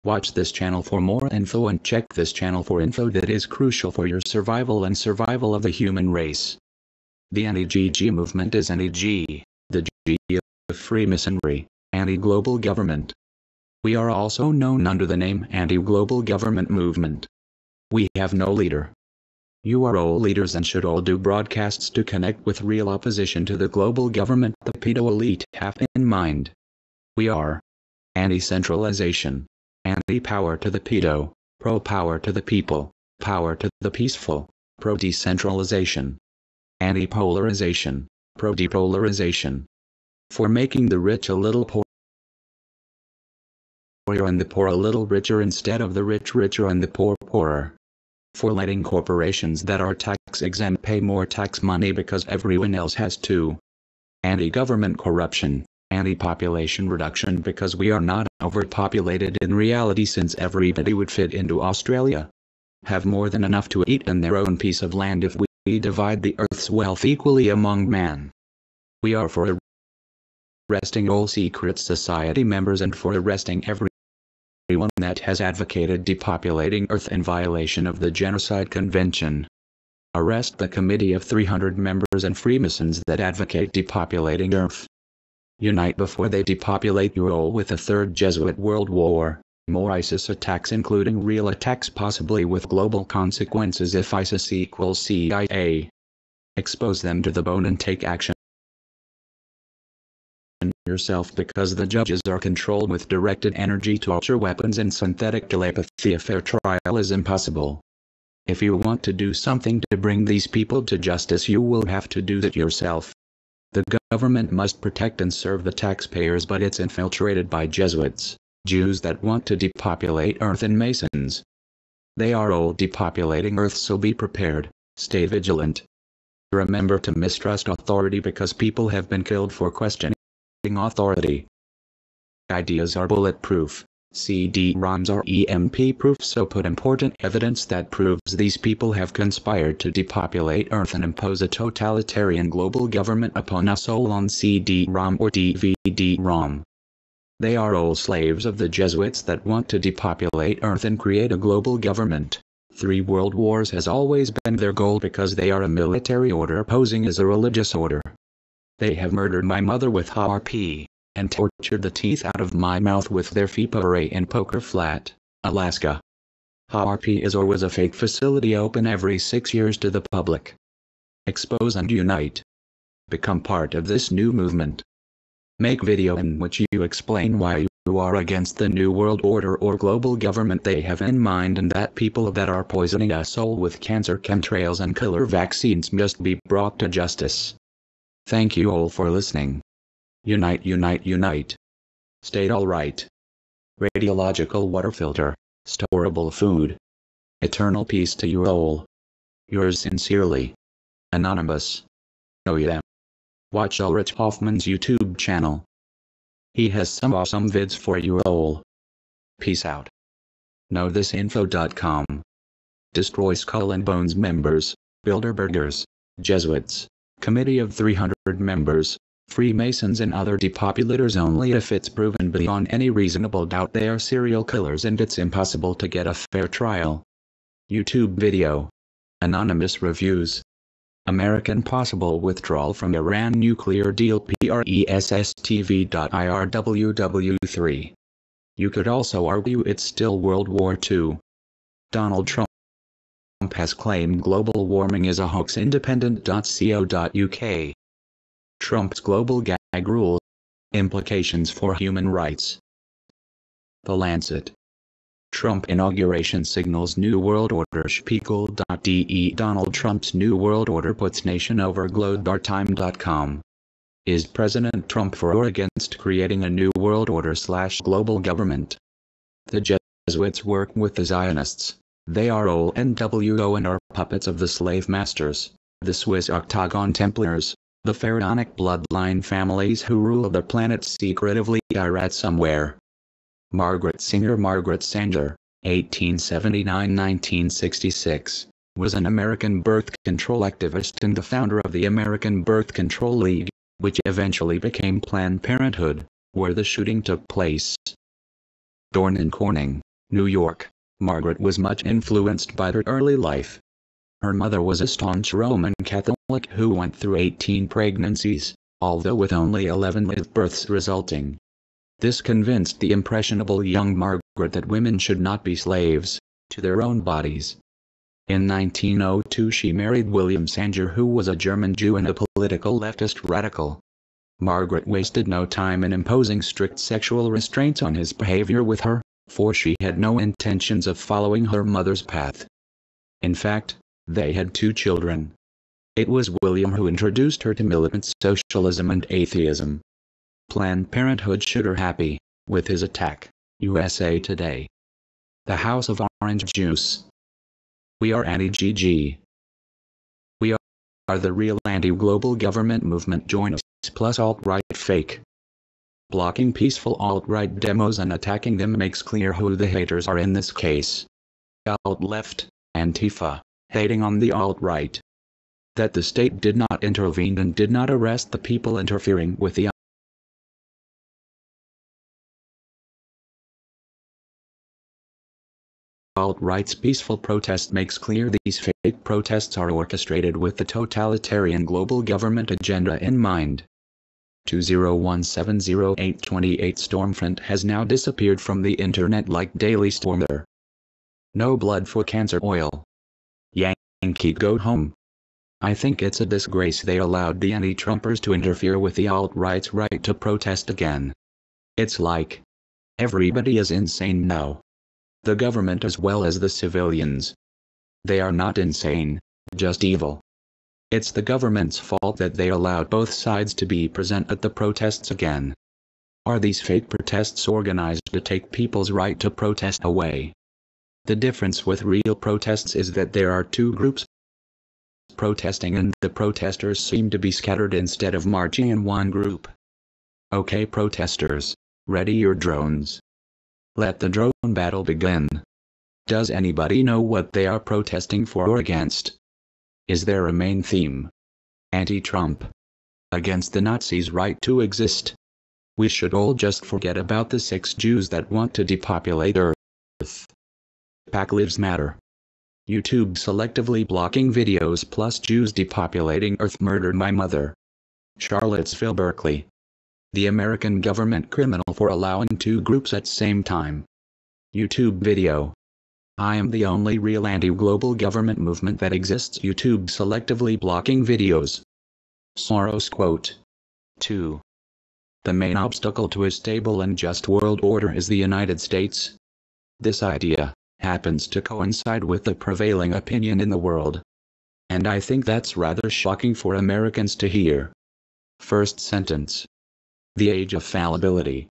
Watch this channel for more info and check this channel for info that is crucial for your survival and survival of the human race. The anti-GG movement is anti-G, the G of Freemasonry, anti-global government. We are also known under the name Anti-Global Government Movement. We have no leader. You are all leaders and should all do broadcasts to connect with real opposition to the global government the PAEDO elite have in mind. We are anti-centralization, anti-power to the PAEDO, pro-power to the people, power to the peaceful, pro-decentralization, anti-polarization, pro-depolarization. For making the rich a little poor. and the poor a little richer instead of the rich richer and the poor poorer. For letting corporations that are tax exempt pay more tax money because everyone else has to. Anti-government corruption, anti-population reduction because we are not overpopulated in reality since everybody would fit into Australia. Have more than enough to eat in their own piece of land if we divide the earth's wealth equally among man. We are for arresting all secret society members and for arresting everyone that has advocated depopulating Earth in violation of the Genocide Convention. Arrest the committee of 300 members and Freemasons that advocate depopulating Earth. Unite before they depopulate you all with a third Jesuit World War. More ISIS attacks including real attacks possibly with global consequences if ISIS equals CIA. Expose them to the bone and take action yourself because the judges are controlled with directed energy torture weapons and synthetic telepathy. A fair trial is impossible. If you want to do something to bring these people to justice you will have to do that yourself. The government must protect and serve the taxpayers but it's infiltrated by Jesuits, Jews that want to depopulate Earth and Masons. They are all depopulating Earth so be prepared, stay vigilant. Remember to mistrust authority because people have been killed for questioning authority. Ideas are bulletproof. CD-ROMs are EMP proof so put important evidence that proves these people have conspired to depopulate Earth and impose a totalitarian global government upon us all on CD-ROM or DVD-ROM. They are all slaves of the Jesuits that want to depopulate Earth and create a global government. 3 world wars has always been their goal because they are a military order posing as a religious order. They have murdered my mother with HAARP, and tortured the teeth out of my mouth with their FIPA array in Poker Flat, Alaska. HAARP is or was a fake facility open every 6 years to the public. Expose and unite. Become part of this new movement. Make video in which you explain why you are against the New World Order or global government they have in mind and that people that are poisoning us all with cancer chemtrails and killer vaccines must be brought to justice. Thank you all for listening. Unite, unite, unite. Stay alright. Radiological water filter, storable food. Eternal peace to you all. Yours sincerely. Anonymous. Oh yeah. Watch Ulrich Hoffman's YouTube channel. He has some awesome vids for you all. Peace out. KnowThisInfo.com. Destroy Skull and Bones members, Bilderbergers, Jesuits, Committee of 300 members, Freemasons and other depopulators only if it's proven beyond any reasonable doubt they are serial killers and it's impossible to get a fair trial. YouTube video. Anonymous reviews. American possible withdrawal from Iran nuclear deal PRESSTV.IRWW3. You could also argue it's still World War II. Donald Trump has claimed global warming is a hoax. Independent.co.uk. Trump's global gag rule. Implications for human rights. The Lancet. Trump inauguration signals New World Order. Spiegel.de. Donald Trump's New World Order puts nation over globe.time.com. Is President Trump for or against creating a New World Order / global government? The Jesuits work with the Zionists. They are all NWO and are puppets of the slave masters, the Swiss Octagon Templars, the pharaonic bloodline families who rule the planet secretively are at somewhere. Margaret Sanger, 1879-1966, was an American birth control activist and the founder of the American Birth Control League, which eventually became Planned Parenthood, where the shooting took place. Born in Corning, New York, Margaret was much influenced by her early life. Her mother was a staunch Roman Catholic who went through 18 pregnancies, although with only 11 live births resulting. This convinced the impressionable young Margaret that women should not be slaves to their own bodies. In 1902 she married William Sanger, who was a German Jew and a political leftist radical. Margaret wasted no time in imposing strict sexual restraints on his behavior with her, for she had no intentions of following her mother's path. In fact, they had 2 children. It was William who introduced her to militant socialism and atheism. Planned Parenthood shook her happy with his attack, USA Today. The House of Orange Juice. We are anti-GG. We are the real anti-global government movement. Join us, plus alt-right fake. Blocking peaceful alt-right demos and attacking them makes clear who the haters are in this case. Alt-left, Antifa, hating on the alt-right. That the state did not intervene and did not arrest the people interfering with the alt-right's peaceful protest makes clear these fake protests are orchestrated with the totalitarian global government agenda in mind. 20170828 Stormfront has now disappeared from the internet like Daily Stormer. No blood for cancer oil. Yankee go home. I think it's a disgrace they allowed the anti-Trumpers to interfere with the alt-right's right to protest again. It's like everybody is insane now. The government as well as the civilians. They are not insane, just evil. It's the government's fault that they allowed both sides to be present at the protests again. Are these fake protests organized to take people's right to protest away? The difference with real protests is that there are two groups protesting and the protesters seem to be scattered instead of marching in one group. Okay protesters, ready your drones. Let the drone battle begin. Does anybody know what they are protesting for or against? Is there a main theme? Anti-Trump. Against the Nazis' right to exist. We should all just forget about the 6 Jews that want to depopulate Earth. Black Lives Matter. YouTube selectively blocking videos plus Jews depopulating Earth murdered my mother. Charlottesville, Berkeley. The American government criminal for allowing 2 groups at same time. YouTube video. I am the only real anti-global government movement that exists. YouTube selectively blocking videos. Soros quote. 2. The main obstacle to a stable and just world order is the United States. This idea happens to coincide with the prevailing opinion in the world. And I think that's rather shocking for Americans to hear. First sentence. The Age of Fallibility.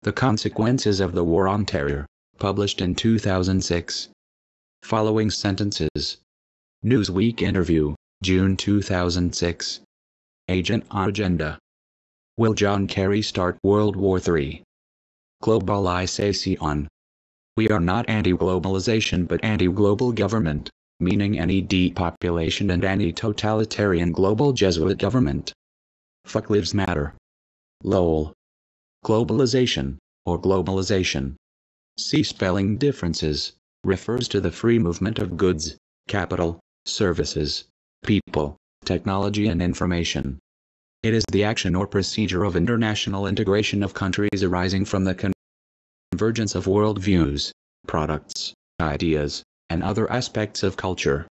The Consequences of the War on Terror, published in 2006. Following sentences. Newsweek interview, June 2006. Agent on Agenda. Will John Kerry start World War III? Globalization. We are not anti-globalization but anti-global government, meaning any depopulation and anti-totalitarian global Jesuit government. Fuck Lives Matter. LOL. Globalization, or globalization. See spelling differences, refers to the free movement of goods, capital, services, people, technology and information. It is the action or procedure of international integration of countries arising from the convergence of worldviews, products, ideas, and other aspects of culture.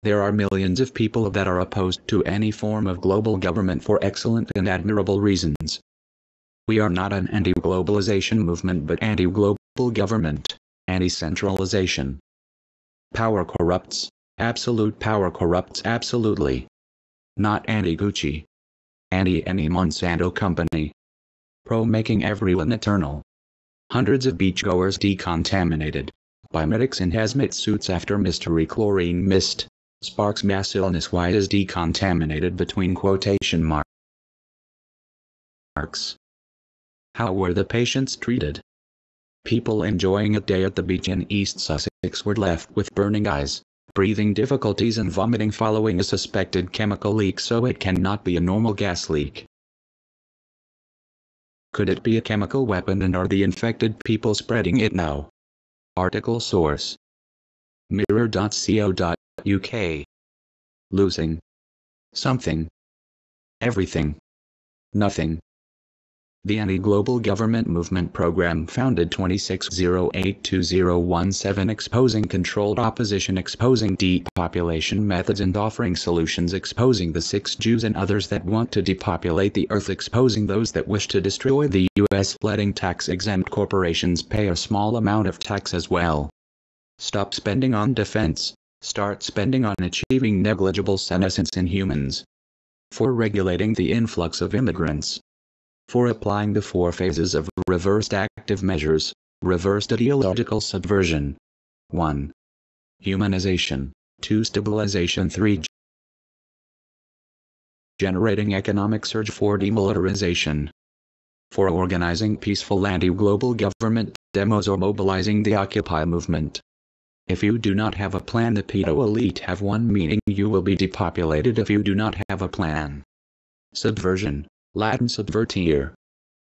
There are millions of people that are opposed to any form of global government for excellent and admirable reasons. We are not an anti-globalization movement but anti-global government, anti-centralization. Power corrupts, absolute power corrupts absolutely. Not anti-Gucci. Anti-any Monsanto company. Pro-making everyone eternal. Hundreds of beachgoers decontaminated by medics in hazmat suits after mystery chlorine mist sparks mass illness. Why is decontaminated between quotation marks? How were the patients treated? People enjoying a day at the beach in East Sussex were left with burning eyes, breathing difficulties and vomiting following a suspected chemical leak, so it cannot be a normal gas leak. Could it be a chemical weapon, and are the infected people spreading it now? Article source. Mirror.co.uk. Losing. Something. Everything. Nothing. The Anti-Global Government Movement Program founded 26082017 exposing controlled opposition, exposing depopulation methods and offering solutions, exposing the 6 Jews and others that want to depopulate the earth, exposing those that wish to destroy the U.S., letting tax-exempt corporations pay a small amount of tax as well. Stop spending on defense, start spending on achieving negligible senescence in humans. For regulating the influx of immigrants. For applying the 4 phases of reversed active measures, Reversed ideological subversion. 1. Humanization. 2. Stabilization. 3. Generating economic surge. 4. Demilitarization. 4. Organizing peaceful anti-global government demos or mobilizing the Occupy movement. If you do not have a plan, the PAEDO elite have one meaning: you will be depopulated if you do not have a plan. Subversion, Latin subvertere.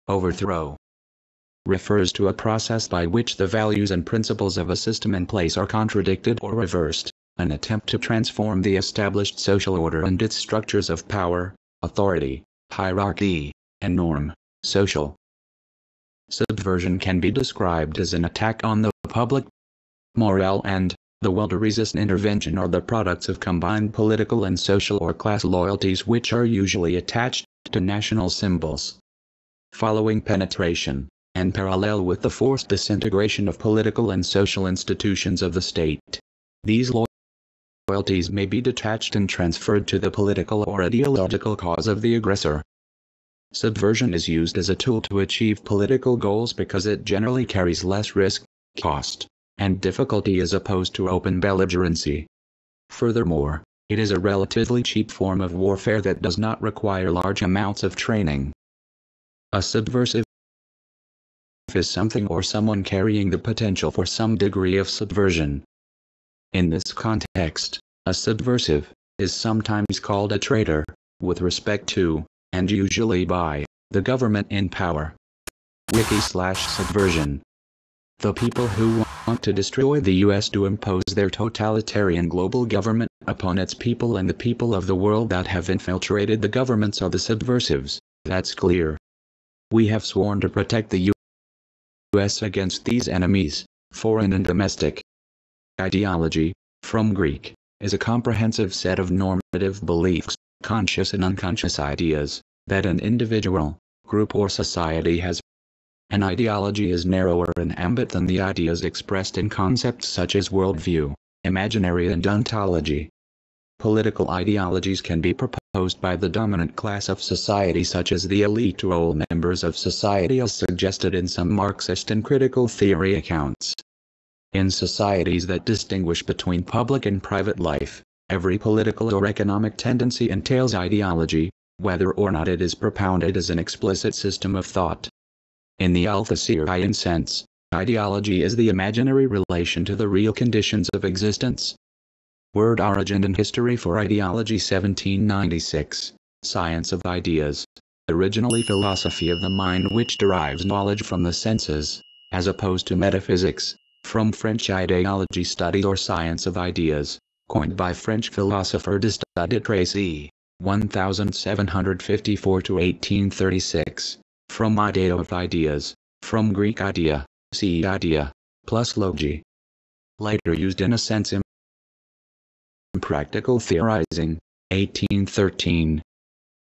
Overthrow. Refers to a process by which the values and principles of a system in place are contradicted or reversed, an attempt to transform the established social order and its structures of power, authority, hierarchy, and norm. Social subversion can be described as an attack on the public morale and the will to resist intervention are the products of combined political and social or class loyalties which are usually attached to national symbols. Following penetration, and parallel with the forced disintegration of political and social institutions of the state, these loyalties may be detached and transferred to the political or ideological cause of the aggressor. Subversion is used as a tool to achieve political goals because it generally carries less risk, cost, and difficulty as opposed to open belligerency. Furthermore, it is a relatively cheap form of warfare that does not require large amounts of training. A subversive is something or someone carrying the potential for some degree of subversion. In this context, a subversive is sometimes called a traitor, with respect to, and usually by, the government in power. Wiki/subversion. The people who want to destroy the US to impose their totalitarian global government upon its people and the people of the world that have infiltrated the governments are the subversives, that's clear. We have sworn to protect the US against these enemies, foreign and domestic. Ideology, from Greek, is a comprehensive set of normative beliefs, conscious and unconscious ideas, that an individual, group or society has. An ideology is narrower in ambit than the ideas expressed in concepts such as worldview, imaginary and ontology. Political ideologies can be proposed by the dominant class of society such as the elite or all members of society as suggested in some Marxist and critical theory accounts. In societies that distinguish between public and private life, every political or economic tendency entails ideology, whether or not it is propounded as an explicit system of thought. In the Althusserian sense, ideology is the imaginary relation to the real conditions of existence. Word origin and history for ideology 1796, Science of Ideas, originally philosophy of the mind which derives knowledge from the senses, as opposed to metaphysics, from French ideology study or science of ideas, coined by French philosopher de Tracy, 1754 to 1836, from idea of ideas, from Greek idea, see idea, plus logi. Later used in a sense in practical theorizing, 1813.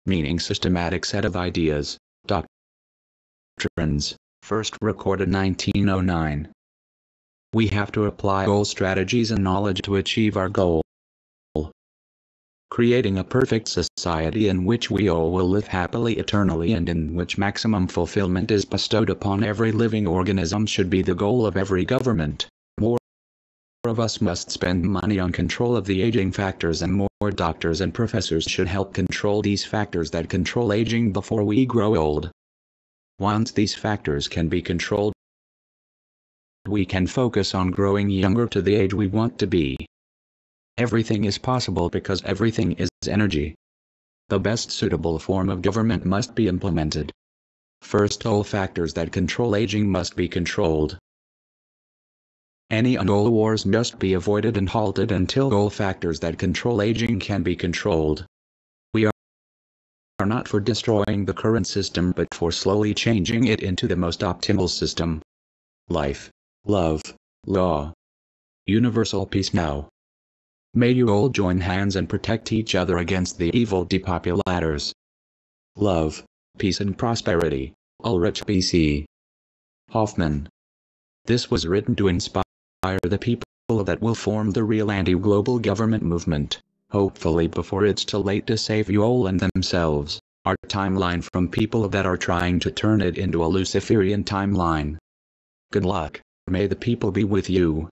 Meaning systematic set of ideas, doctrines, first recorded 1909. We have to apply goal strategies and knowledge to achieve our goal. Creating a perfect society in which we all will live happily eternally and in which maximum fulfillment is bestowed upon every living organism should be the goal of every government. More of us must spend money on control of the aging factors, and more doctors and professors should help control these factors that control aging before we grow old. Once these factors can be controlled, we can focus on growing younger to the age we want to be. Everything is possible because everything is energy. The best suitable form of government must be implemented. First, all factors that control aging must be controlled. Any and all wars must be avoided and halted until all factors that control aging can be controlled. We are not for destroying the current system but for slowly changing it into the most optimal system. Life, love, law, universal peace now. May you all join hands and protect each other against the evil depopulators. Love, peace and prosperity, Ulrich B.C. Kaufman. This was written to inspire the people that will form the real anti-global government movement, hopefully before it's too late to save you all and themselves, our timeline from people that are trying to turn it into a Luciferian timeline. Good luck, may the people be with you.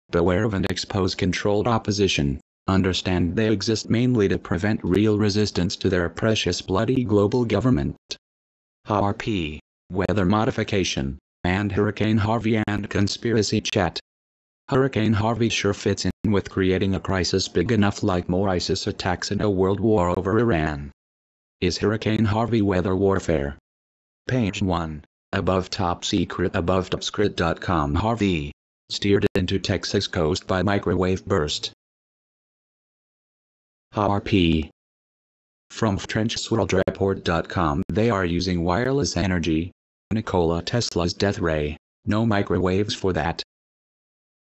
Beware of and expose controlled opposition. Understand they exist mainly to prevent real resistance to their precious bloody global government. HAARP, Weather Modification, and Hurricane Harvey and Conspiracy Chat. Hurricane Harvey sure fits in with creating a crisis big enough like more ISIS attacks and a world war over Iran. Is Hurricane Harvey weather warfare? Page 1, above top secret above topsecret.com. Harvey, steered into Texas coast by microwave burst. HAARP. From FrenchSworldReport.com. They are using wireless energy. Nikola Tesla's death ray. No microwaves for that.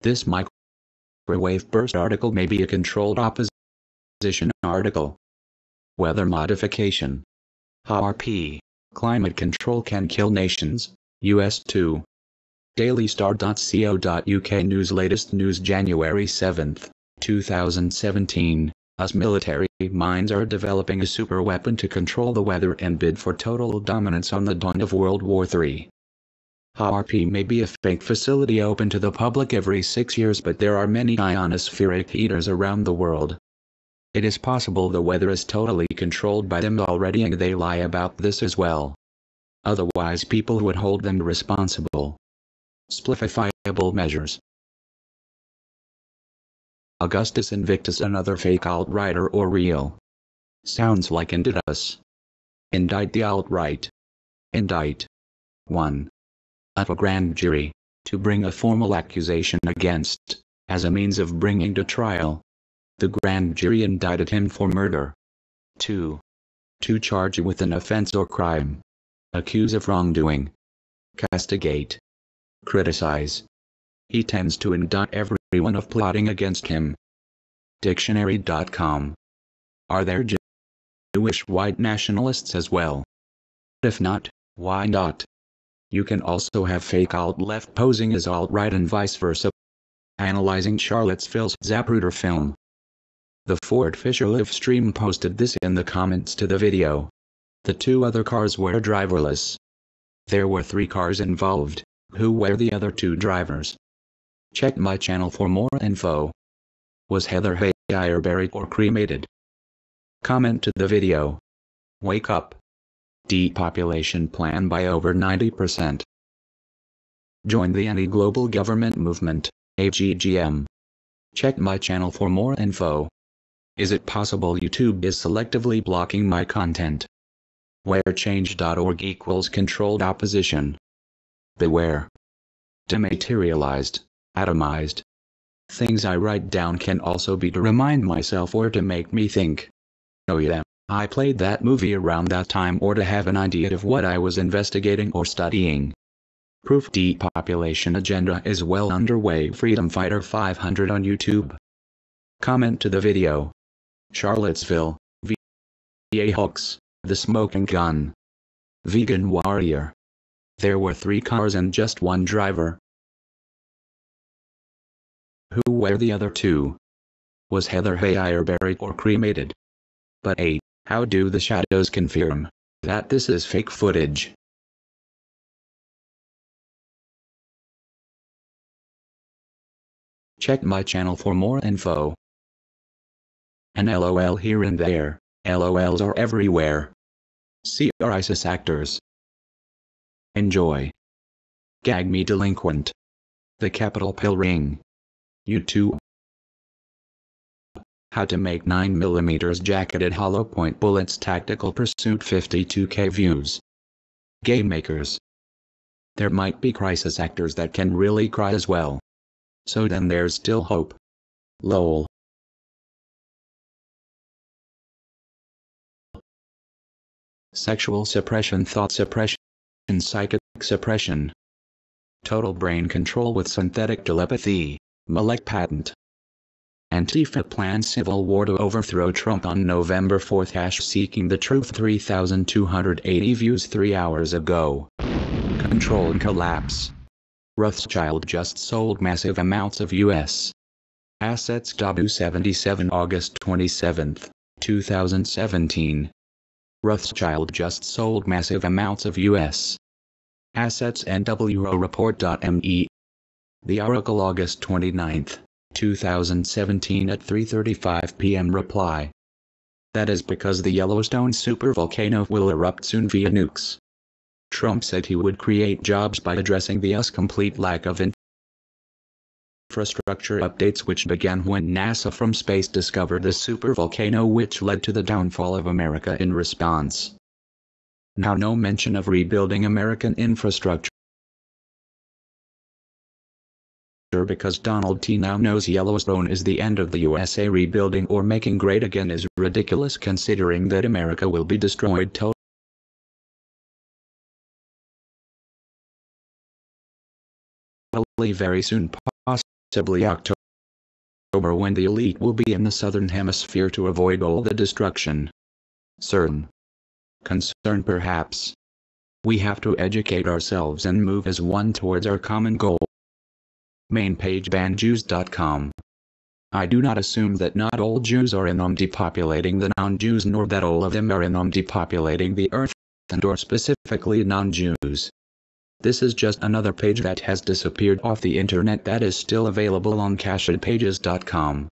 This microwave burst article may be a controlled opposition article. Weather modification. HAARP. Climate control can kill nations. US 2. dailystar.co.uk News. Latest news January 7, 2017. US military minds are developing a super weapon to control the weather and bid for total dominance on the dawn of World War III. HAARP may be a fake facility open to the public every 6 years, but there are many ionospheric heaters around the world. It is possible the weather is totally controlled by them already, and they lie about this as well. Otherwise people would hold them responsible. Splifiable measures. Augustus Invictus, another fake alt-righter or real? Sounds like indict us. Indict the alt-right. Indict. 1. Of a grand jury, to bring a formal accusation against, as a means of bringing to trial. The grand jury indicted him for murder. 2. To charge with an offense or crime. Accuse of wrongdoing. Castigate. Criticize. He tends to indict everyone of plotting against him. Dictionary.com. Are there Jewish white nationalists as well? If not, why not? You can also have fake alt-left posing as alt-right and vice versa. Analyzing Charlottesville's Zapruder film. The Ford Fisher live stream posted this in the comments to the video. The 2 other cars were driverless. There were 3 cars involved. Who were the other 2 drivers? Check my channel for more info. Was Heather Heyer buried or cremated? Comment to the video. Wake up. Depopulation plan by over 90%. Join the anti-global government movement, AGGM. Check my channel for more info. Is it possible YouTube is selectively blocking my content? Wherechange.org equals controlled opposition. Beware. Dematerialized, atomized. Things I write down can also be to remind myself or to make me think. Oh yeah, I played that movie around that time, or to have an idea of what I was investigating or studying. Proof depopulation agenda is well underway. Freedom Fighter 500 on YouTube. Comment to the video. Charlottesville, VA Hooks, the smoking gun. Vegan warrior. There were 3 cars and just 1 driver. Who were the other 2? Was Heather Heyer buried or cremated? But how do the shadows confirm that this is fake footage? Check my channel for more info. An LOL here and there. LOLs are everywhere. See our ISIS actors. Enjoy. Gag me delinquent. The Capital Pill Ring. YouTube. How to make 9mm jacketed hollow point bullets. Tactical Pursuit 52k views. Game makers. There might be crisis actors that can really cry as well. So then there's still hope. LOL. Sexual suppression, thought suppression, psychic suppression. Total brain control with synthetic telepathy. Malek patent. Antifa plans civil war to overthrow Trump on November 4. Seeking the truth 3,280 views 3 hours ago. Control and collapse. Rothschild just sold massive amounts of U.S. assets. 77 August 27, 2017. Rothschild just sold massive amounts of U.S. Assets NWO report.me. The Oracle August 29, 2017 at 3:35 p.m. reply. That is because the Yellowstone supervolcano will erupt soon via nukes. Trump said he would create jobs by addressing the US complete lack of infrastructure updates, which began when NASA from space discovered the supervolcano, which led to the downfall of America in response. Now no mention of rebuilding American infrastructure, because Donald T. now knows Yellowstone is the end of the USA. Rebuilding or making great again is ridiculous, considering that America will be destroyed totally very soon, possibly October, when the elite will be in the southern hemisphere to avoid all the destruction. Certain concern perhaps. We have to educate ourselves and move as one towards our common goal. Main page banjews.com. I do not assume that not all Jews are in on depopulating the non-Jews, nor that all of them are in on depopulating the earth, and or specifically non-Jews. This is just another page that has disappeared off the internet that is still available on cachedpages.com.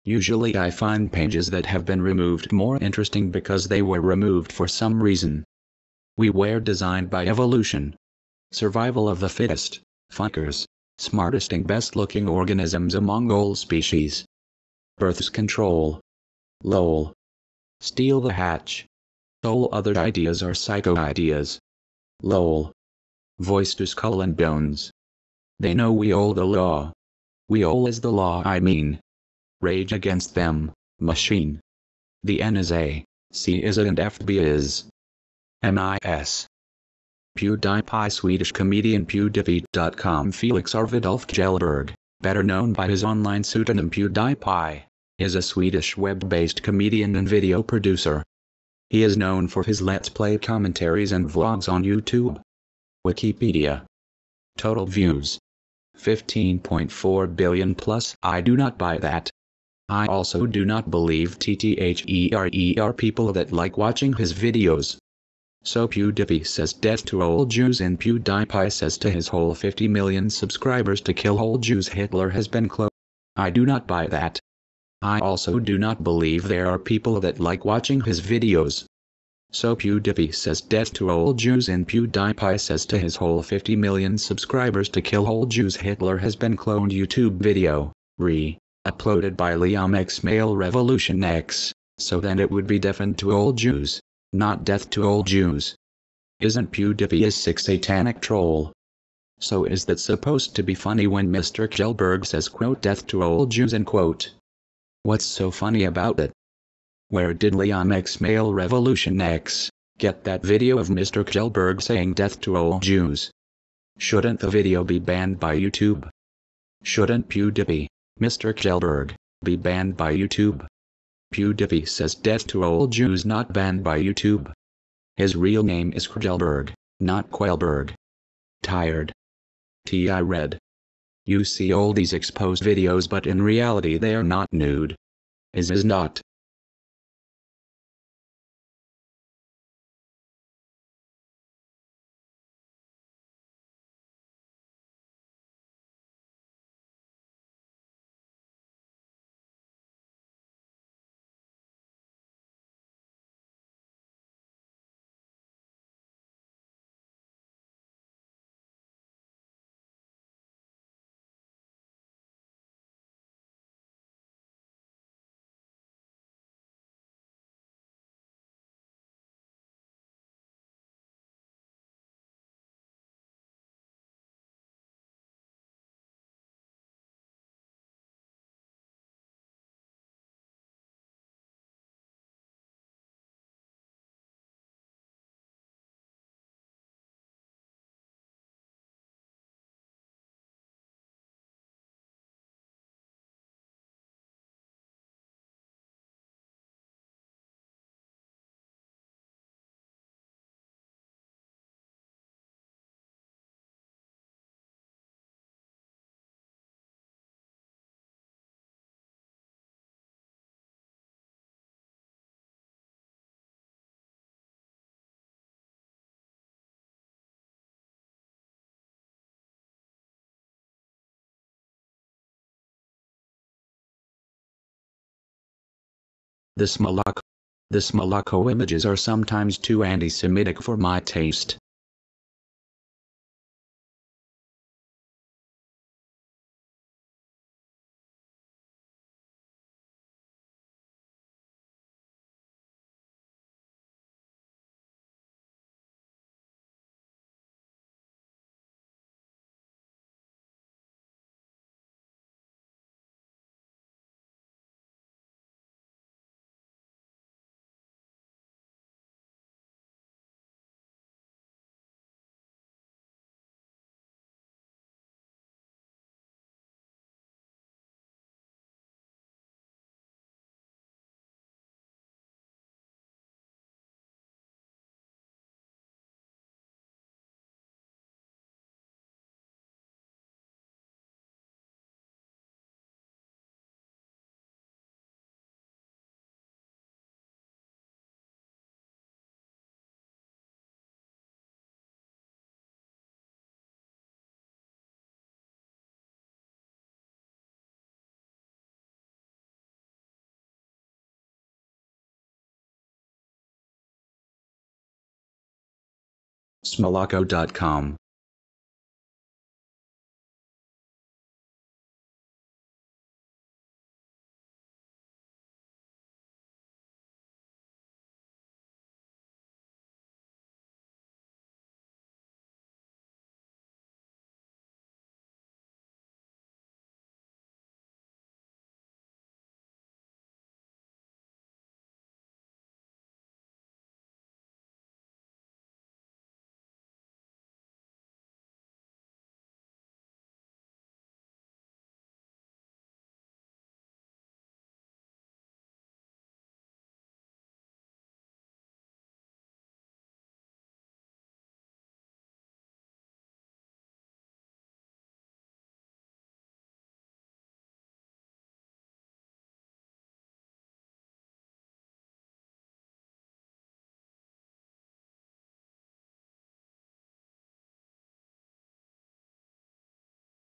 Usually I find pages that have been removed more interesting because they were removed for some reason. We were designed by evolution. Survival of the fittest, fuckers, smartest and best looking organisms among all species. Birth control. Lol. Steal the hatch. All other ideas are psycho ideas. Lol. Voice to Skull and Bones. They know we all the law. We all is the law, I mean. Rage against them, machine. The N is A, C is A and FB is MIS. PewDiePie. Swedish comedian PewDiePie.com. Felix Arvidolf Kjellberg, better known by his online pseudonym PewDiePie, is a Swedish web-based comedian and video producer. He is known for his Let's Play commentaries and vlogs on YouTube. Wikipedia. Total views 15.4 billion plus. I do not buy that. I also do not believe TTHERER people that like watching his videos. So PewDiePie says death to all Jews, and PewDiePie says to his whole 50 million subscribers to kill all Jews. Hitler has been cloned. I do not buy that. I also do not believe there are people that like watching his videos. So PewDiePie says death to all Jews, and PewDiePie says to his whole 50 million subscribers to kill all Jews. Hitler has been cloned. YouTube video, uploaded by Liam X Male Revolution X, so then it would be deafened to all Jews, not death to all Jews. Isn't PewDiePie a sick satanic troll? So is that supposed to be funny when Mr. Kjellberg says quote death to all Jews end quote? What's so funny about it? Where did Liam X Male Revolution X get that video of Mr. Kjellberg saying death to all Jews? Shouldn't the video be banned by YouTube? Shouldn't PewDiePie, Mr. Kjellberg, be banned by YouTube? PewDiePie says death to all Jews, not banned by YouTube. His real name is Kjellberg, not Quellberg. Tired. I read. You see all these exposed videos, but in reality they are not nude. Is not. The Smolako images are sometimes too anti-Semitic for my taste. Smolako.com.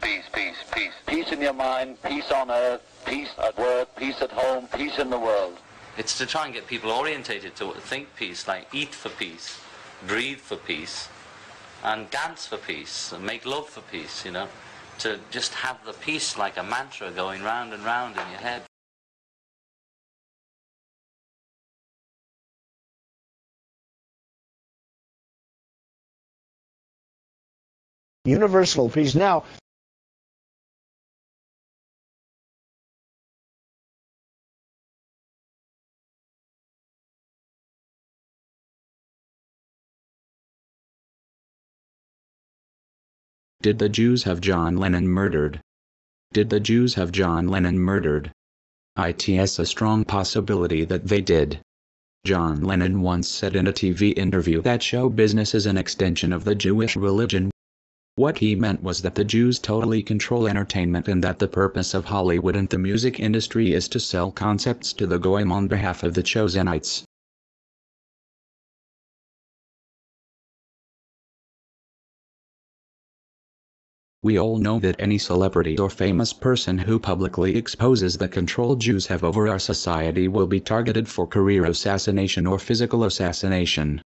Peace, peace, peace. Peace in your mind, peace on earth, peace at work, peace at home, peace in the world. It's to try and get people orientated to think peace, like eat for peace, breathe for peace, and dance for peace, and make love for peace, you know. To just have the peace like a mantra going round and round in your head. Universal peace. Now, Did the Jews have John Lennon murdered? Did the Jews have John Lennon murdered? It's a strong possibility that they did. John Lennon once said in a TV interview that show business is an extension of the Jewish religion. What he meant was that the Jews totally control entertainment and that the purpose of Hollywood and the music industry is to sell concepts to the Goyim on behalf of the Chosenites. We all know that any celebrity or famous person who publicly exposes the control Jews have over our society will be targeted for career assassination or physical assassination.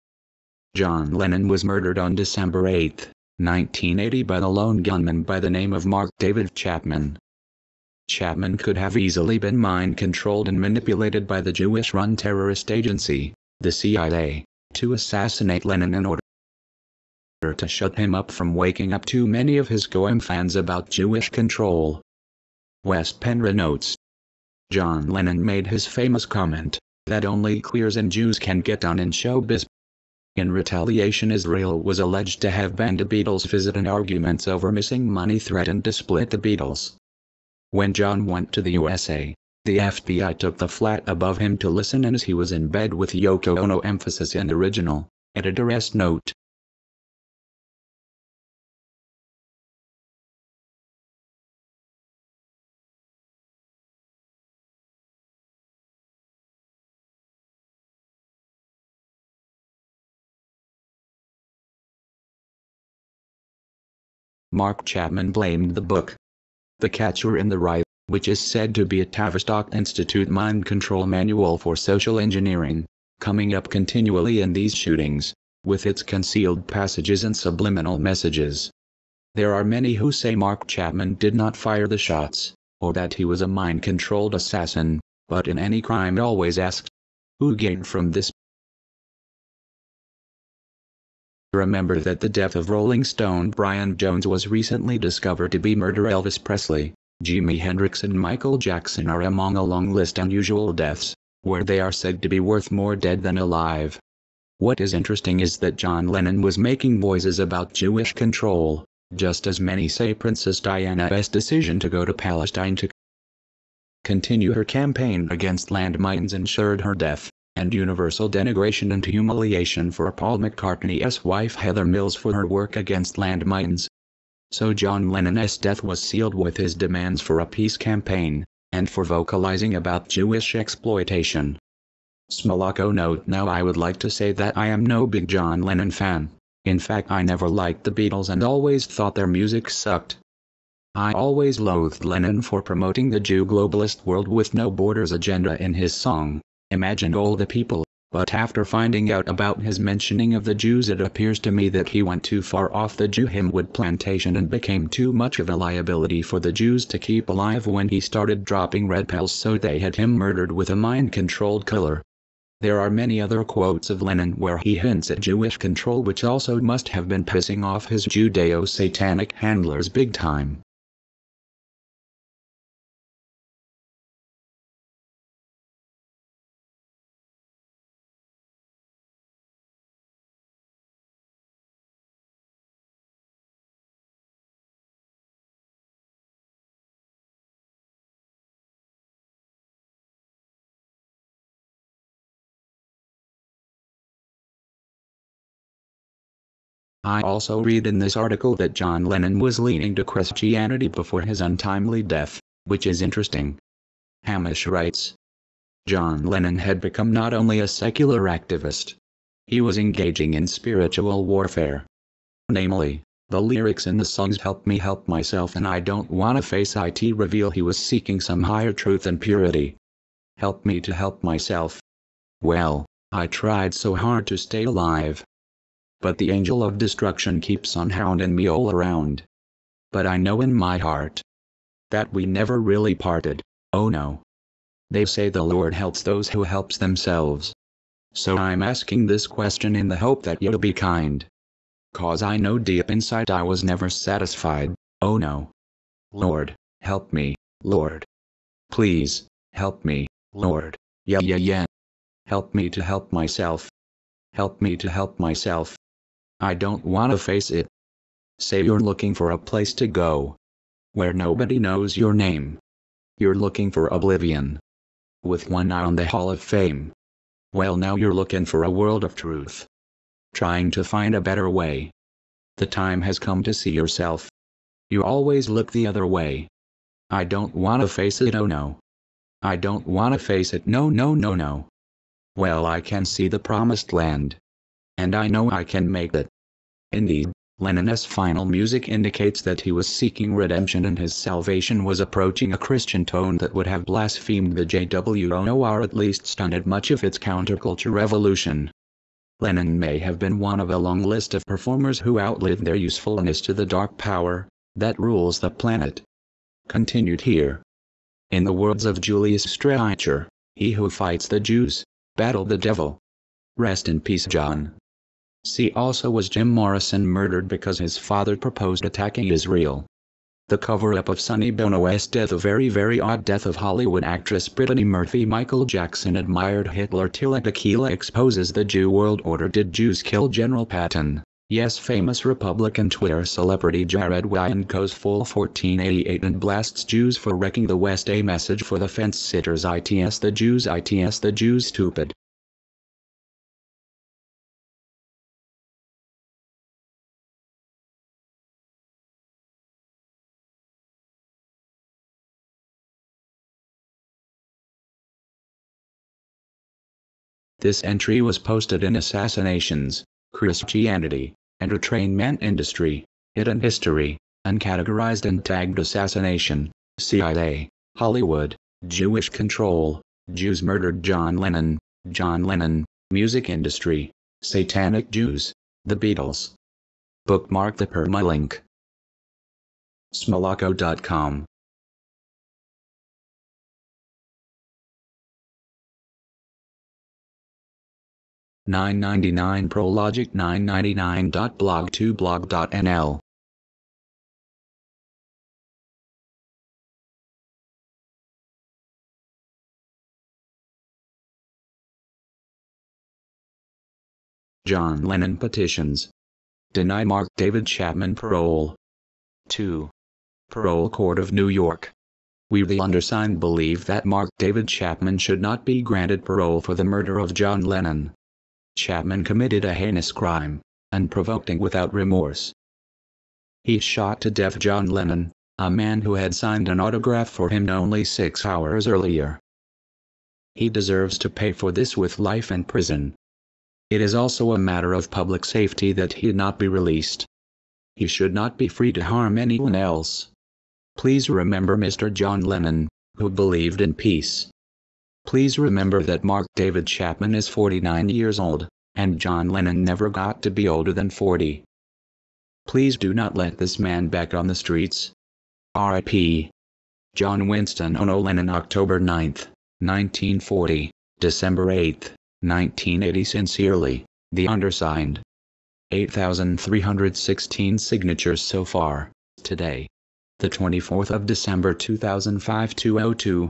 John Lennon was murdered on December 8, 1980 by the lone gunman by the name of Mark David Chapman. Chapman could have easily been mind-controlled and manipulated by the Jewish-run terrorist agency, the CIA, to assassinate Lennon in order to shut him up from waking up too many of his Goyim fans about Jewish control. West Penra notes. John Lennon made his famous comment, that only queers and Jews can get down in showbiz. In retaliation, Israel was alleged to have banned a Beatles visit and arguments over missing money threatened to split the Beatles. When John went to the USA, the FBI took the flat above him to listen and as he was in bed with Yoko Ono. Emphasis in original, editor-est note. Mark Chapman blamed the book, The Catcher in the Rye, which is said to be a Tavistock Institute mind control manual for social engineering, coming up continually in these shootings, with its concealed passages and subliminal messages. There are many who say Mark Chapman did not fire the shots, or that he was a mind-controlled assassin, but in any crime always ask, who gained from this? Remember that the death of Rolling Stone Brian Jones was recently discovered to be murder. Elvis Presley, Jimi Hendrix and Michael Jackson are among a long list of unusual deaths, where they are said to be worth more dead than alive. What is interesting is that John Lennon was making voices about Jewish control, just as many say Princess Diana's decision to go to Palestine to continue her campaign against landmines ensured her death, and universal denigration and humiliation for Paul McCartney's wife Heather Mills for her work against landmines. So John Lennon's death was sealed with his demands for a peace campaign, and for vocalizing about Jewish exploitation. Smolako note: now I would like to say that I am no big John Lennon fan. In fact, I never liked the Beatles and always thought their music sucked. I always loathed Lennon for promoting the Jew globalist world with no borders agenda in his song, Imagine All the People, but after finding out about his mentioning of the Jews, it appears to me that he went too far off the Jew hymnwood plantation and became too much of a liability for the Jews to keep alive when he started dropping red pills so they had him murdered with a mind-controlled killer. There are many other quotes of Lennon where he hints at Jewish control, which also must have been pissing off his Judeo-satanic handlers big time. I also read in this article that John Lennon was leaning to Christianity before his untimely death, which is interesting. Hamish writes, John Lennon had become not only a secular activist, he was engaging in spiritual warfare. Namely, the lyrics in the songs "Help Me Help Myself" and "I Don't Wanna Face It" reveal he was seeking some higher truth and purity. Help me to help myself. Well, I tried so hard to stay alive, but the angel of destruction keeps on hounding me all around. But I know in my heart that we never really parted. Oh no. They say the Lord helps those who helps themselves. So I'm asking this question in the hope that you'll be kind. 'Cause I know deep inside I was never satisfied. Oh no. Lord, help me, Lord. Please, help me, Lord. Yeah. Help me to help myself. Help me to help myself. I don't wanna face it. Say you're looking for a place to go where nobody knows your name. You're looking for oblivion with one eye on the Hall of Fame. Well, now you're looking for a world of truth, trying to find a better way. The time has come to see yourself. You always look the other way. I don't wanna face it, oh no. I don't wanna face it, no. Well, I can see the promised land, and I know I can make it. Indeed, Lennon's final music indicates that he was seeking redemption and his salvation was approaching a Christian tone that would have blasphemed the JWO or at least stunted much of its counterculture revolution. Lennon may have been one of a long list of performers who outlived their usefulness to the dark power that rules the planet. Continued here. In the words of Julius Streicher, he who fights the Jews battled the devil. Rest in peace, John. See also, was Jim Morrison murdered because his father proposed attacking Israel? The cover-up of Sonny Bono's death, a very, very odd death of Hollywood actress Brittany Murphy. Michael Jackson admired Hitler. Tila Tequila exposes the Jew world order. Did Jews kill General Patton? Yes. Famous Republican Twitter celebrity Jared Wyand goes full 1488 and blasts Jews for wrecking the West. A message for the fence-sitters. Its the Jews stupid. This entry was posted in Assassinations, Christianity, Entertainment Industry, Hidden History, Uncategorized and tagged Assassination, CIA. Hollywood, Jewish control, Jews murdered John Lennon, music industry, satanic Jews, the Beatles. Bookmark the permalink. Smolako.com. $9.99 Prologic $9.99.blog2blog.nl. John Lennon petitions. Deny Mark David Chapman parole. 2. Parole Court of New York. We the undersigned believe that Mark David Chapman should not be granted parole for the murder of John Lennon. Chapman committed a heinous crime, unprovoked without remorse. He shot to death John Lennon, a man who had signed an autograph for him only 6 hours earlier. He deserves to pay for this with life in prison. It is also a matter of public safety that he not be released. He should not be free to harm anyone else. Please remember Mr. John Lennon, who believed in peace. Please remember that Mark David Chapman is 49 years old, and John Lennon never got to be older than 40. Please do not let this man back on the streets. R.I.P. John Winston Ono Lennon, October 9, 1940, December 8, 1980. Sincerely, the undersigned. 8,316 signatures so far, today. The 24th of December 2005 2:02.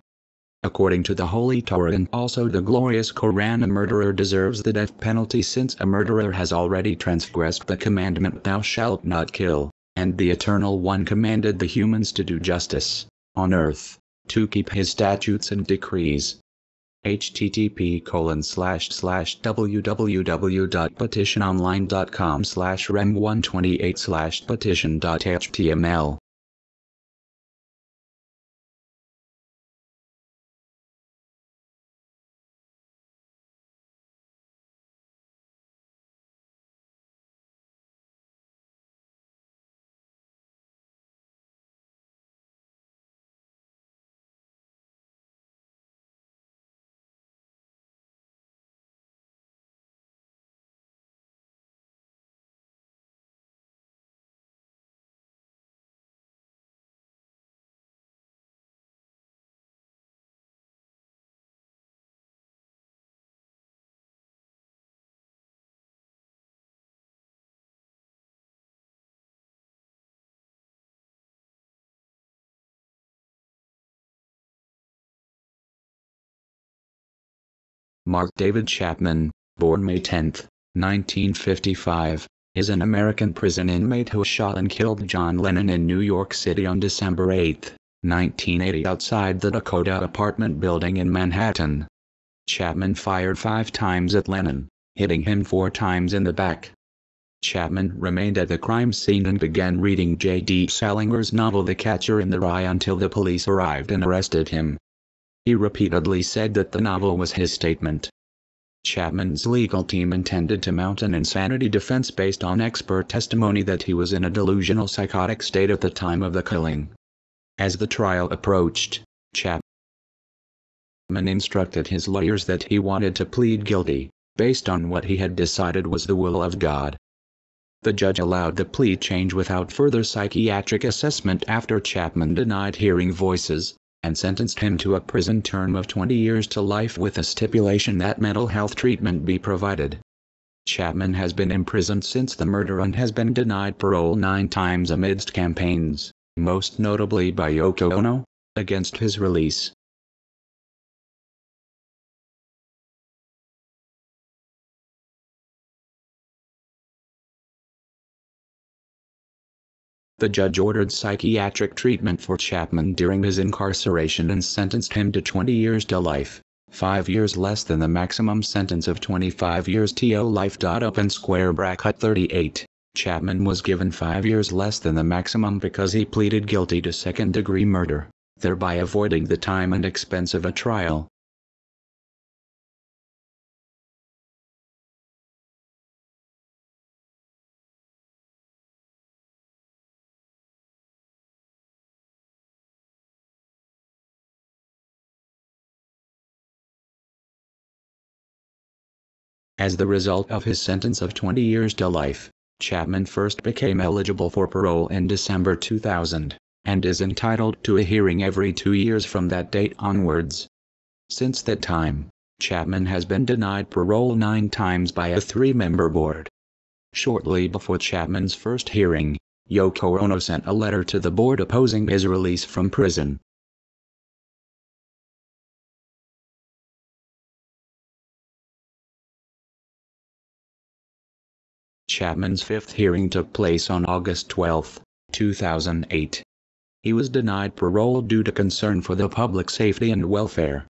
According to the Holy Torah and also the glorious Quran, a murderer deserves the death penalty, since a murderer has already transgressed the commandment "Thou shalt not kill," and the Eternal One commanded the humans to do justice on earth, to keep his statutes and decrees. http://www.petitiononline.com/rem128/petition.html. Mark David Chapman, born May 10, 1955, is an American prison inmate who shot and killed John Lennon in New York City on December 8, 1980 outside the Dakota apartment building in Manhattan. Chapman fired 5 times at Lennon, hitting him 4 times in the back. Chapman remained at the crime scene and began reading J.D. Salinger's novel The Catcher in the Rye until the police arrived and arrested him. He repeatedly said that the novel was his statement. Chapman's legal team intended to mount an insanity defense based on expert testimony that he was in a delusional psychotic state at the time of the killing. As the trial approached, Chapman instructed his lawyers that he wanted to plead guilty, based on what he had decided was the will of God. The judge allowed the plea change without further psychiatric assessment after Chapman denied hearing voices, and sentenced him to a prison term of 20 years to life with a stipulation that mental health treatment be provided. Chapman has been imprisoned since the murder and has been denied parole 9 times amidst campaigns, most notably by Yoko Ono, against his release. The judge ordered psychiatric treatment for Chapman during his incarceration and sentenced him to 20 years to life, 5 years less than the maximum sentence of 25 years to life. Open square bracket 38. Chapman was given 5 years less than the maximum because he pleaded guilty to second-degree murder, thereby avoiding the time and expense of a trial. As the result of his sentence of 20 years to life, Chapman first became eligible for parole in December 2000, and is entitled to a hearing every 2 years from that date onwards. Since that time, Chapman has been denied parole 9 times by a 3-member board. Shortly before Chapman's first hearing, Yoko Ono sent a letter to the board opposing his release from prison. Chapman's 5th hearing took place on August 12, 2008. He was denied parole due to concern for the public safety and welfare.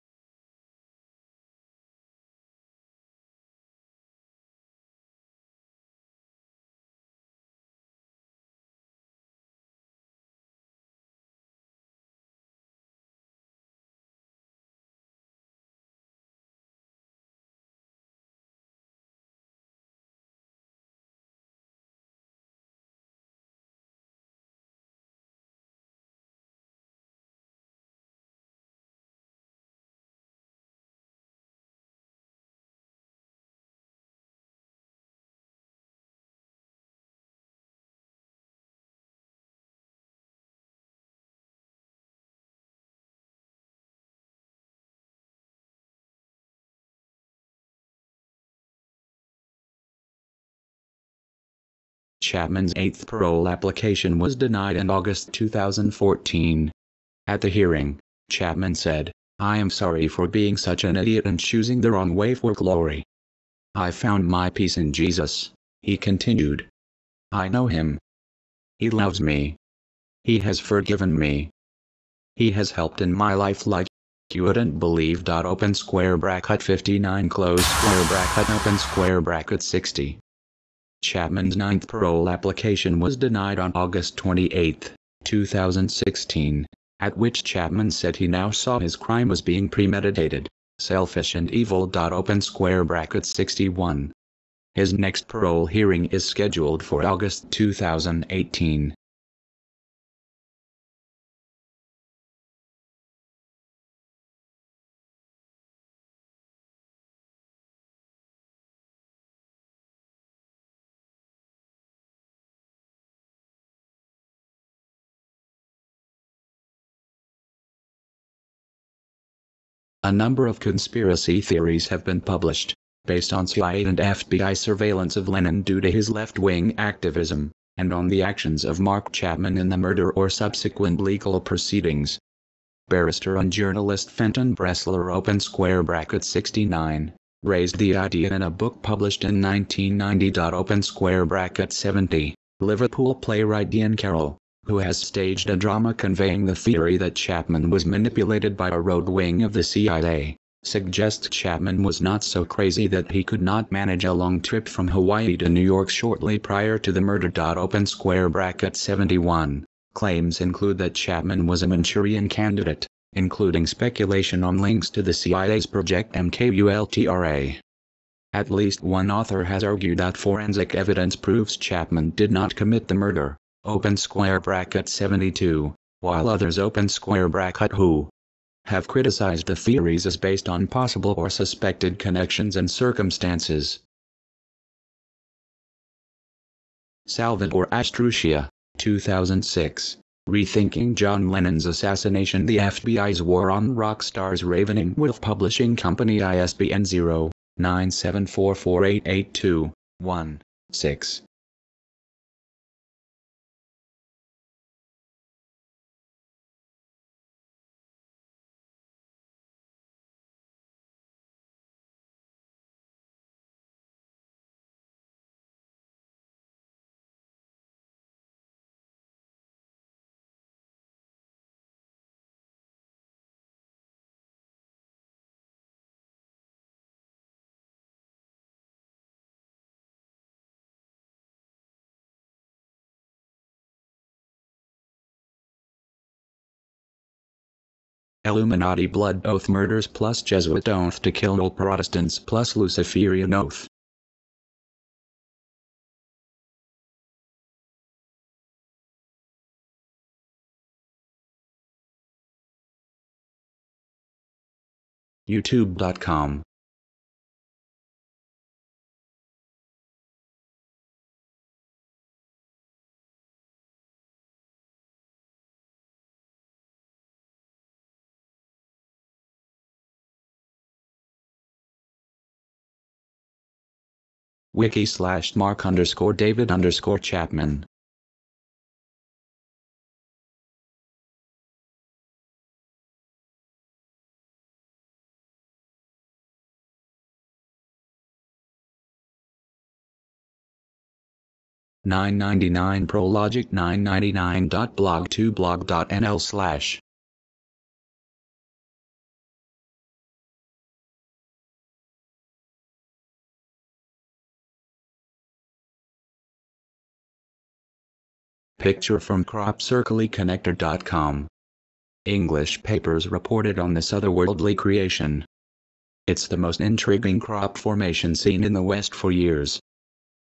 Chapman's 8th parole application was denied in August 2014. At the hearing, Chapman said, "I am sorry for being such an idiot and choosing the wrong way for glory. I found my peace in Jesus," he continued. "I know him. He loves me. He has forgiven me. He has helped in my life like you wouldn't believe. Open square bracket 59 close square bracket open square bracket 60. Chapman's 9th parole application was denied on August 28, 2016, at which Chapman said he now saw his crime was being premeditated, selfish and evil. Open square bracket 61. His next parole hearing is scheduled for August 2018. A number of conspiracy theories have been published, based on CIA and FBI surveillance of Lennon due to his left-wing activism, and on the actions of Mark Chapman in the murder or subsequent legal proceedings. Barrister and journalist Fenton Bressler open square bracket 69, raised the idea in a book published in 1990. Open square bracket 70, Liverpool playwright Ian Carroll, who has staged a drama conveying the theory that Chapman was manipulated by a rogue wing of the CIA, suggests Chapman was not so crazy that he could not manage a long trip from Hawaii to New York shortly prior to the murder. Open square bracket 71, claims include that Chapman was a Manchurian candidate, including speculation on links to the CIA's Project MKUltra. At least one author has argued that forensic evidence proves Chapman did not commit the murder. Open square bracket 72, while others open square bracket who have criticized the theories as based on possible or suspected connections and circumstances. Salvatore Astruccia, 2006, Rethinking John Lennon's Assassination. The FBI's War on Rock Stars. Ravening Wolf Publishing Company. ISBN 0-9744882-16. Illuminati Blood Oath Murders plus Jesuit Oath to Kill All Protestants plus Luciferian Oath. YouTube.com wiki/Mark_David_Chapman. $9.99 Prologic $9.99.blog2blog.nl/ Picture from cropcircleconnector.com. English papers reported on this otherworldly creation. It's the most intriguing crop formation seen in the West for years.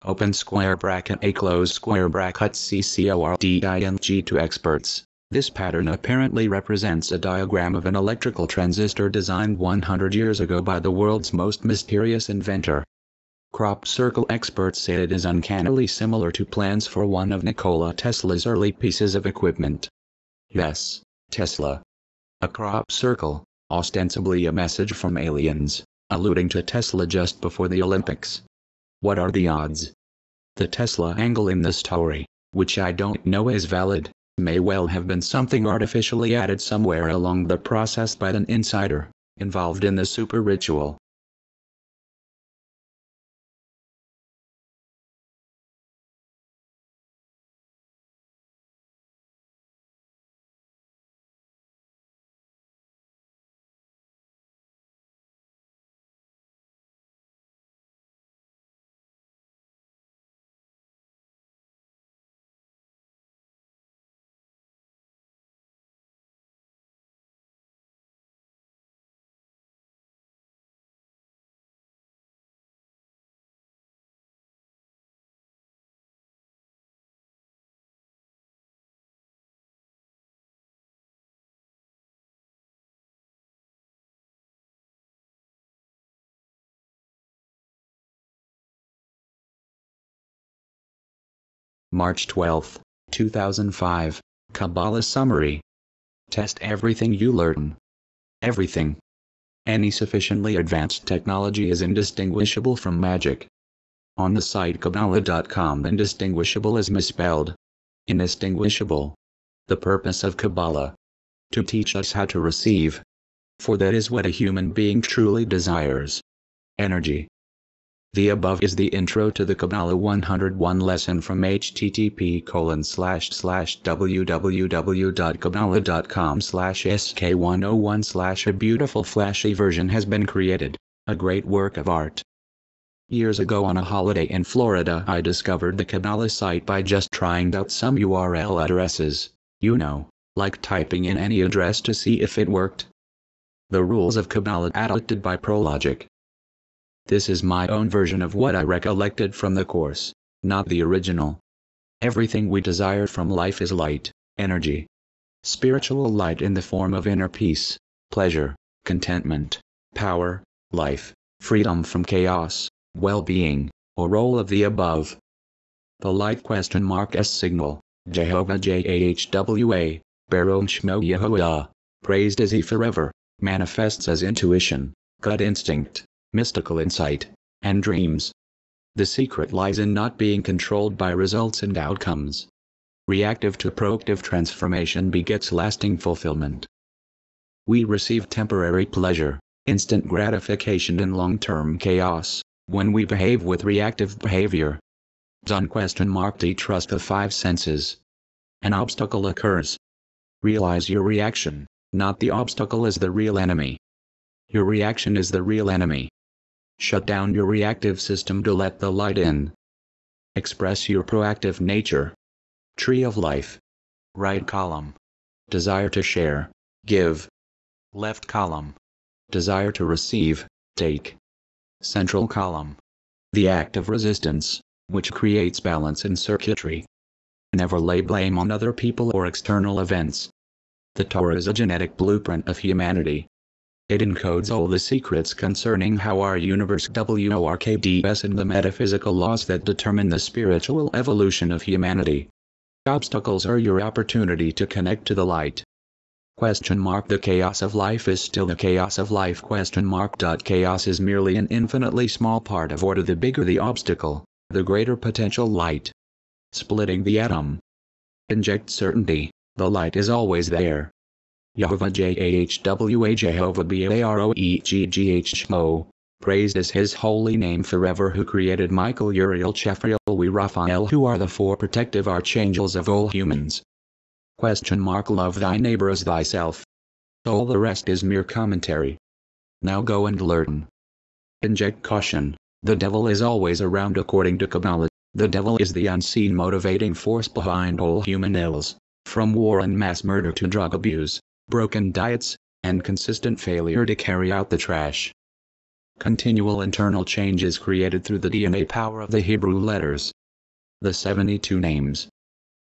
Open square bracket A close square bracket CCORDING. To experts, this pattern apparently represents a diagram of an electrical transistor designed 100 years ago by the world's most mysterious inventor. Crop circle experts say it is uncannily similar to plans for one of Nikola Tesla's early pieces of equipment. Yes, Tesla. A crop circle, ostensibly a message from aliens, alluding to Tesla just before the Olympics. What are the odds? The Tesla angle in the story, which I don't know is valid, may well have been something artificially added somewhere along the process by an insider, involved in the super ritual. March 12, 2005, Kabbalah Summary. Test everything you learn. Everything. Any sufficiently advanced technology is indistinguishable from magic. On the site Kabbalah.com, indistinguishable is misspelled. Indistinguishable. The purpose of Kabbalah. To teach us how to receive. For that is what a human being truly desires. Energy. The above is the intro to the Kabbalah 101 lesson from http://www.kabbalah.com/sk101/ A beautiful flashy version has been created, a great work of art. Years ago on a holiday in Florida, I discovered the Kabbalah site by just trying out some URL addresses, like typing in any address to see if it worked. The rules of Kabbalah adopted by Prologic. This is my own version of what I recollected from the course, not the original. Everything we desire from life is light, energy. Spiritual light in the form of inner peace, pleasure, contentment, power, life, freedom from chaos, well-being, or all of the above. The light S signal, Jehovah Jahwa, Baron Shmo Yehovah, praised is he forever, manifests as intuition, gut instinct, mystical insight, and dreams. The secret lies in not being controlled by results and outcomes. Reactive to proactive transformation begets lasting fulfillment. We receive temporary pleasure, instant gratification and long-term chaos, when we behave with reactive behavior. Trust the five senses. An obstacle occurs. Realize your reaction, not the obstacle is the real enemy. Your reaction is the real enemy. Shut down your reactive system to let the light in. Express your proactive nature. Tree of life. Right column. Desire to share, give. Left column. Desire to receive, take. Central column. The act of resistance, which creates balance in circuitry. Never lay blame on other people or external events. The Torah is a genetic blueprint of humanity. It encodes all the secrets concerning how our universe works and the metaphysical laws that determine the spiritual evolution of humanity. Obstacles are your opportunity to connect to the light. The chaos of life is still the chaos of life. Chaos is merely an infinitely small part of order. The bigger the obstacle, the greater potential light. Splitting the atom. Inject certainty, the light is always there. Jehovah Jahwa Jehovah Baroeggho. Praised is his holy name forever, who created Michael, Uriel, Chephriel, we Raphael, who are the four protective archangels of all humans. Love thy neighbor as thyself. All the rest is mere commentary. Now go and learn. Inject caution, the devil is always around. According to Kabbalah, the devil is the unseen motivating force behind all human ills, from war and mass murder to drug abuse, broken diets, and consistent failure to carry out the trash. Continual internal change is created through the DNA power of the Hebrew letters. The 72 names.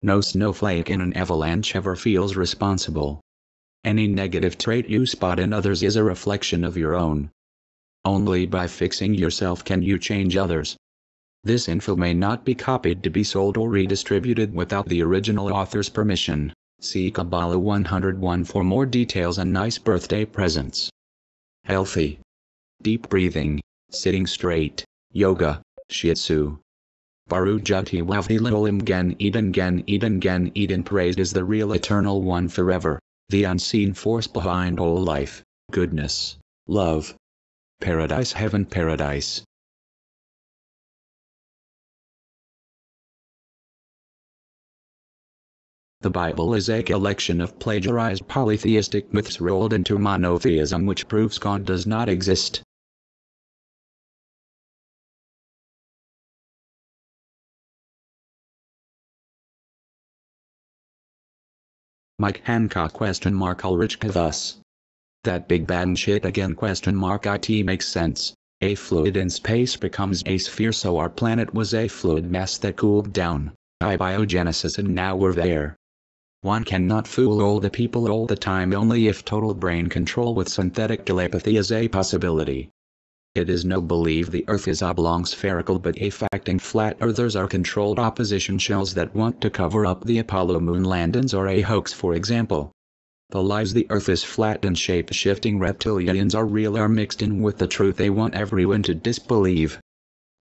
No snowflake in an avalanche ever feels responsible. Any negative trait you spot in others is a reflection of your own. Only by fixing yourself can you change others. This info may not be copied to be sold or redistributed without the original author's permission. See Kabbalah 101 for more details and nice birthday presents. Healthy. Deep breathing, sitting straight, yoga, shiatsu. Barujuti Wavhi Lilim Gen Eden. Praised is the real eternal one forever, the unseen force behind all life, goodness, love. Paradise, heaven, paradise. The Bible is a collection of plagiarized polytheistic myths rolled into monotheism, which proves God does not exist. Mike Hancock Ulrich thus. That big bad shit again IT makes sense. A fluid in space becomes a sphere, so our planet was a fluid mass that cooled down, abiogenesis, and now we're there. One cannot fool all the people all the time. Only if total brain control with synthetic telepathy is a possibility. It is no belief the Earth is oblong spherical, but a facting flat earthers are controlled opposition shells that want to cover up the Apollo moon landings, or a hoax, for example. The lies the Earth is flat and shape-shifting reptilians are real are mixed in with the truth they want everyone to disbelieve.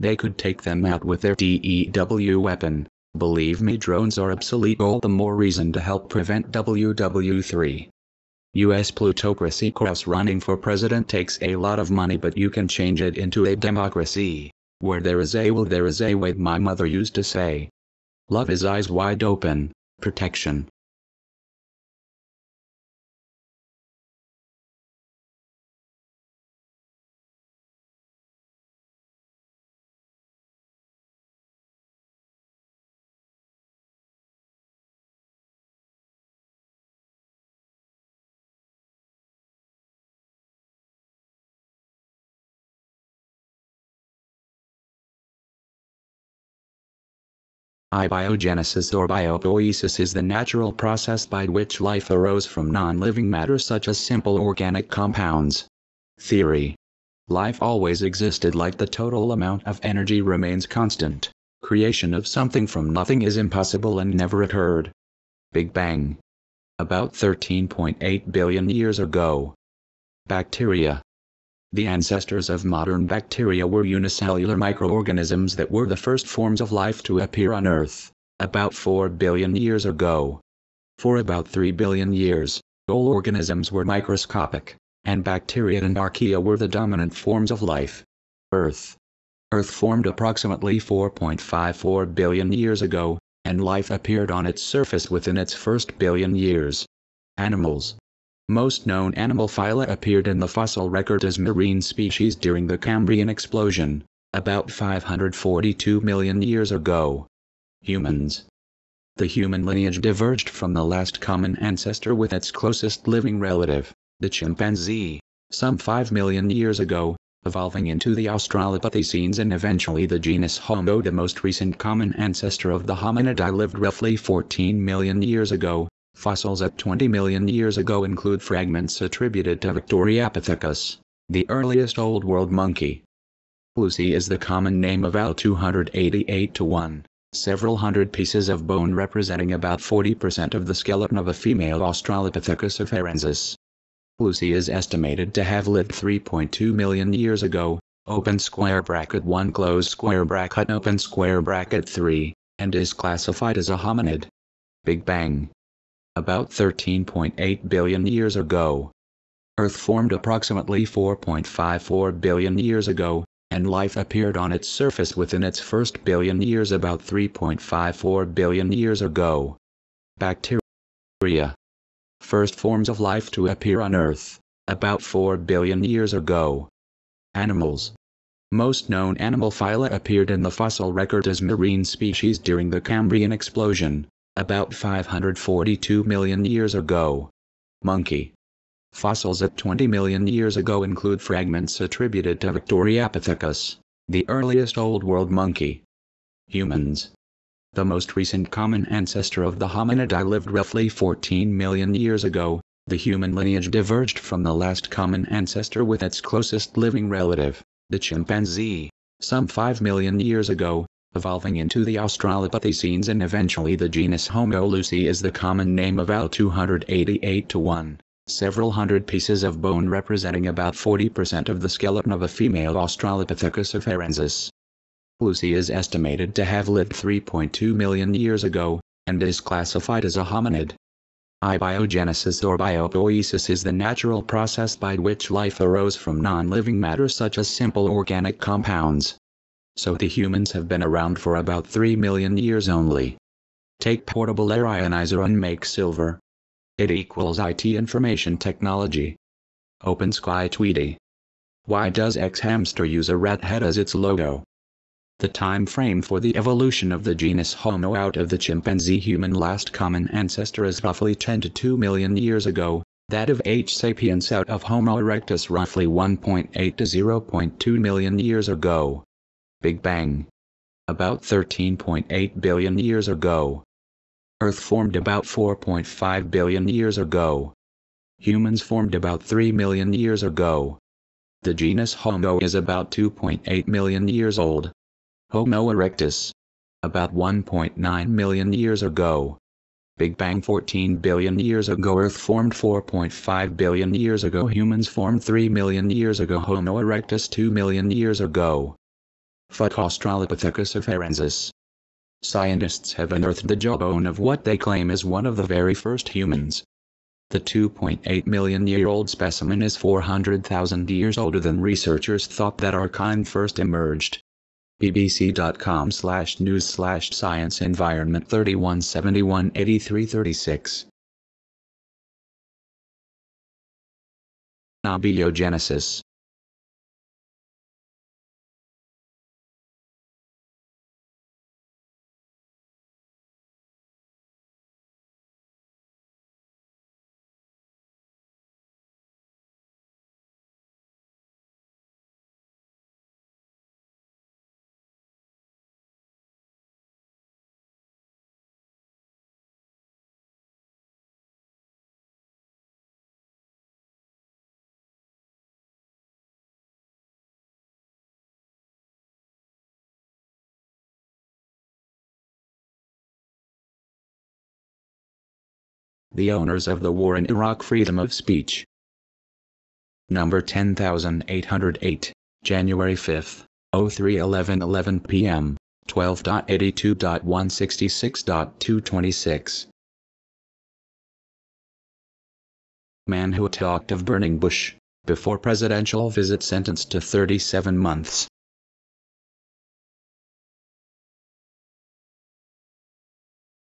They could take them out with their DEW weapon. Believe me, drones are obsolete, all the more reason to help prevent WW3. US plutocracy. Running for president takes a lot of money, but you can change it into a democracy. Where there is a will, there is a way, my mother used to say. Love is eyes wide open, protection. Abiogenesis or biopoiesis is the natural process by which life arose from non-living matter such as simple organic compounds. Theory. Life always existed, like the total amount of energy remains constant. Creation of something from nothing is impossible and never occurred. Big Bang. About 13.8 billion years ago. Bacteria. The ancestors of modern bacteria were unicellular microorganisms that were the first forms of life to appear on Earth, about 4 billion years ago. For about 3 billion years, all organisms were microscopic, and bacteria and archaea were the dominant forms of life. Earth formed approximately 4.54 billion years ago, and life appeared on its surface within its first billion years. Animals. Most known animal phyla appeared in the fossil record as marine species during the Cambrian explosion, about 542 million years ago. Humans. The human lineage diverged from the last common ancestor with its closest living relative, the chimpanzee, some 5 million years ago, evolving into the Australopithecines and eventually the genus Homo. The most recent common ancestor of the hominidae lived roughly 14 million years ago. Fossils at 20 million years ago include fragments attributed to Victoriapithecus, the earliest Old World monkey. Lucy is the common name of Al 288-1. several hundred pieces of bone representing about 40% of the skeleton of a female Australopithecus afarensis. Lucy is estimated to have lived 3.2 million years ago, open square bracket 1 close square bracket open square bracket 3, and is classified as a hominid. Big Bang. About 13.8 billion years ago. Earth formed approximately 4.54 billion years ago, and life appeared on its surface within its first billion years about 3.54 billion years ago. Bacteria. First forms of life to appear on Earth, about 4 billion years ago. Animals. Most known animal phyla appeared in the fossil record as marine species during the Cambrian explosion, about 542 million years ago. Monkey. Fossils at 20 million years ago include fragments attributed to Victoriapithecus, the earliest Old World monkey. Humans. The most recent common ancestor of the hominidae lived roughly 14 million years ago. The human lineage diverged from the last common ancestor with its closest living relative, the chimpanzee, some 5 million years ago, evolving into the Australopithecines and eventually the genus Homo lucy is the common name of Al 288 to 1. Several hundred pieces of bone representing about 40% of the skeleton of a female Australopithecus afarensis. Lucy is estimated to have lived 3.2 million years ago, and is classified as a hominid. Abiogenesis or biopoiesis is the natural process by which life arose from non-living matter such as simple organic compounds. So the humans have been around for about 3 million years only. Take portable air ionizer and make silver. It equals IT information technology. Open Sky Tweety. Why does X-Hamster use a rat head as its logo? The time frame for the evolution of the genus Homo out of the chimpanzee-human last common ancestor is roughly 10 to 2 million years ago, that of H. sapiens out of Homo erectus roughly 1.8 to 0.2 million years ago. Big Bang. About 13.8 billion years ago. Earth formed about 4.5 billion years ago. Humans formed about 3 million years ago. The genus Homo is about 2.8 million years old. Homo erectus. About 1.9 million years ago. Big Bang 14 billion years ago. Earth formed 4.5 billion years ago. Humans formed 3 million years ago. Homo erectus 2 million years ago. Fuck Australopithecus afarensis. Scientists have unearthed the jawbone of what they claim is one of the very first humans. The 2.8 million year old specimen is 400,000 years older than researchers thought that our kind first emerged. bbc.com/news/science environment 3171-8336. Abiogenesis. The owners of the war in Iraq. Freedom of speech. Number 10808, January 5, 03:11:11 p.m., 12.82.166.226. Man who talked of burning bush before presidential visit sentenced to 37 months.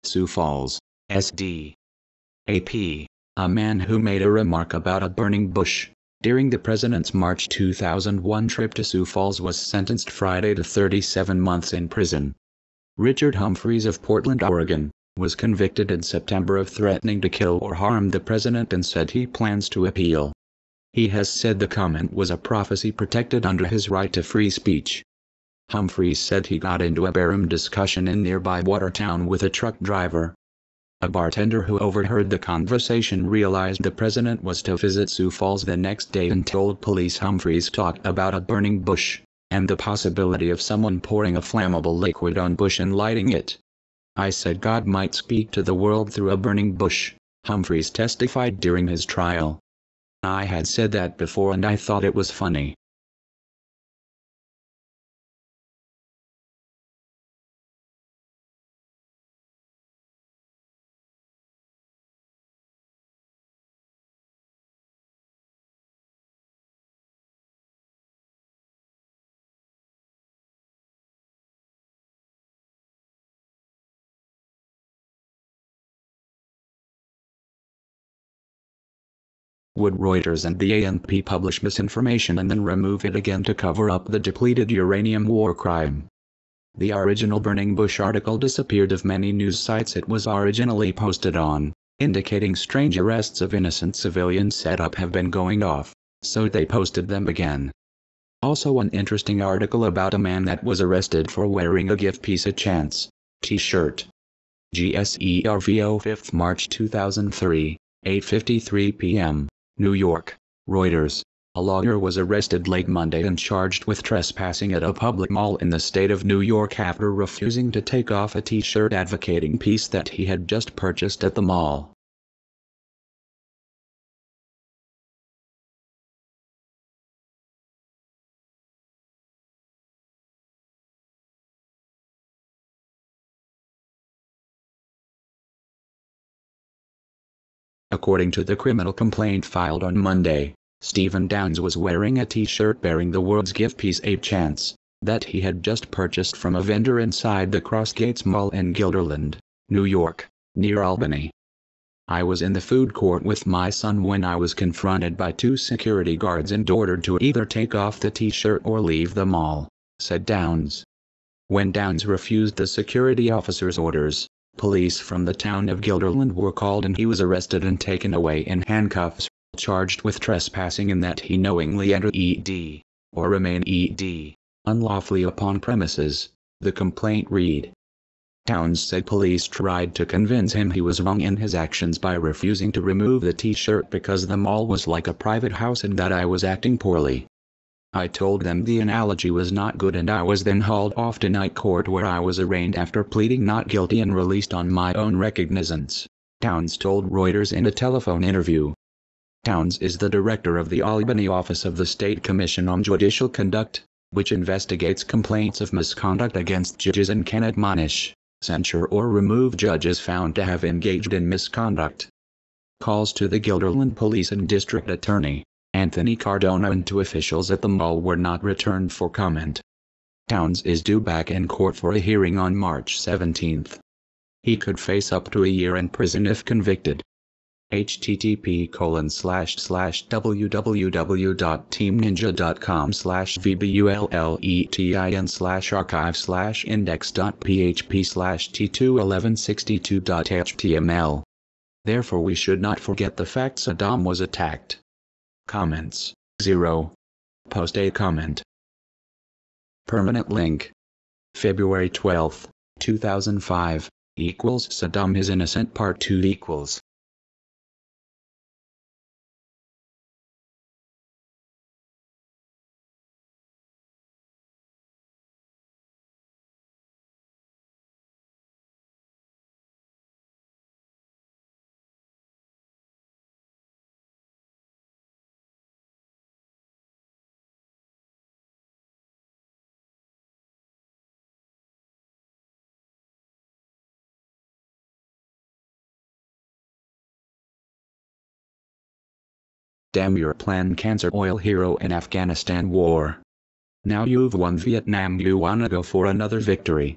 Sioux Falls, SD. AP, a man who made a remark about a burning bush during the president's March 2001 trip to Sioux Falls was sentenced Friday to 37 months in prison. Richard Humphreys of Portland, Oregon, was convicted in September of threatening to kill or harm the president and said he plans to appeal. He has said the comment was a prophecy protected under his right to free speech. Humphreys said he got into a barroom discussion in nearby Watertown with a truck driver. A bartender who overheard the conversation realized the president was to visit Sioux Falls the next day and told police Humphreys talked about a burning bush. and the possibility of someone pouring a flammable liquid on bush and lighting it. I said God might speak to the world through a burning bush, Humphreys testified during his trial. I had said that before and I thought it was funny. Would Reuters and the ANP publish misinformation and then remove it again to cover up the depleted uranium war crime? The original Burning Bush article disappeared of many news sites it was originally posted on, indicating strange arrests of innocent civilians said up have been going off, so they posted them again. Also an interesting article about a man that was arrested for wearing a Give Peace a Chance t-shirt. GSERVO 5th March 2003, 8:53 p.m. New York, Reuters. A lawyer was arrested late Monday and charged with trespassing at a public mall in the state of New York after refusing to take off a t-shirt advocating peace that he had just purchased at the mall. According to the criminal complaint filed on Monday, Stephen Downs was wearing a t-shirt bearing the words Give Peace a Chance, that he had just purchased from a vendor inside the Crossgates Mall in Guilderland, New York, near Albany. I was in the food court with my son when I was confronted by two security guards and ordered to either take off the t-shirt or leave the mall, said Downs. When Downs refused the security officer's orders, police from the town of Guilderland were called and he was arrested and taken away in handcuffs, charged with trespassing in that he knowingly entered ED, or remain ED, unlawfully upon premises, the complaint read. Downs said police tried to convince him he was wrong in his actions by refusing to remove the t-shirt because the mall was like a private house and that I was acting poorly. I told them the analogy was not good and I was then hauled off to night court where I was arraigned after pleading not guilty and released on my own recognizance, Downs told Reuters in a telephone interview. Downs is the director of the Albany office of the State Commission on Judicial Conduct, which investigates complaints of misconduct against judges and can admonish, censure or remove judges found to have engaged in misconduct. Calls to the Guilderland Police and District Attorney, Anthony Cardona, and to officials at the mall were not returned for comment. Downs is due back in court for a hearing on March 17. He could face up to a year in prison if convicted. http://www.teamninja.com/vbulletin/archive/index.php/t21162.html. Therefore we should not forget the fact Saddam was attacked. Comments 0. Post a comment. Permanent link. February 12, 2005, equals Saddam is innocent part 2 equals. Damn your plan, cancer oil hero in Afghanistan war. Now you've won Vietnam, you wanna go for another victory.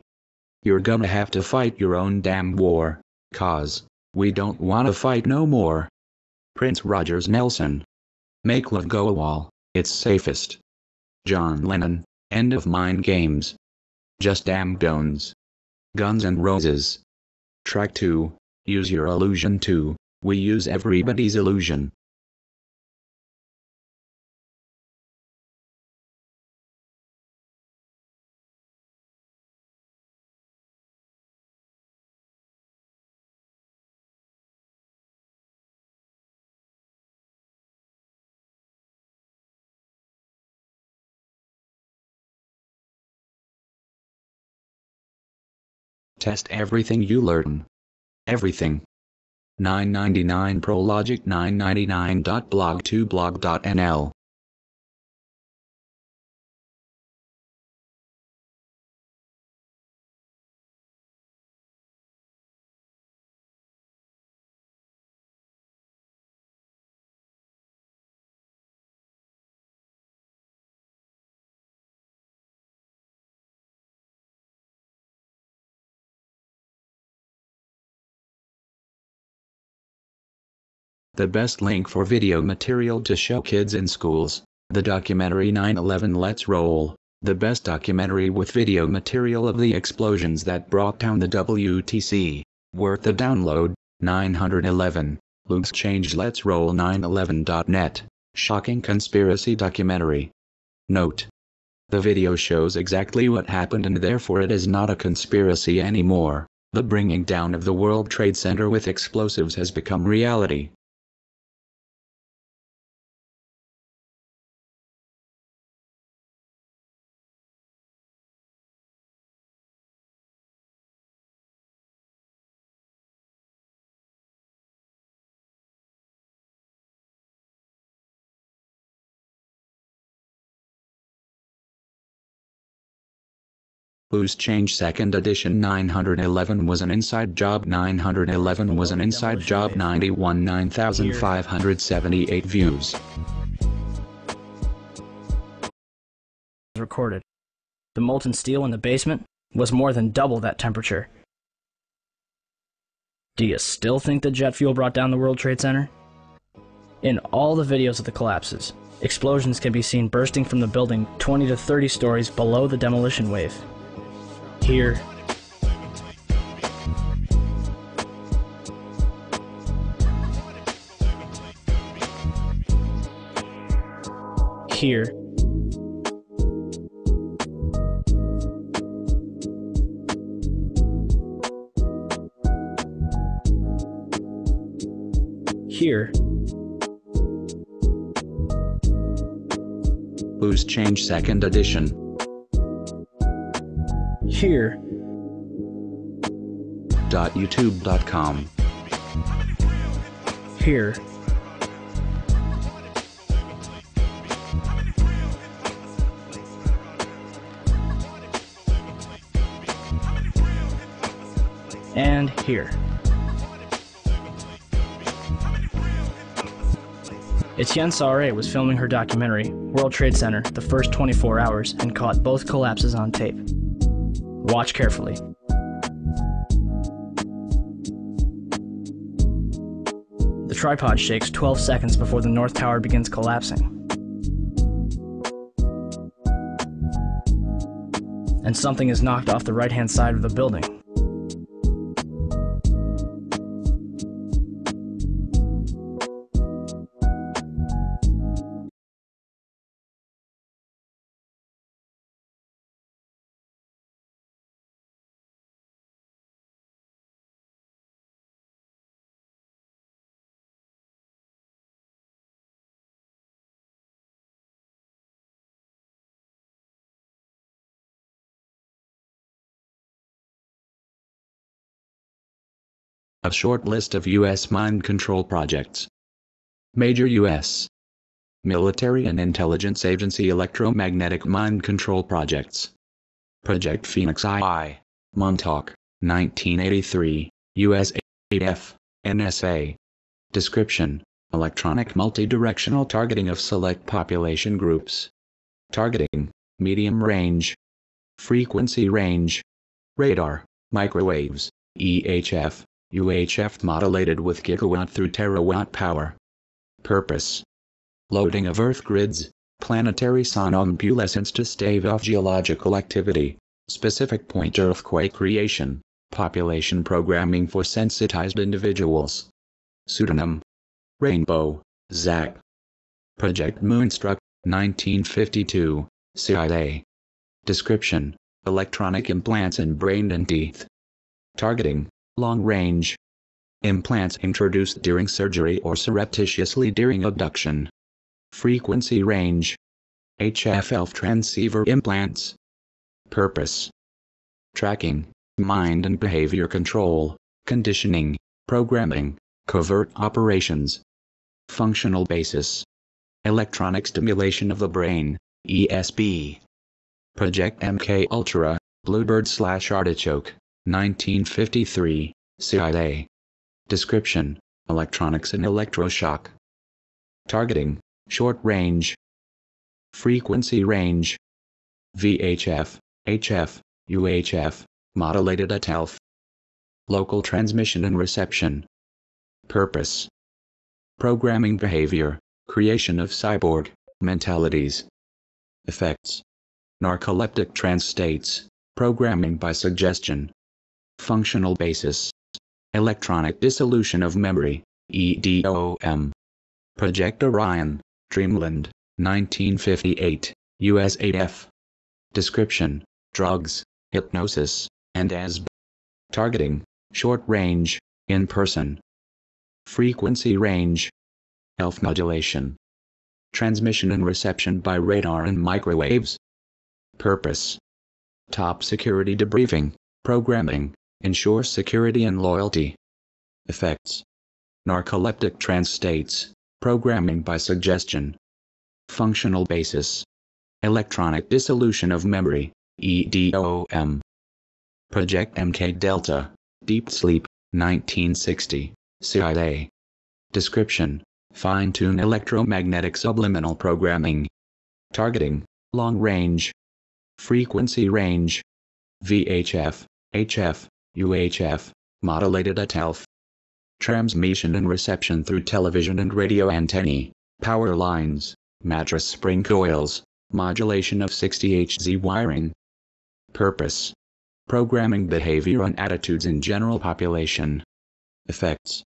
You're gonna have to fight your own damn war, cause we don't wanna fight no more. Prince Rogers Nelson. Make love go a wall, it's safest. John Lennon, end of mind games. Just damn Jones. Guns N' Roses. Track 2, use your illusion too, we use everybody's illusion. Test everything you learn. Everything. 999 Prologic 999.blog2blog.nl. The best link for video material to show kids in schools. The documentary 9/11 Let's Roll. The best documentary with video material of the explosions that brought down the WTC. Worth the download. 911. Luke's Change Let's Roll 911.net. Shocking conspiracy documentary. Note. The video shows exactly what happened and therefore it is not a conspiracy anymore. The bringing down of the World Trade Center with explosives has become reality. Loose Change 2nd edition 911 was an inside job. 911 was an inside job. 91 9,578 views. Recorded. The molten steel in the basement was more than double that temperature. Do you still think the jet fuel brought down the World Trade Center? In all the videos of the collapses, explosions can be seen bursting from the building 20 to 30 stories below the demolition wave. Here, here, here. Loose Change 2nd edition. Here. .youtube.com. Here. And here. Etienne Sauret was filming her documentary, World Trade Center, the first 24 hours, and caught both collapses on tape. Watch carefully. The tripod shakes 12 seconds before the North Tower begins collapsing. And something is knocked off the right-hand side of the building. A short list of U.S. mind control projects. Major U.S. military and intelligence agency electromagnetic mind control projects. Project Phoenix II, Montauk, 1983, US AF, NSA. Description: electronic multidirectional targeting of select population groups. Targeting: medium range, frequency range, radar, microwaves, EHF, UHF modulated with gigawatt through terawatt power. Purpose: loading of Earth grids, planetary somnambulescence to stave off geological activity, specific point earthquake creation, population programming for sensitized individuals. Pseudonym: Rainbow, Zach. Project Moonstruck, 1952, CIA. Description: electronic implants in brain and teeth. Targeting: long range. Implants introduced during surgery or surreptitiously during abduction. Frequency range: HF transceiver implants. Purpose: tracking, mind and behavior control, conditioning, programming, covert operations. Functional basis. Electronic stimulation of the brain, ESB. Project MK Ultra, Bluebird/Artichoke, 1953, CIA. Description, electronics and electroshock. Targeting, short range. Frequency range. VHF, HF, UHF, modulated at ELF. Local transmission and reception. Purpose. Programming behavior, creation of cyborg mentalities. Effects. Narcoleptic trance states, programming by suggestion. Functional basis. Electronic dissolution of memory, EDOM. Project Orion, Dreamland, 1958, USAF. Description, drugs, hypnosis, and ASB. Targeting, short range, in person. Frequency range. ELF modulation. Transmission and reception by radar and microwaves. Purpose. Top security debriefing, programming, ensure security and loyalty. Effects. Narcoleptic trance states, programming by suggestion. Functional basis. Electronic dissolution of memory, EDOM. Project MK Delta, Deep Sleep, 1960, CIA. Description, fine-tune electromagnetic subliminal programming. Targeting, long range. Frequency range. VHF, HF, UHF, modulated at ELF. Transmission and reception through television and radio antennae, power lines, mattress spring coils, modulation of 60 Hz wiring. Purpose. Programming behavior and attitudes in general population. Effects.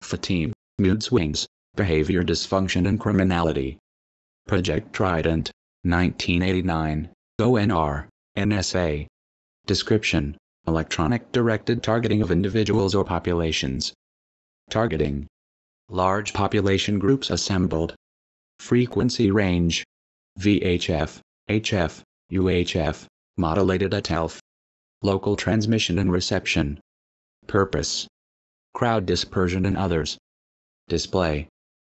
Fatigue, mood swings, behavior dysfunction and criminality. Project Trident, 1989, ONR, NSA. Description, electronic directed targeting of individuals or populations. Targeting. Large population groups assembled. Frequency range. VHF, HF, UHF, modulated at ELF. Local transmission and reception. Purpose. Crowd dispersion and others. Display.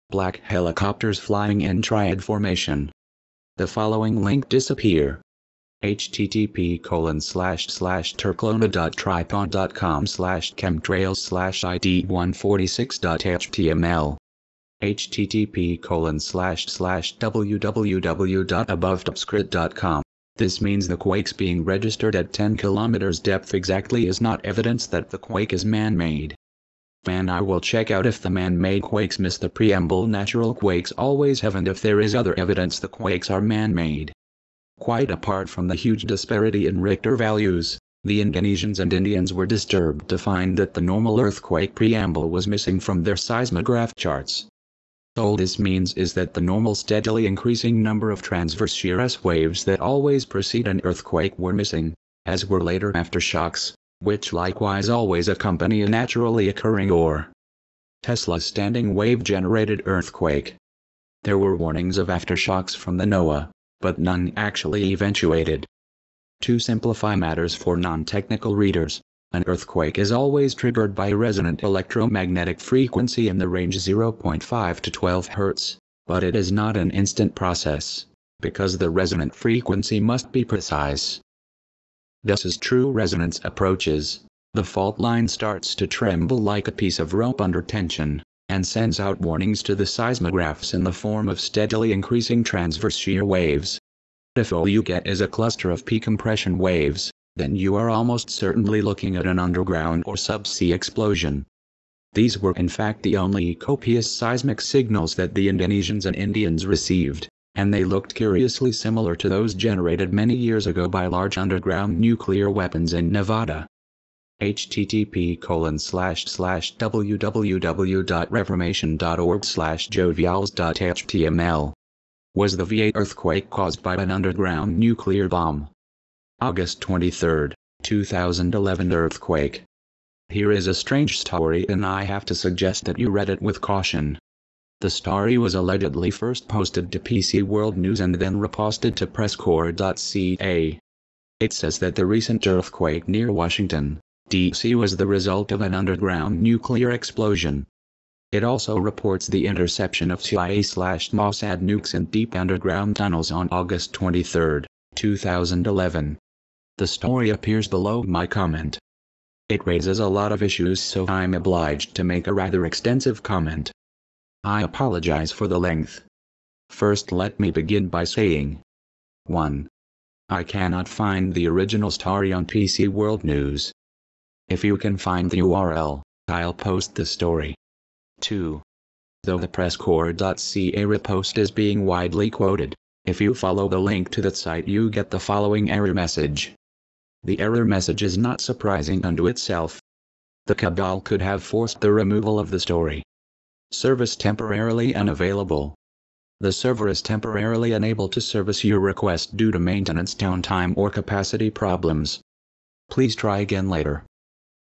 Black helicopters flying in triad formation. The following link disappear. http://turclona.tripod.com/chemtrails/id146.html http://www.abovetopscript.com. This means the quakes being registered at 10 kilometers depth exactly is not evidence that the quake is man-made. And I will check out if the man-made quakes miss the preamble. Natural quakes always have, and if there is other evidence the quakes are man-made. Quite apart from the huge disparity in Richter values, the Indonesians and Indians were disturbed to find that the normal earthquake preamble was missing from their seismograph charts. All this means is that the normal steadily increasing number of transverse shear S waves that always precede an earthquake were missing, as were later aftershocks, which likewise always accompany a naturally occurring or Tesla's standing wave-generated earthquake. There were warnings of aftershocks from the NOAA, but none actually eventuated. To simplify matters for non-technical readers, an earthquake is always triggered by a resonant electromagnetic frequency in the range 0.5 to 12 Hz, but it is not an instant process, because the resonant frequency must be precise. Thus as true resonance approaches, the fault line starts to tremble like a piece of rope under tension, and sends out warnings to the seismographs in the form of steadily increasing transverse shear waves. If all you get is a cluster of P compression waves, then you are almost certainly looking at an underground or subsea explosion. These were in fact the only copious seismic signals that the Indonesians and Indians received, and they looked curiously similar to those generated many years ago by large underground nuclear weapons in Nevada. http://www.reformation.org/jovials.html. Was the V8 earthquake caused by an underground nuclear bomb? August 23, 2011 earthquake. Here is a strange story, and I have to suggest that you read it with caution. The story was allegedly first posted to PC World News and then reposted to presscorps.ca. It says that the recent earthquake near Washington, D.C. was the result of an underground nuclear explosion. It also reports the interception of CIA/Mossad nukes in deep underground tunnels on August 23, 2011. The story appears below my comment. It raises a lot of issues, so I'm obliged to make a rather extensive comment. I apologize for the length. First, let me begin by saying 1. I cannot find the original story on PC World News. If you can find the URL, I'll post the story. 2. Though the presscorps.ca repost is being widely quoted, if you follow the link to that site you get the following error message. The error message is not surprising unto itself. The cabal could have forced the removal of the story. Service temporarily unavailable. The server is temporarily unable to service your request due to maintenance downtime or capacity problems. Please try again later.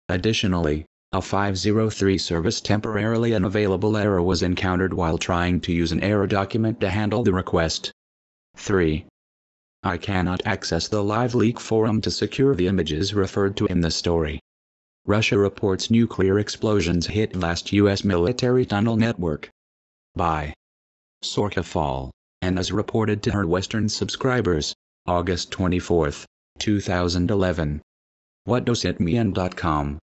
Additionally, a 503 service temporarily unavailable error was encountered while trying to use an error document to handle the request. 3. I cannot access the LiveLeak forum to secure the images referred to in the story. Russia reports nuclear explosions hit vast U.S. military tunnel network. By Sorkafall, and as reported to her Western subscribers, August 24, 2011. WhatDoesItMean.com.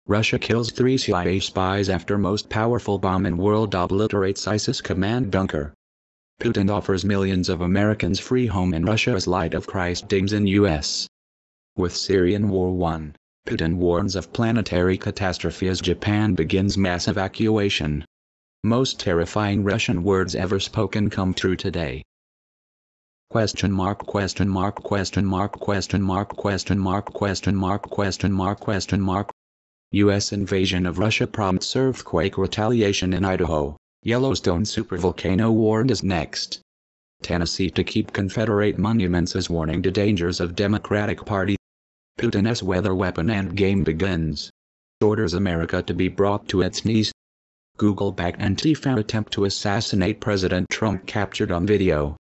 Russia kills 3 CIA spies after most powerful bomb in world obliterates ISIS command bunker. Putin offers millions of Americans free home in Russia as Light of Christ dings in U.S. With Syrian War 1, Putin warns of planetary catastrophe as Japan begins mass evacuation. Most terrifying Russian words ever spoken come true today. Question mark question mark question mark question mark question mark question mark question mark question mark. U.S. invasion of Russia prompts earthquake retaliation in Idaho. Yellowstone supervolcano warned is next. Tennessee to keep Confederate monuments as warning to dangers of Democratic Party. Putin's weather weapon endgame begins. Orders America to be brought to its knees. Google-backed Antifa attempt to assassinate President Trump captured on video.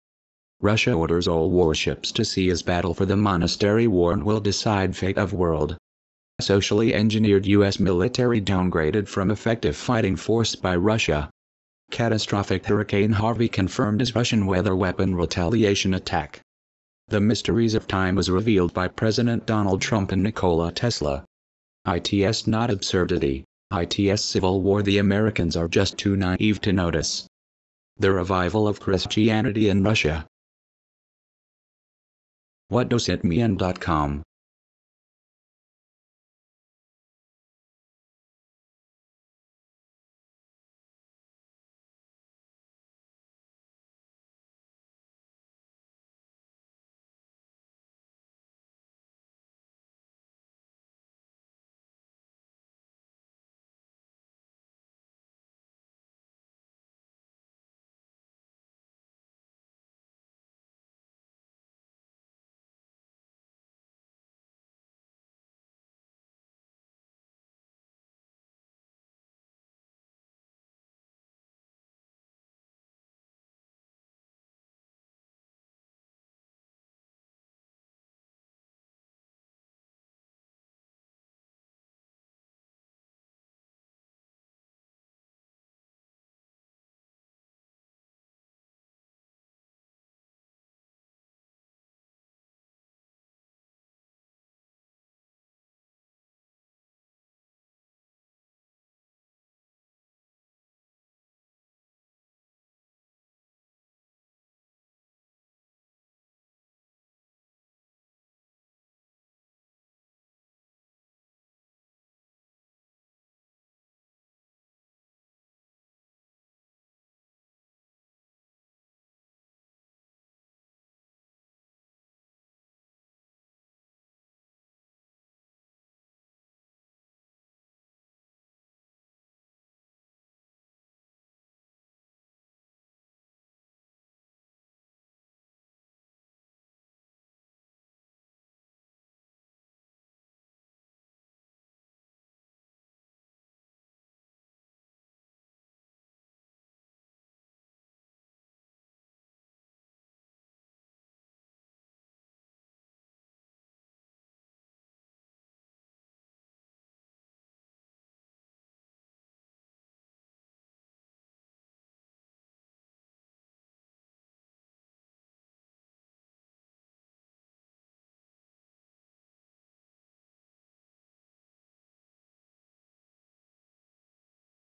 Russia orders all warships to seize battle for the monastery war and will decide fate of world. Socially engineered U.S. military downgraded from effective fighting force by Russia. Catastrophic Hurricane Harvey confirmed as Russian weather weapon retaliation attack. The mysteries of time was revealed by President Donald Trump and Nikola Tesla. ITS not absurdity, ITS civil war. The Americans are just too naive to notice. The revival of Christianity in Russia. WhatDoesItMean.com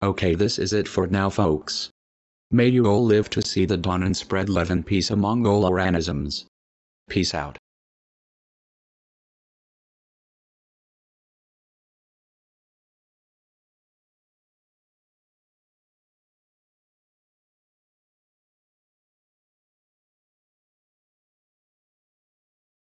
Okay, this is it for now, folks. May you all live to see the dawn and spread love and peace among all organisms. Peace out.